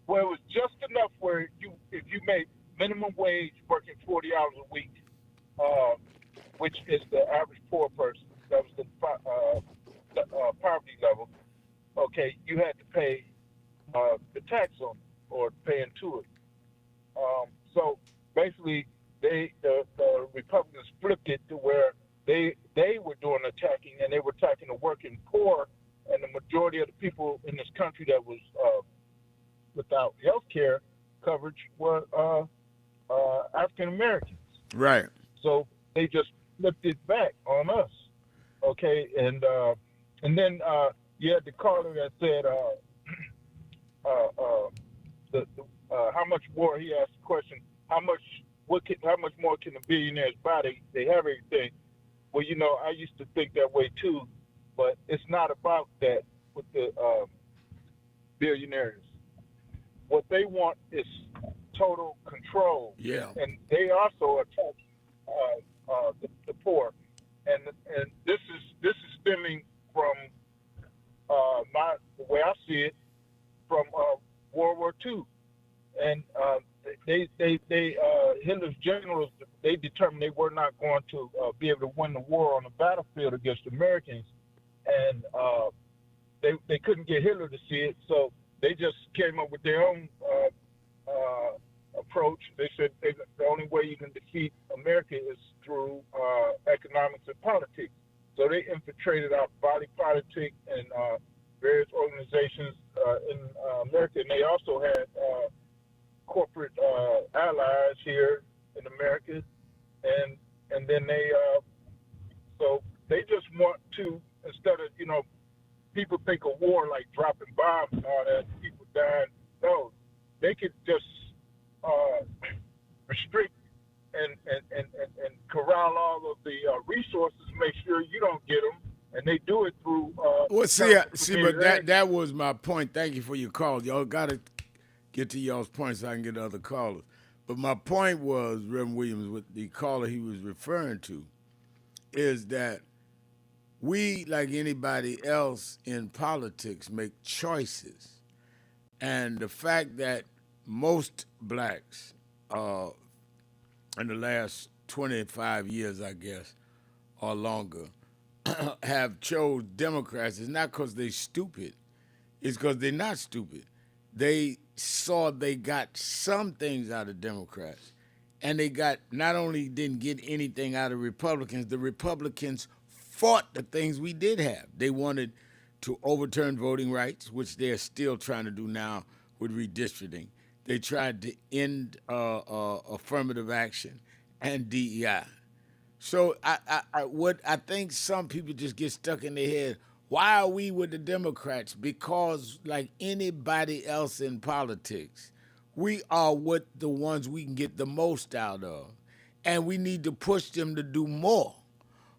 Well, it was just enough where if you made minimum wage working 40 hours a week, which is the average poor person, that was the poverty level, okay, you had to pay the tax on it or pay into it. So basically, the Republicans flipped it to where they were doing attacking, and they were attacking the working poor, and the majority of the people in this country that was without health care coverage were African Americans. Right. So they just flipped it back on us. Okay, and then you had the caller that said how much more, he asked the question, how much more can the billionaires buy? They have everything. Well, you know, I used to think that way too, but it's not about that with the billionaires. What they want is total control. Yeah. And they also attack the poor. And this is stemming from the way I see it, from World War II. And Hitler's generals, they determined they were not going to be able to win the war on the battlefield against Americans, and they couldn't get Hitler to see it, so they just came up with their own approach. They said the only way you can defeat America is through economics and politics. So they infiltrated our body politic and various organizations in America, and they also had corporate allies here in America, and then so they just want to, instead of, you know, people think of war like dropping bombs and all that, people dying. No, they could just restrict and corral all of the resources, make sure you don't get them, and they do it through. Well, see, but that was my point. Thank you for your call. Y'all got to get to y'all's points so I can get other callers. But my point was, Reverend Williams, with the caller he was referring to, is that we, like anybody else in politics, make choices. And the fact that most blacks in the last 25 years, I guess, or longer, have chose Democrats is not because they're stupid. It's because they're not stupid. They saw they got some things out of Democrats, and they got not only didn't get anything out of Republicans, the Republicans fought the things we did have. They wanted to overturn voting rights, which they're still trying to do now with redistricting. They tried to end affirmative action and DEI. So I think some people just get stuck in their head. Why are we with the Democrats? Because like anybody else in politics, we are with the ones we can get the most out of. And we need to push them to do more.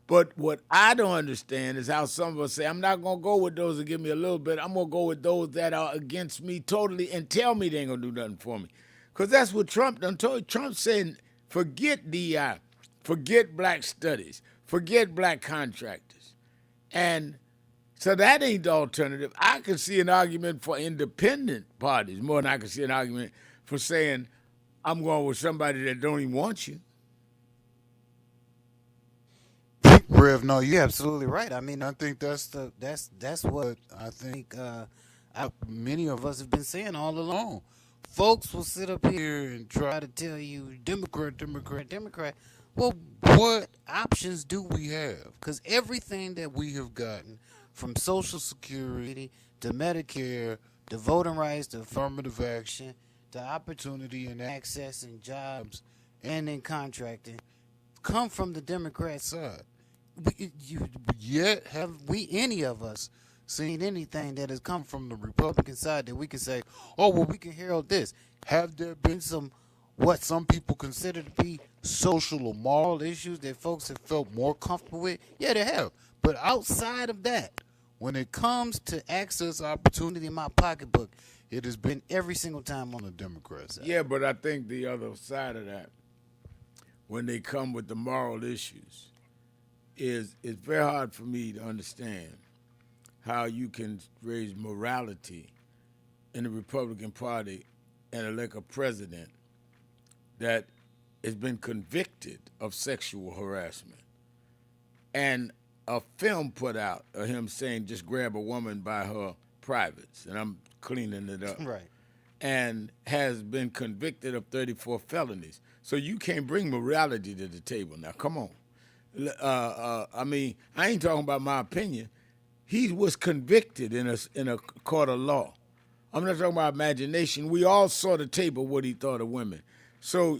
But what I don't understand is how some of us say, I'm not going to go with those that give me a little bit. I'm going to go with those that are against me totally and tell me they ain't going to do nothing for me. Because that's what Trump done told. Trump said, forget DI, forget black studies, forget black contractors. And so that ain't the alternative. I can see an argument for independent parties more than I can see an argument for saying, I'm going with somebody that don't even want you. Rev, no, you're absolutely right. I mean, I think that's what I think many of us have been saying all along. Folks will sit up here and try to tell you Democrat, Democrat, Democrat. Well, what options do we have? Because everything that we have gotten, from Social Security to Medicare to voting rights to affirmative action to opportunity and access and jobs and in contracting, come from the Democrat side. Yet have we, any of us, seen anything that has come from the Republican side that we can say, oh, well, we can herald this? Have there been some, what some people consider to be social or moral issues that folks have felt more comfortable with? Yeah, they have. But outside of that, when it comes to access opportunity in my pocketbook, it has been every single time on the Democrat side. Yeah, but I think the other side of that, when they come with the moral issues, is it's very hard for me to understand how you can raise morality in the Republican Party and elect a president that has been convicted of sexual harassment. And a film put out of him saying just grab a woman by her privates, and I'm cleaning it up. Right. And has been convicted of 34 felonies. So you can't bring morality to the table. Now, come on. I mean, I ain't talking about my opinion. He was convicted in a court of law. I'm not talking about imagination. We all saw the tape of what he thought of women. So,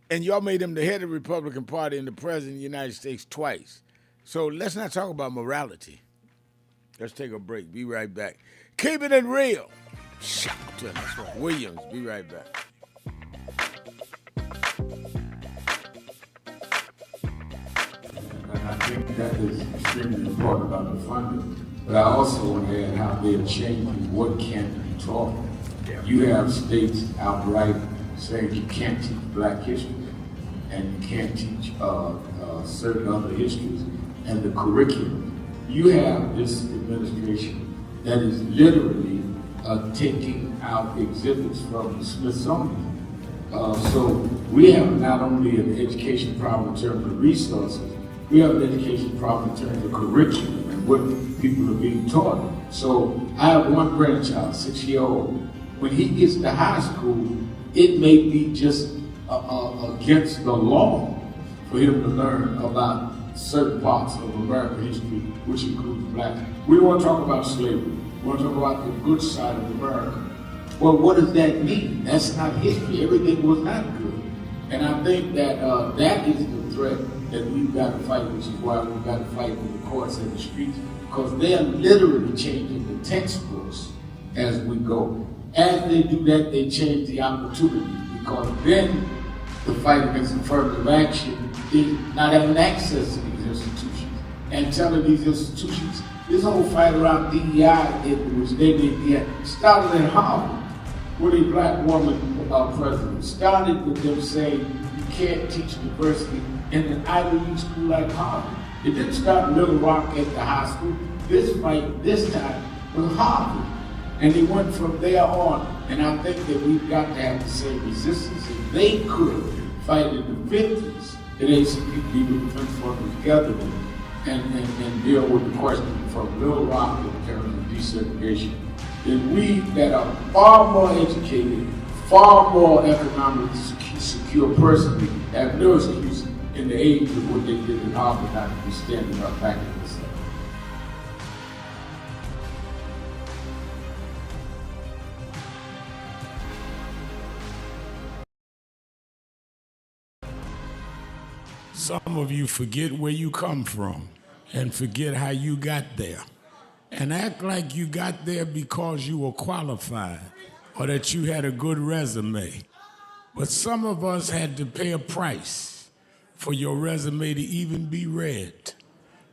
and y'all made him the head of the Republican Party and the president of the United States twice. So let's not talk about morality. Let's take a break. Be right back. Keep it in real. Shelton. That's right. Williams. Be right back. And I think that is extremely important about the funding. But I also want to add how they're changing what can be taught. You have states outright saying you can't teach black history and you can't teach certain other histories and the curriculum. You have this administration that is literally taking out exhibits from the Smithsonian. So we have not only an education problem in terms of resources, we have an education problem in terms of curriculum and what people are being taught. So I have one grandchild, 6-year-old. When he gets to high school, it may be just against the law for him to learn about certain parts of American history, which includes black. We want to talk about slavery. We want to talk about the good side of America. Well, what does that mean? That's not history. Everything was not good. And I think that that is the threat that we've got to fight, which is why we've got to fight with the courts and the streets, because they're literally changing the textbooks as we go. As they do that, they change the opportunities, because then the fight against affirmative action is not having access to these institutions and telling these institutions, this whole fight around DEI, which they did, started in Harvard with a black woman president. Started with them saying you can't teach diversity in an Ivy League school like Harvard. It didn't start in Little Rock at the high school. This fight, this time, was Harvard. And they went from there on. And I think that we've got to have the same resistance. If they could fight in the 50s, that ACP would defense fund together and deal with the question from Little Rock in terms of desegregation, then we that are far more educated, far more economically secure personally, have no excuse in the age of what they did in Harvard not to be standing up back in this. Some of you forget where you come from and forget how you got there and act like you got there because you were qualified or that you had a good resume. But some of us had to pay a price for your resume to even be read.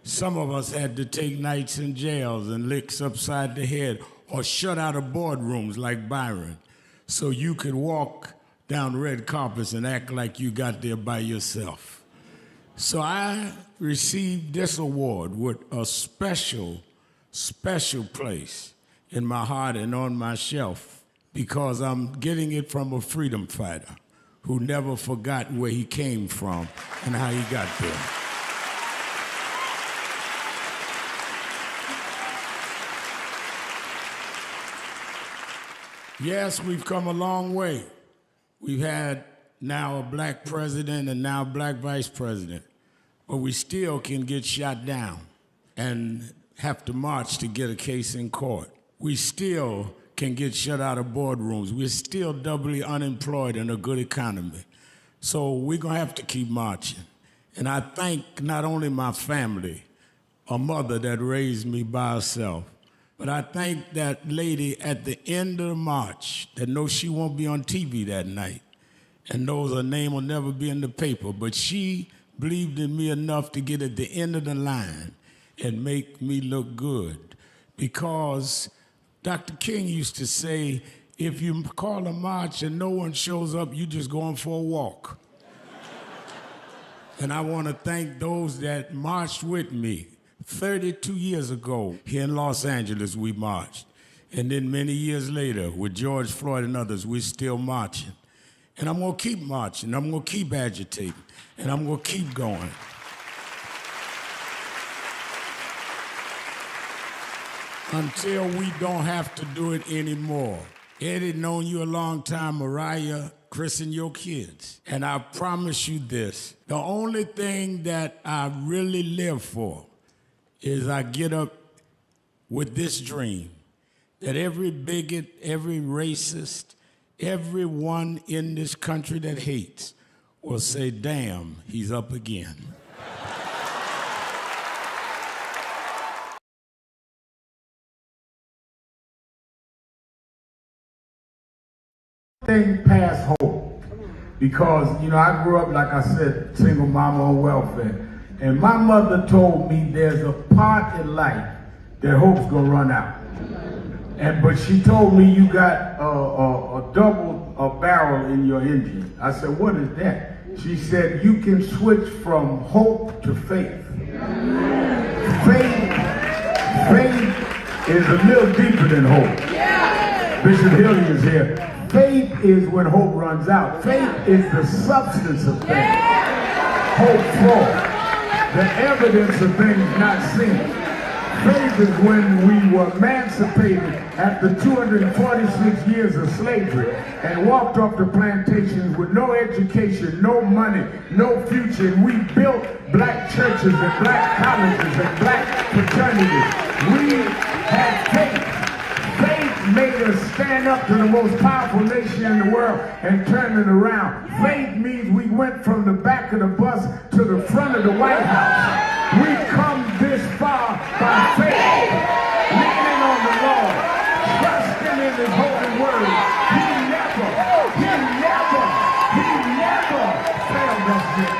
Some of us had to take nights in jails and licks upside the head or shut out of boardrooms like Byron so you could walk down red carpets and act like you got there by yourself. So I received this award with a special, special place in my heart and on my shelf because I'm getting it from a freedom fighter who never forgot where he came from and how he got there. Yes, we've come a long way. We've had now a black president and now a black vice president, but we still can get shot down and have to march to get a case in court. We still can get shut out of boardrooms. We're still doubly unemployed in a good economy. So we're gonna have to keep marching. And I thank not only my family, a mother that raised me by herself, but I thank that lady at the end of the march that knows she won't be on TV that night and knows her name will never be in the paper, but she believed in me enough to get at the end of the line and make me look good. Because Dr. King used to say, if you call a march and no one shows up, you just going for a walk. And I want to thank those that marched with me. 32 years ago, here in Los Angeles, we marched. And then many years later, with George Floyd and others, we're still marching. And I'm gonna keep marching, I'm gonna keep agitating, and I'm gonna keep going. Until we don't have to do it anymore. Eddie, known you a long time, Mariah, Chris and your kids. And I promise you this, the only thing that I really live for is I get up with this dream that every bigot, every racist, everyone in this country that hates will say, damn, he's up again. Thing past hope, because, I grew up, like I said, single mama on welfare. And my mother told me there's a part in life that hope's gonna run out. But she told me you got a double barrel in your engine. I said, what is that? She said, you can switch from hope to faith. Faith is a little deeper than hope. Bishop Hilly is here. Faith is when hope runs out. Faith is the substance of things. Hope for. The evidence of things not seen. Faith is when we were emancipated after 246 years of slavery and walked off the plantations with no education, no money, no future. And we built black churches and black colleges and black fraternities. We had faith. Faith made us stand up to the most powerful nation in the world and turn it around. Faith means we went from the back of the bus to the front of the White House. We've come this far by faith, leaning on the Lord, trusting in His holy word. He never failed us yet.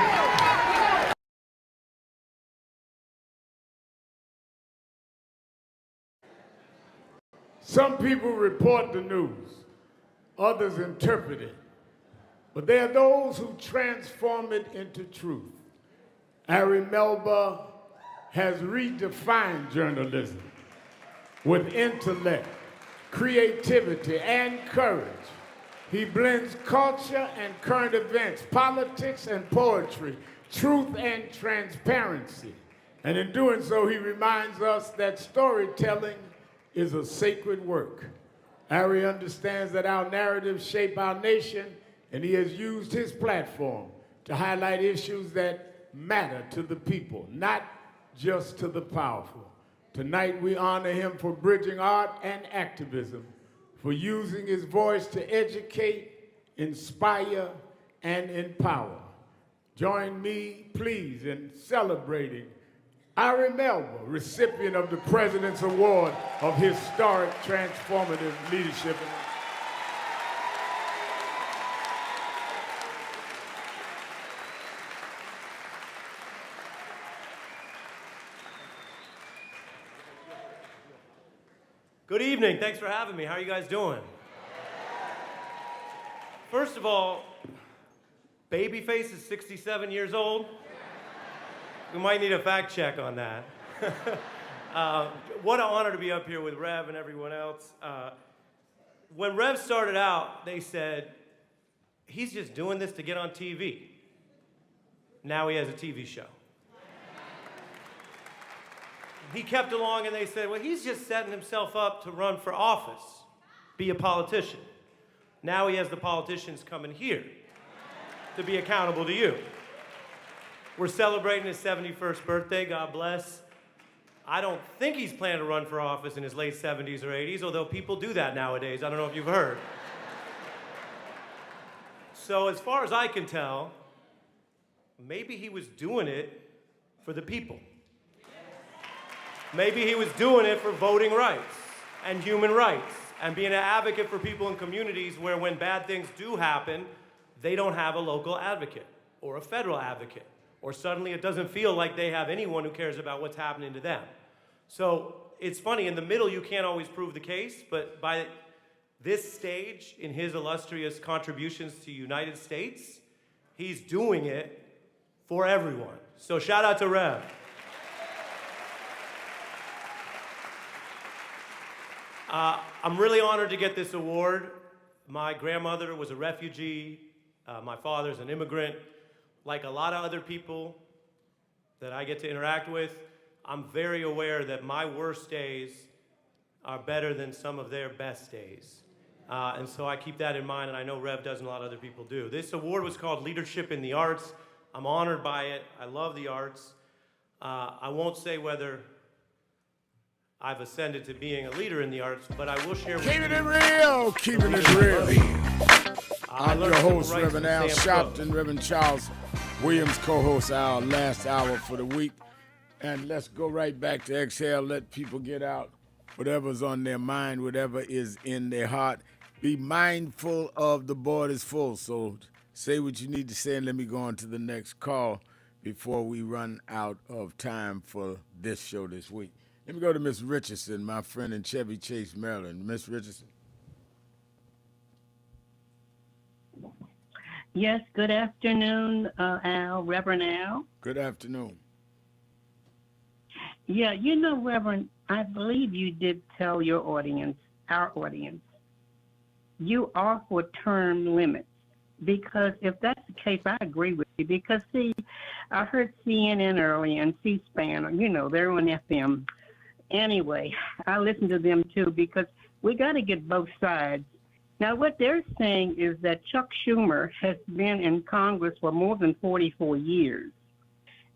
Some people report the news, others interpret it, but there are those who transform it into truth. Ari Melba has redefined journalism with intellect, creativity, and courage. He blends culture and current events, politics and poetry, truth and transparency. And in doing so, he reminds us that storytelling is a sacred work. Ari understands that our narratives shape our nation, and he has used his platform to highlight issues that matter to the people, not just to the powerful. Tonight we honor him for bridging art and activism, for using his voice to educate, inspire, and empower. Join me, please, in celebrating Ari Melba, recipient of the President's Award of Historic Transformative Leadership. Good evening. Thanks for having me. How are you guys doing? First of all, Babyface is 67 years old. We might need a fact check on that. What an honor to be up here with Rev and everyone else. When Rev started out, they said, he's just doing this to get on TV. Now he has a TV show. He kept along and they said, well, he's just setting himself up to run for office, be a politician. Now he has the politicians coming here to be accountable to you. We're celebrating his 71st birthday, God bless. I don't think he's planning to run for office in his late 70s or 80s, although people do that nowadays. I don't know if you've heard. So as far as I can tell, maybe he was doing it for the people. Maybe he was doing it for voting rights and human rights and being an advocate for people in communities where when bad things do happen, they don't have a local advocate or a federal advocate, or suddenly it doesn't feel like they have anyone who cares about what's happening to them. So it's funny, in the middle you can't always prove the case, but by this stage in his illustrious contributions to the United States, he's doing it for everyone. So shout out to Rev. I'm really honored to get this award. My grandmother was a refugee. My father's an immigrant. Like a lot of other people that I get to interact with, I'm very aware that my worst days are better than some of their best days. And so I keep that in mind, and I know Rev does and a lot of other people do. This award was called Leadership in the Arts. I'm honored by it. I love the arts. I won't say whether I've ascended to being a leader in the arts, but I will share with you. Keeping it real, keeping it real. I'm your host, Reverend Al Sharpton, Reverend Charles Williams, co-host our last hour for the week. And let's go right back to exhale, let people get out whatever's on their mind, whatever is in their heart. Be mindful of the board is full, so say what you need to say and let me go on to the next call before we run out of time for this show this week. Let me go to Miss Richardson, my friend in Chevy Chase, Maryland. Miss Richardson. Yes, good afternoon, Al, Reverend Al. Good afternoon. Yeah, you know, Reverend, I believe you did tell your audience, our audience, you are for term limits. Because if that's the case, I agree with you. Because, see, I heard CNN earlier and C-SPAN, you know, they're on FM. Anyway, I listen to them too because we got to get both sides. Now, what they're saying is that Chuck Schumer has been in Congress for more than 44 years.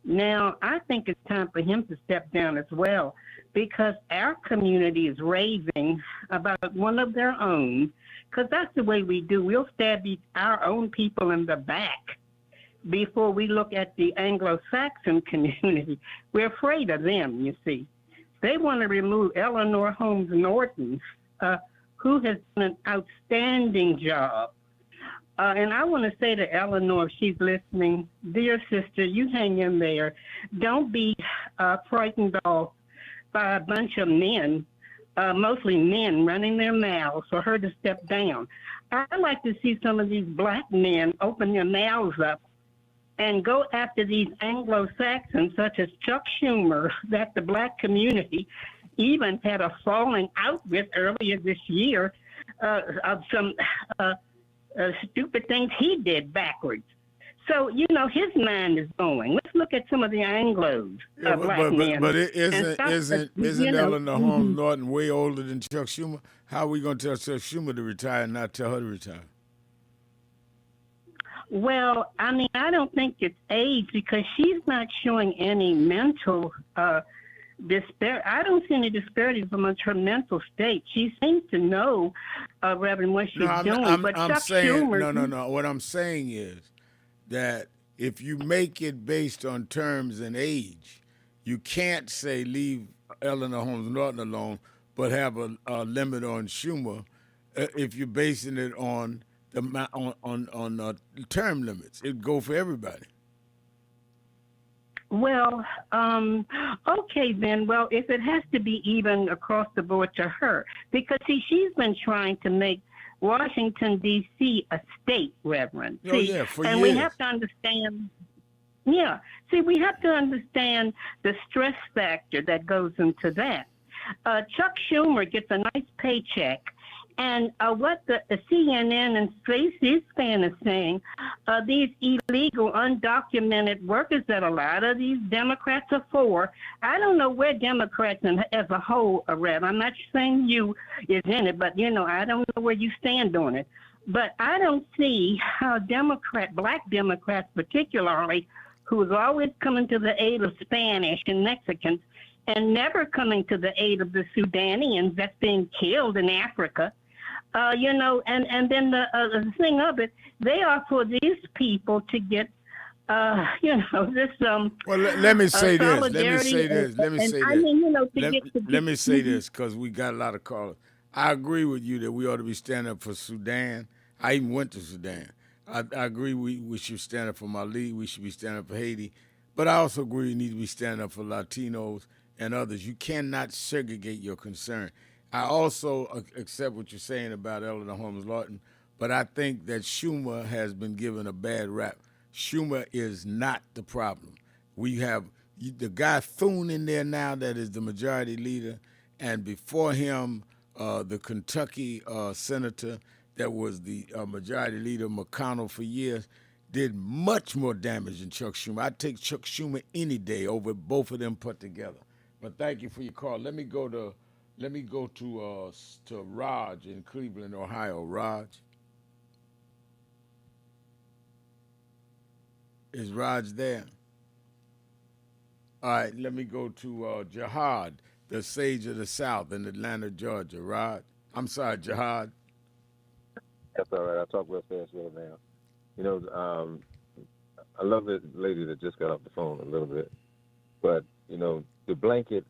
Now, I think it's time for him to step down as well because our community is raving about one of their own, because that's the way we do. We'll stab our own people in the back before we look at the Anglo-Saxon community. We're afraid of them, you see. They want to remove Eleanor Holmes Norton, who has done an outstanding job. And I want to say to Eleanor, if she's listening, dear sister, you hang in there. Don't be frightened off by a bunch of men, mostly men, running their mouths for her to step down. I'd like to see some of these black men open their mouths up and go after these Anglo-Saxons, such as Chuck Schumer, that the black community even had a falling out with earlier this year of some stupid things he did backwards. So, you know, his mind is going. Let's look at some of the Anglos, black men. But isn't Eleanor Holmes Norton way older than Chuck Schumer? How are we going to tell Chuck Schumer to retire and not tell her to retire? Well, I mean, I don't think it's age because she's not showing any mental disparity. I don't see any disparity from her mental state. She seems to know, Reverend, what she's doing. I'm saying, Schumer, no. What I'm saying is that if you make it based on terms and age, you can't say leave Eleanor Holmes Norton alone, but have a limit on Schumer if you're basing it on on term limits. It'd go for everybody. Well, okay then. Well, if it has to be even across the board to her, because see, she's been trying to make Washington D.C. a state, Reverend. Oh yeah, for and years. we have to understand. Yeah, see, we have to understand the stress factor that goes into that. Chuck Schumer gets a nice paycheck. And what the CNN and C-SPAN is saying, these illegal, undocumented workers that a lot of these Democrats are for, I don't know where Democrats as a whole are at. I'm not saying you is in it, but, I don't know where you stand on it. But I don't see how Black Democrats particularly, who is always coming to the aid of Spanish and Mexicans and never coming to the aid of the Sudanians that's being killed in Africa, and then the thing of it, they are for these people to get, this. Well, let me say this. Let me say this. Let me say this because we got a lot of callers. I agree with you that we ought to be standing up for Sudan. I even went to Sudan. I agree we should stand up for Mali. We should be standing up for Haiti. But I also agree we need to be standing up for Latinos and others. You cannot segregate your concern. I also accept what you're saying about Eleanor Holmes Norton, but I think that Schumer has been given a bad rap. Schumer is not the problem. We have the guy Thune in there now that is the majority leader, and before him, the Kentucky senator that was the majority leader, McConnell, for years, did much more damage than Chuck Schumer. I'd take Chuck Schumer any day over both of them put together. But thank you for your call. Let me go to Raj in Cleveland, Ohio. Raj. Is Raj there? All right, let me go to Jihad, the sage of the South in Atlanta, Georgia. Raj. I'm sorry, Jihad. That's all right. I'll talk real fast right now. I love the lady that just got off the phone a little bit. But, the blanket,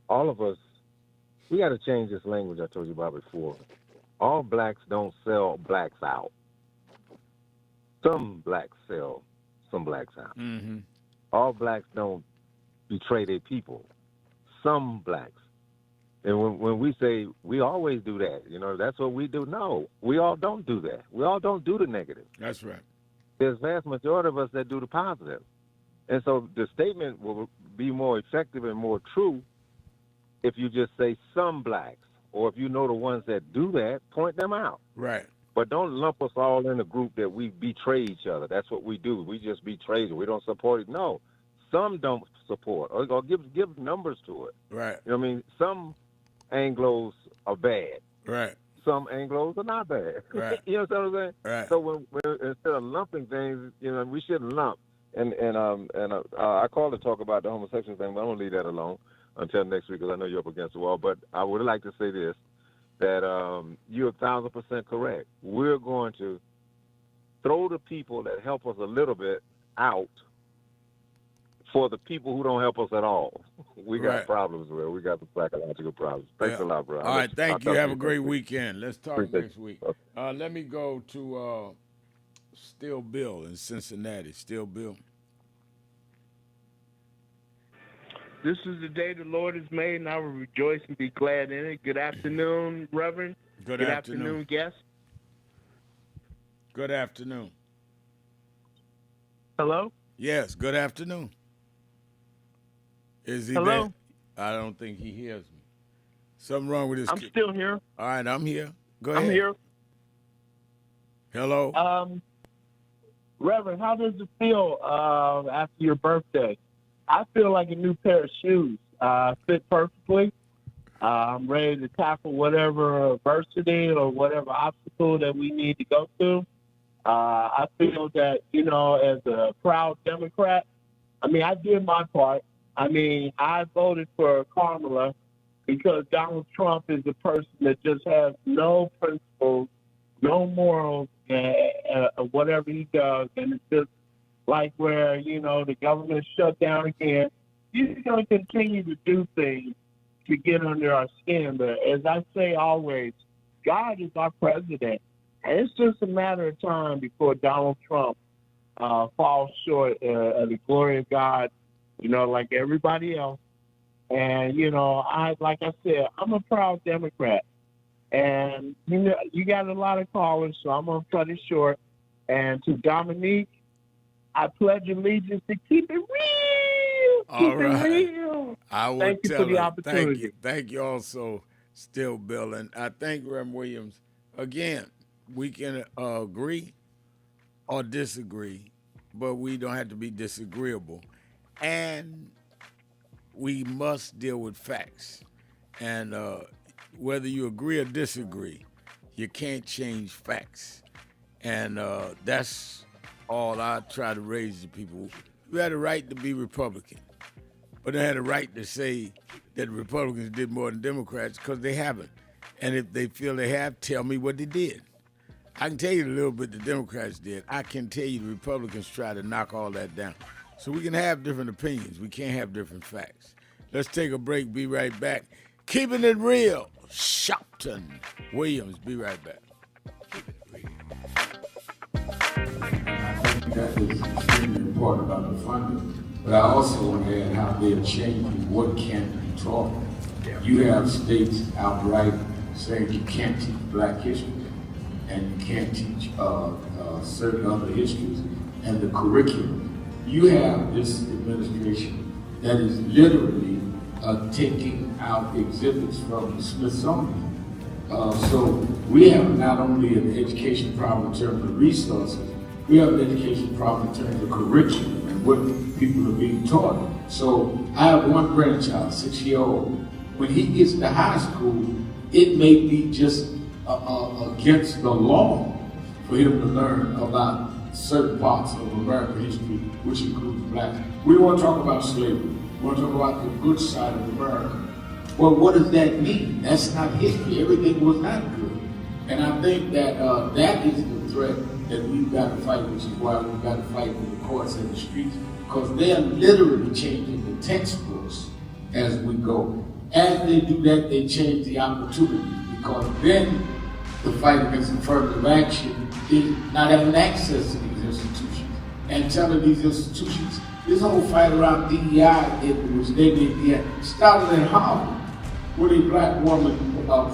all of us, we got to change this language I told you about before. All blacks don't sell blacks out. Some blacks sell some blacks out. Mm-hmm. All blacks don't betray their people. Some blacks. And when we say we always do that, that's what we do. No, we all don't do that. We all don't do the negative. That's right. There's a vast majority of us that do the positive. And so the statement will be more effective and more true if you just say some blacks, or if you know the ones that do that, point them out. Right. But don't lump us all in a group that we betray each other. That's what we do. We just betray it. We don't support it. No, some don't support, or give numbers to it. Right. Some Anglos are bad. Right. Some Anglos are not bad. Right. You know what I'm saying? Right. So when instead of lumping things, we shouldn't lump. And I called to talk about the homosexual thing, but I'm gonna leave that alone until next week because I know you're up against the wall. But I would like to say this, that you're 1,000% correct. We're going to throw the people that help us a little bit out for the people who don't help us at all. We got problems, bro. We got the psychological problems. Thanks a lot, bro. All right, thank you. Have a great weekend. Let's talk Appreciate next week. Let me go to Still Bill in Cincinnati. Still Bill. This is the day the Lord has made, and I will rejoice and be glad in it. Good afternoon, Reverend. Good afternoon, guest. Good afternoon. Hello? Yes, good afternoon. Is he Hello? there? I don't think he hears me. Something wrong with his I'm still here. All right, I'm here. Go ahead. I'm here. Hello? Reverend, how does it feel after your birthday? I feel like a new pair of shoes. Fit perfectly. I'm ready to tackle whatever adversity or whatever obstacle that we need to go through. I feel that, as a proud Democrat, I did my part. I voted for Kamala because Donald Trump is a person that just has no principles, no morals, whatever he does, and it's just like where, you know, the government shut down again. He's going to continue to do things to get under our skin. But as I say always, God is our president. And it's just a matter of time before Donald Trump falls short of the glory of God, you know, like everybody else. And, you know, like I said, I'm a proud Democrat. And, you know, you got a lot of callers, so I'm going to cut it short. And to Dominique, I pledge allegiance to keep it real. All Keep right. it real. I will Thank you tell for the her. opportunity. Thank you also, Still Bill. And I thank Reverend Williams. Again, we can agree or disagree, but we don't have to be disagreeable. And we must deal with facts. And whether you agree or disagree, you can't change facts. And that's all I try to raise the people. You had a right to be Republican, but they had a right to say that Republicans did more than Democrats, because they haven't. And if they feel they have, tell me what they did. I can tell you a little bit the Democrats did. I can tell you the Republicans try to knock all that down. So we can have different opinions. We can't have different facts. Let's take a break, be right back. Keeping it real, Sharpton Williams, be right back. That is extremely important about the funding. But I also want to add how they're changing what can be taught. You have states outright saying you can't teach Black history and you can't teach certain other histories and the curriculum. You have this administration that is literally taking out exhibits from the Smithsonian. So we have not only an education problem in terms of resources, we have an education problem in terms of curriculum and what people are being taught. So I have one grandchild, 6-year-old. When he gets to high school, it may be just against the law for him to learn about certain parts of American history, which includes Blacks. We don't want to talk about slavery. We want to talk about the good side of America. Well, what does that mean? That's not history. Everything was not good. And I think that that is the threat that we've got to fight, which is why we've got to fight with the courts and the streets, because they are literally changing the textbooks as we go. As they do that, they change the opportunities, because then the fight against affirmative action is not having access to these institutions and telling these institutions, this whole fight around DEI, in which they did DEI, started in Harvard with a Black woman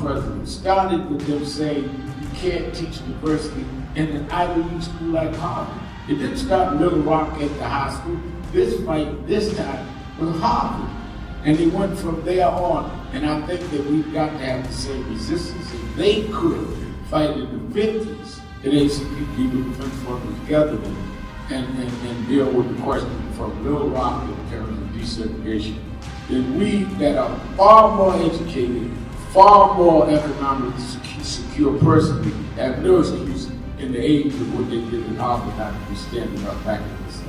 president. Started with them saying you can't teach diversity in an Ivy League school like Harvard. It didn't start in Little Rock at the high school. This fight, this time, was Harvard. And they went from there on. And I think that we've got to have the same resistance. If they could fight in the 50s, at ACP with the Defense Fund together and deal with the question from Little Rock in terms of desegregation, then we that are far more educated, far more economically secure personally, have no excuse in the age of what they did in Harvard not to be standing up back in the South.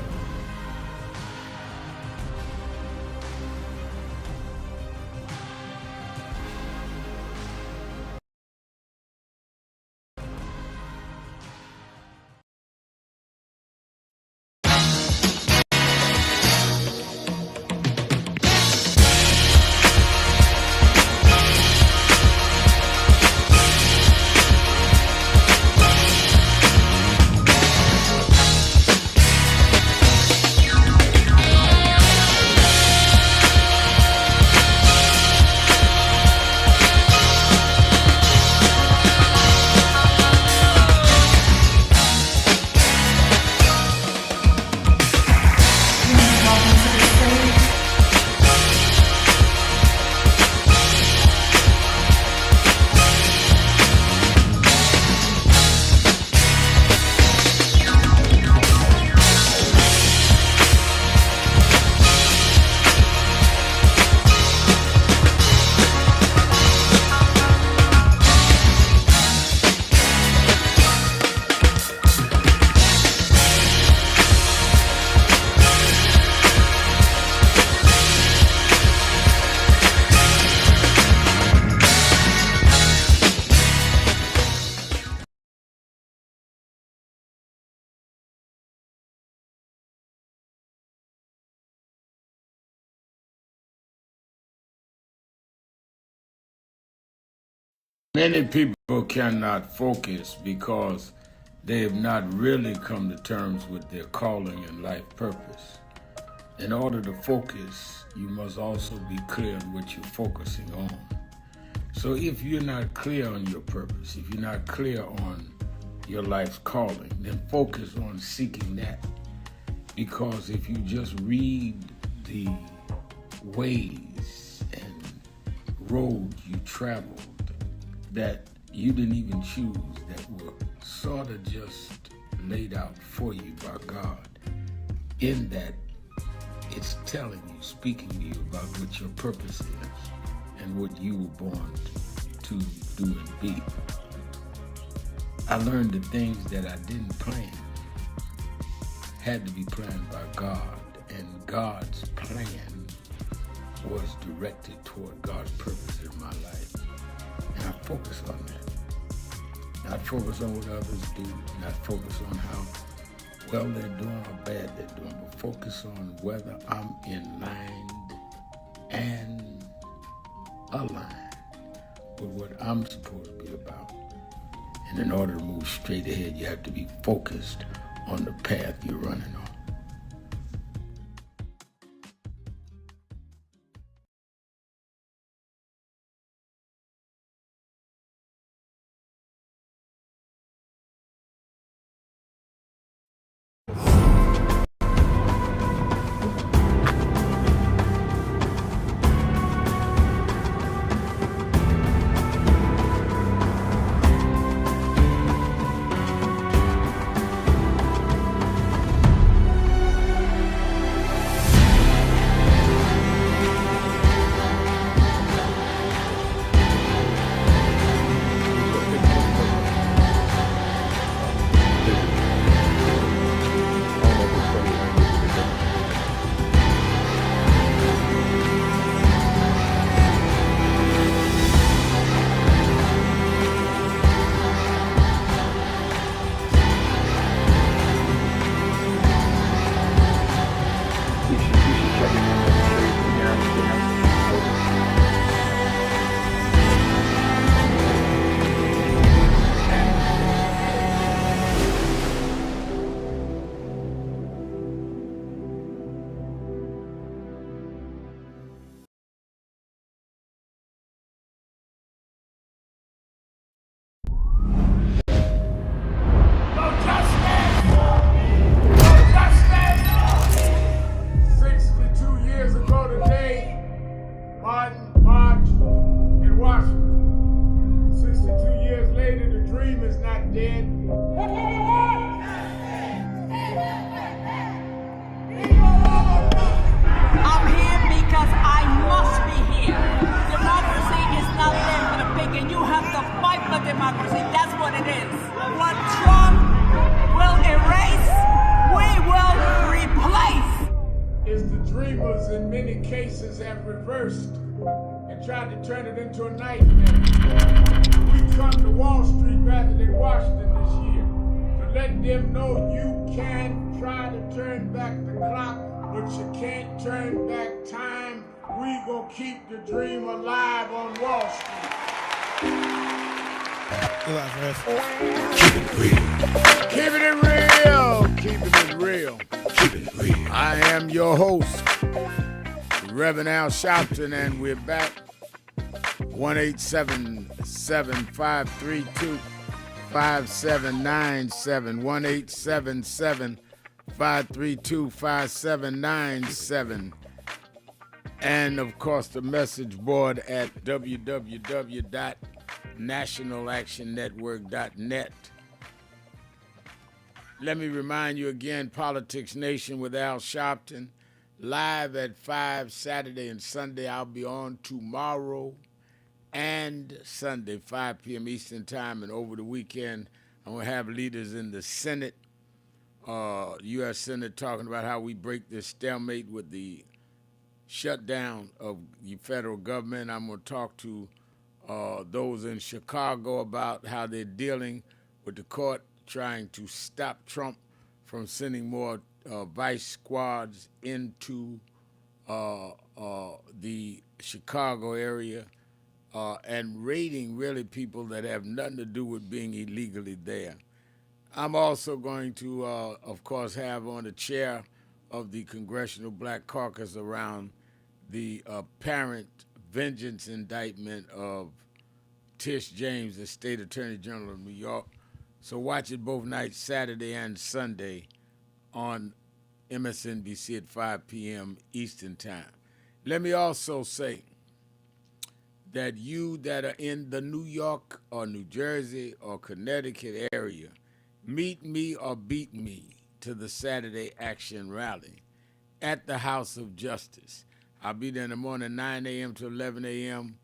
Many people cannot focus because they have not really come to terms with their calling and life purpose. In order to focus, you must also be clear on what you're focusing on. So if you're not clear on your purpose, if you're not clear on your life's calling, then focus on seeking that. Because if you just read the ways and roads you traveled that you didn't even choose, that were sort of just laid out for you by God, in that it's telling you, speaking to you about what your purpose is and what you were born to do and be. I learned the things that I didn't plan had to be planned by God, and God's plan was directed toward God's purpose in my life. And I focus on that. Not focus on what others do, not focus on how well they're doing or bad they're doing, but focus on whether I'm in line and aligned with what I'm supposed to be about. And in order to move straight ahead, you have to be focused on the path you're running on. I'm here because I must be here. Democracy is not there for the pig, and you have to fight for democracy. That's what it is. What Trump will erase, we will replace. Is the dreamers in many cases have reversed and tried to turn it into a nightmare. We come to Wall Street rather than Washington this year to let them know you can try to turn back the clock, but you can't turn back time. We gonna keep the dream alive on Wall Street. Keeping it real. Keeping it real. I am your host, Reverend Al Sharpton, and we're back. 1-877-532-5797. 1-877-532-5797. And, of course, the message board at www.nationalactionnetwork.net. Let me remind you again, Politics Nation with Al Sharpton, live at 5 Saturday and Sunday. I'll be on tomorrow and Sunday, 5 p.m. Eastern Time, and over the weekend, I'm going to have leaders in the Senate, U.S. Senate, talking about how we break this stalemate with the shutdown of the federal government. I'm going to talk to those in Chicago about how they're dealing with the court trying to stop Trump from sending more vice squads into the Chicago area. and raiding really people that have nothing to do with being illegally there. I'm also going to, of course, have on the chair of the Congressional Black Caucus around the apparent vengeance indictment of Tish James, the State Attorney General of New York. So watch it both nights, Saturday and Sunday, on MSNBC at 5 p.m. Eastern Time. Let me also say that you that are in the New York or New Jersey or Connecticut area, meet me or beat me to the Saturday Action Rally at the House of Justice. I'll be there in the morning, 9 a.m. to 11 a.m.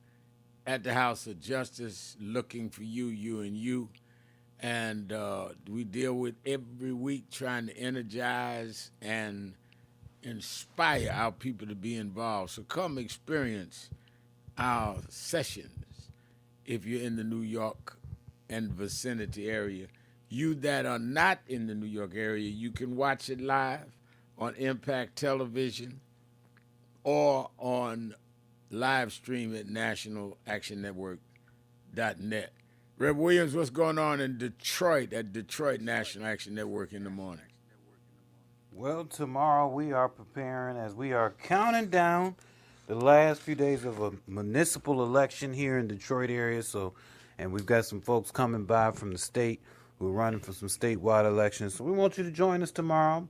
at the House of Justice, looking for you, you, and you. And we deal with every week trying to energize and inspire our people to be involved. So come experience our sessions if you're in the New York and vicinity area. You that are not in the New York area, you can watch it live on Impact Television or on live stream at nationalactionnetwork.net. Rev Williams, what's going on in Detroit at Detroit National Action Network in the morning? Well, tomorrow we are preparing as we are counting down the last few days of a municipal election here in Detroit area. And we've got some folks coming by from the state who are running for some statewide elections. So we want you to join us tomorrow,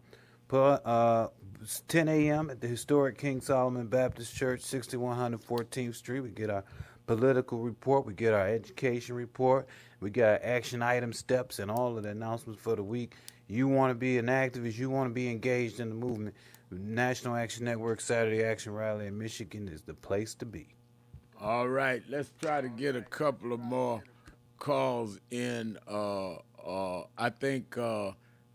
10 a.m. at the historic King Solomon Baptist Church, 6100 14th Street. We get our political report, we get our education report, we got our action item steps and all of the announcements for the week. You want to be an activist, you want to be engaged in the movement, National Action Network Saturday Action Rally in Michigan is the place to be. All right, let's try to get a couple of more calls in. I think I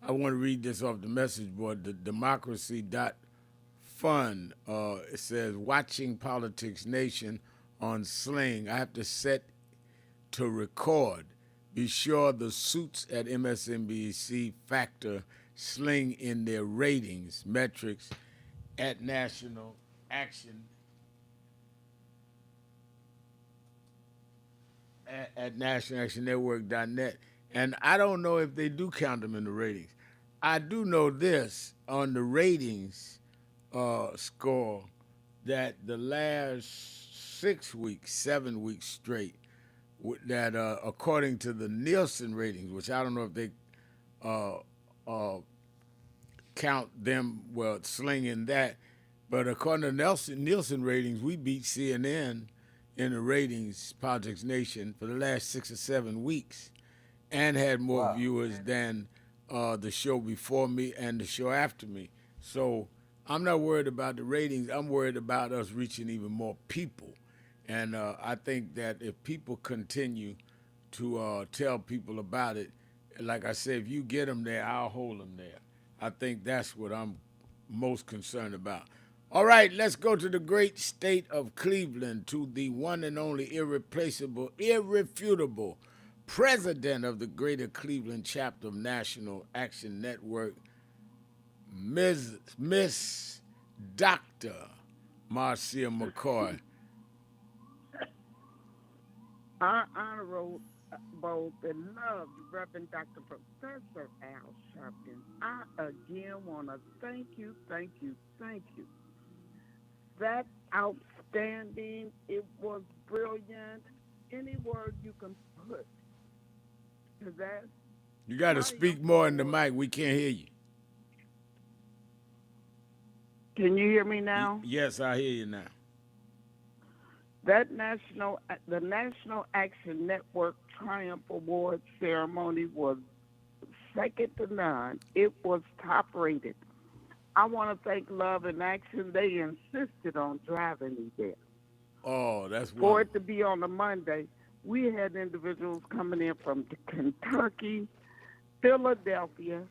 want to read this off the message board, the democracy.fund. It says, watching Politics Nation on Sling. I have to set to record. Be sure the suits at MSNBC factor Sling in their ratings metrics at National Action at nationalactionnetwork.net. And I don't know if they do count them in the ratings. I do know this on the ratings score that the last 6 weeks, 7 weeks straight, that according to the Nielsen ratings, which I don't know if they count them, well, slinging that, but according to Nielsen ratings, we beat CNN in the ratings, Politics Nation, for the last 6 or 7 weeks, and had more viewers than the show before me and the show after me. So I'm not worried about the ratings. I'm worried about us reaching even more people. And I think that if people continue to tell people about it, like I said, if you get them there, I'll hold them there. I think that's what I'm most concerned about. All right, let's go to the great state of Cleveland, to the one and only irreplaceable, irrefutable president of the Greater Cleveland chapter of National Action Network, Miss Dr. Marcia McCoy. Our honorable beloved Reverend Dr. Professor Al Sharpton, I again want to thank you. That outstanding, it was brilliant. Any word you can put to that. You got to speak more in the mic. We can't hear you. Can you hear me now? Yes, I hear you now. That the National Action Network Triumph Award ceremony was second to none. It was top rated. I want to thank Love and Action. They insisted on driving me there. Oh, that's wonderful. For it to be on a Monday, we had individuals coming in from Kentucky, Philadelphia,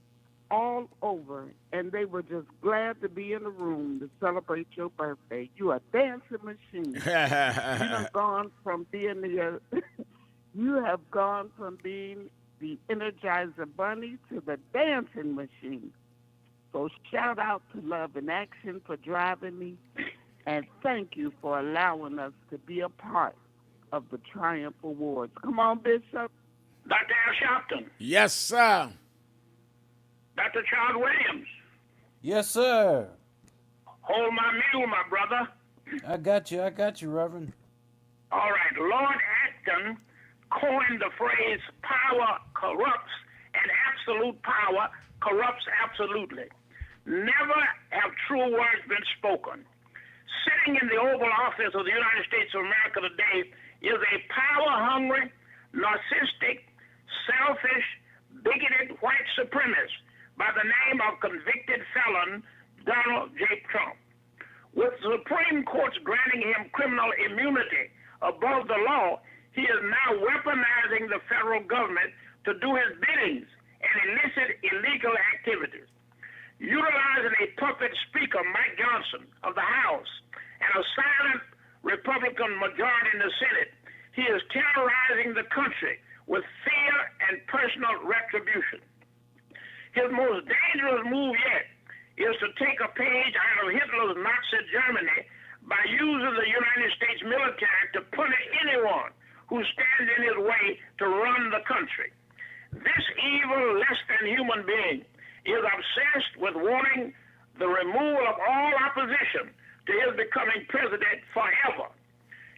all over, and they were just glad to be in the room to celebrate your birthday. You a dancing machine. You have gone from being you have gone from being the Energizer Bunny to the dancing machine. So shout out to Love and Action for driving me, and thank you for allowing us to be a part of the Triumph Awards. Come on, Bishop. Dr. Al Sharpton. Yes, sir. Dr. Charles Williams. Yes, sir. Hold my mule, my brother. I got you, Reverend. All right. Lord Acton coined the phrase power corrupts and absolute power corrupts absolutely. Never have true words been spoken. Sitting in the Oval Office of the United States of America today is a power-hungry, narcissistic, selfish, bigoted white supremacist by the name of convicted felon Donald J. Trump. With the Supreme Court's granting him criminal immunity above the law, he is now weaponizing the federal government to do his biddings and elicit illegal activities. Utilizing a puppet speaker, Mike Johnson, of the House, and a silent Republican majority in the Senate, he is terrorizing the country with fear and personal retribution. His most dangerous move yet is to take a page out of Hitler's Nazi Germany by using the United States military to punish anyone who stands in his way to run the country. This evil, less than human being is obsessed with wanting the removal of all opposition to his becoming president forever.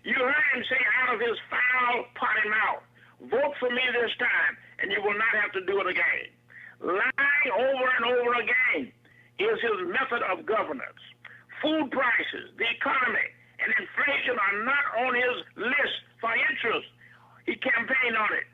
You heard him say out of his foul, potty mouth, vote for me this time, and you will not have to do it again. Lying over and over again is his method of governance. Food prices, the economy, and inflation are not on his list for interest. He campaigned on it.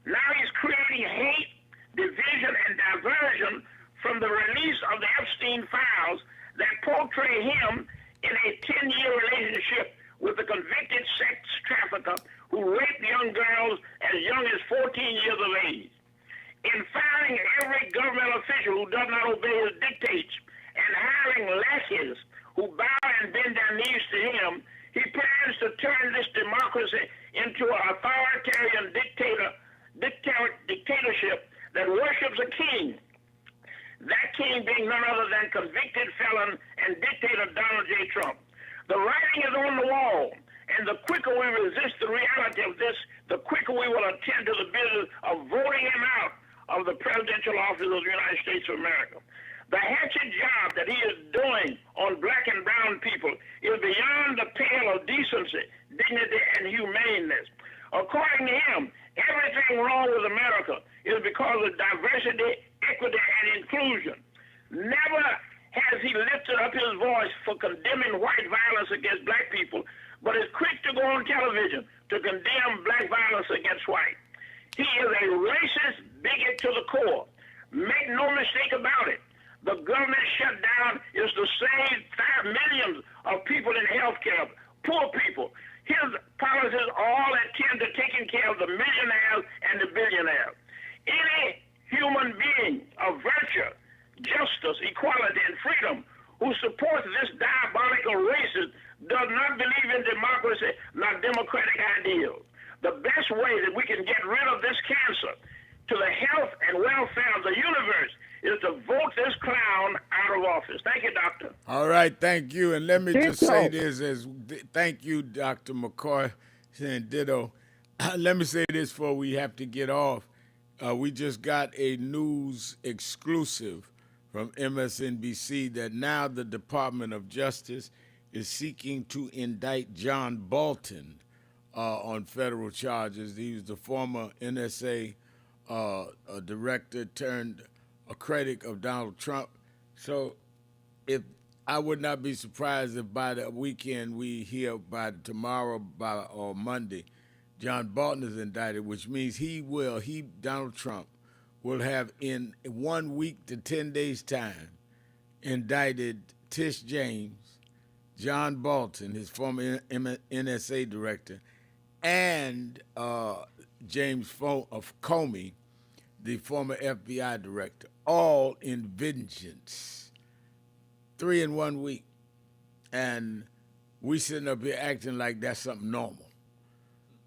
Now he's creating hate, division, and diversion from the release of the Epstein files that portray him in a 10-year relationship with a convicted sex trafficker who raped young girls as young as 14 years of age. In firing every government official who does not obey his dictates and hiring lackeys who bow and bend their knees to him, he plans to turn this democracy into an authoritarian dictatorship that worships a king. That king being none other than convicted felon and dictator Donald J. Trump. The writing is on the wall, and the quicker we resist the reality of this, the quicker we will attend to the business of voting him out of the presidential office of the United States of America. The hatchet job that he is doing on black and brown people is beyond the pale of decency, dignity, and humaneness. According to him, everything wrong with America is because of diversity, equity, and inclusion. Never has he lifted up his voice for condemning white violence against black people, but is quick to go on television to condemn black violence against white. He is a racist bigot to the core. Make no mistake about it. The government shutdown is to save 5 million of people in health care, poor people. His policies all attend to taking care of the millionaires and the billionaires. Any human being of virtue, justice, equality, and freedom who supports this diabolical racist does not believe in democracy nor democratic ideals. The best way that we can get rid of this cancer to the health and welfare of the universe is to vote this clown out of office. Thank you, Doctor. All right, thank you. And let me just say this thank you, Dr. McCoy, saying ditto. Let me say this before we have to get off. We just got a news exclusive from MSNBC that now the Department of Justice is seeking to indict John Bolton on federal charges. He was the former NSA director turned a critic of Donald Trump. So if I would not be surprised if by the weekend we hear by tomorrow or Monday, John Bolton is indicted, which means Donald Trump will have in 1 week to 10 days time indicted Tish James, John Bolton, his former NSA director, and James Comey, the former FBI director, all in vengeance. 3 in 1 week. And we sitting up here acting like that's something normal.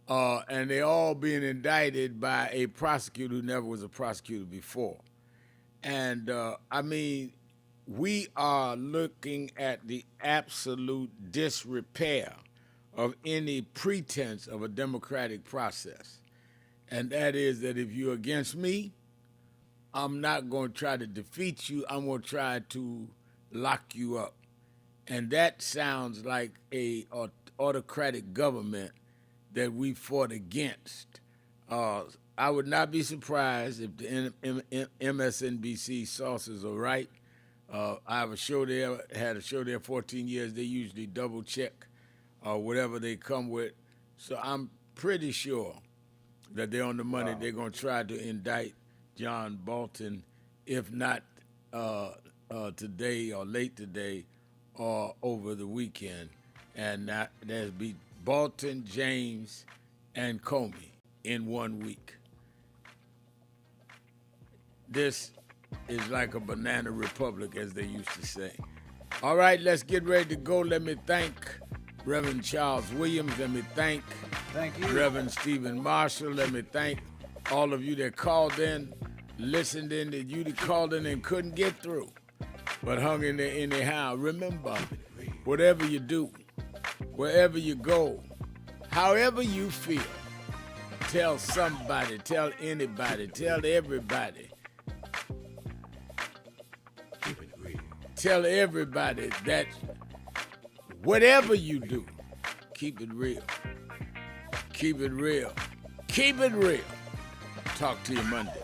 And they all being indicted by a prosecutor who never was a prosecutor before. And I mean, we are looking at the absolute disrepair of any pretense of a democratic process. And that is that if you're against me, I'm not going to try to defeat you. I'm going to try to lock you up. And that sounds like a autocratic government that we fought against. I would not be surprised if the MSNBC sources are right. I have a show there, had a show there 14 years. They usually double check whatever they come with. So I'm pretty sure that they're on the money. Wow. They're going to try to indict John Bolton, if not today or late today or over the weekend. And there's be Bolton, James, and Comey in 1 week. This is like a banana republic, as they used to say. All right, let's get ready to go. Let me thank Reverend Charles Williams. Let me thank you, Reverend Stephen Marshall. Let me thank all of you that called in, listened in, that you that called in and couldn't get through, but hung in there anyhow. Remember, whatever you do, wherever you go, however you feel, tell somebody, tell anybody, tell everybody. Tell everybody that whatever you do, keep it real. Keep it real. Keep it real. Talk to you Monday.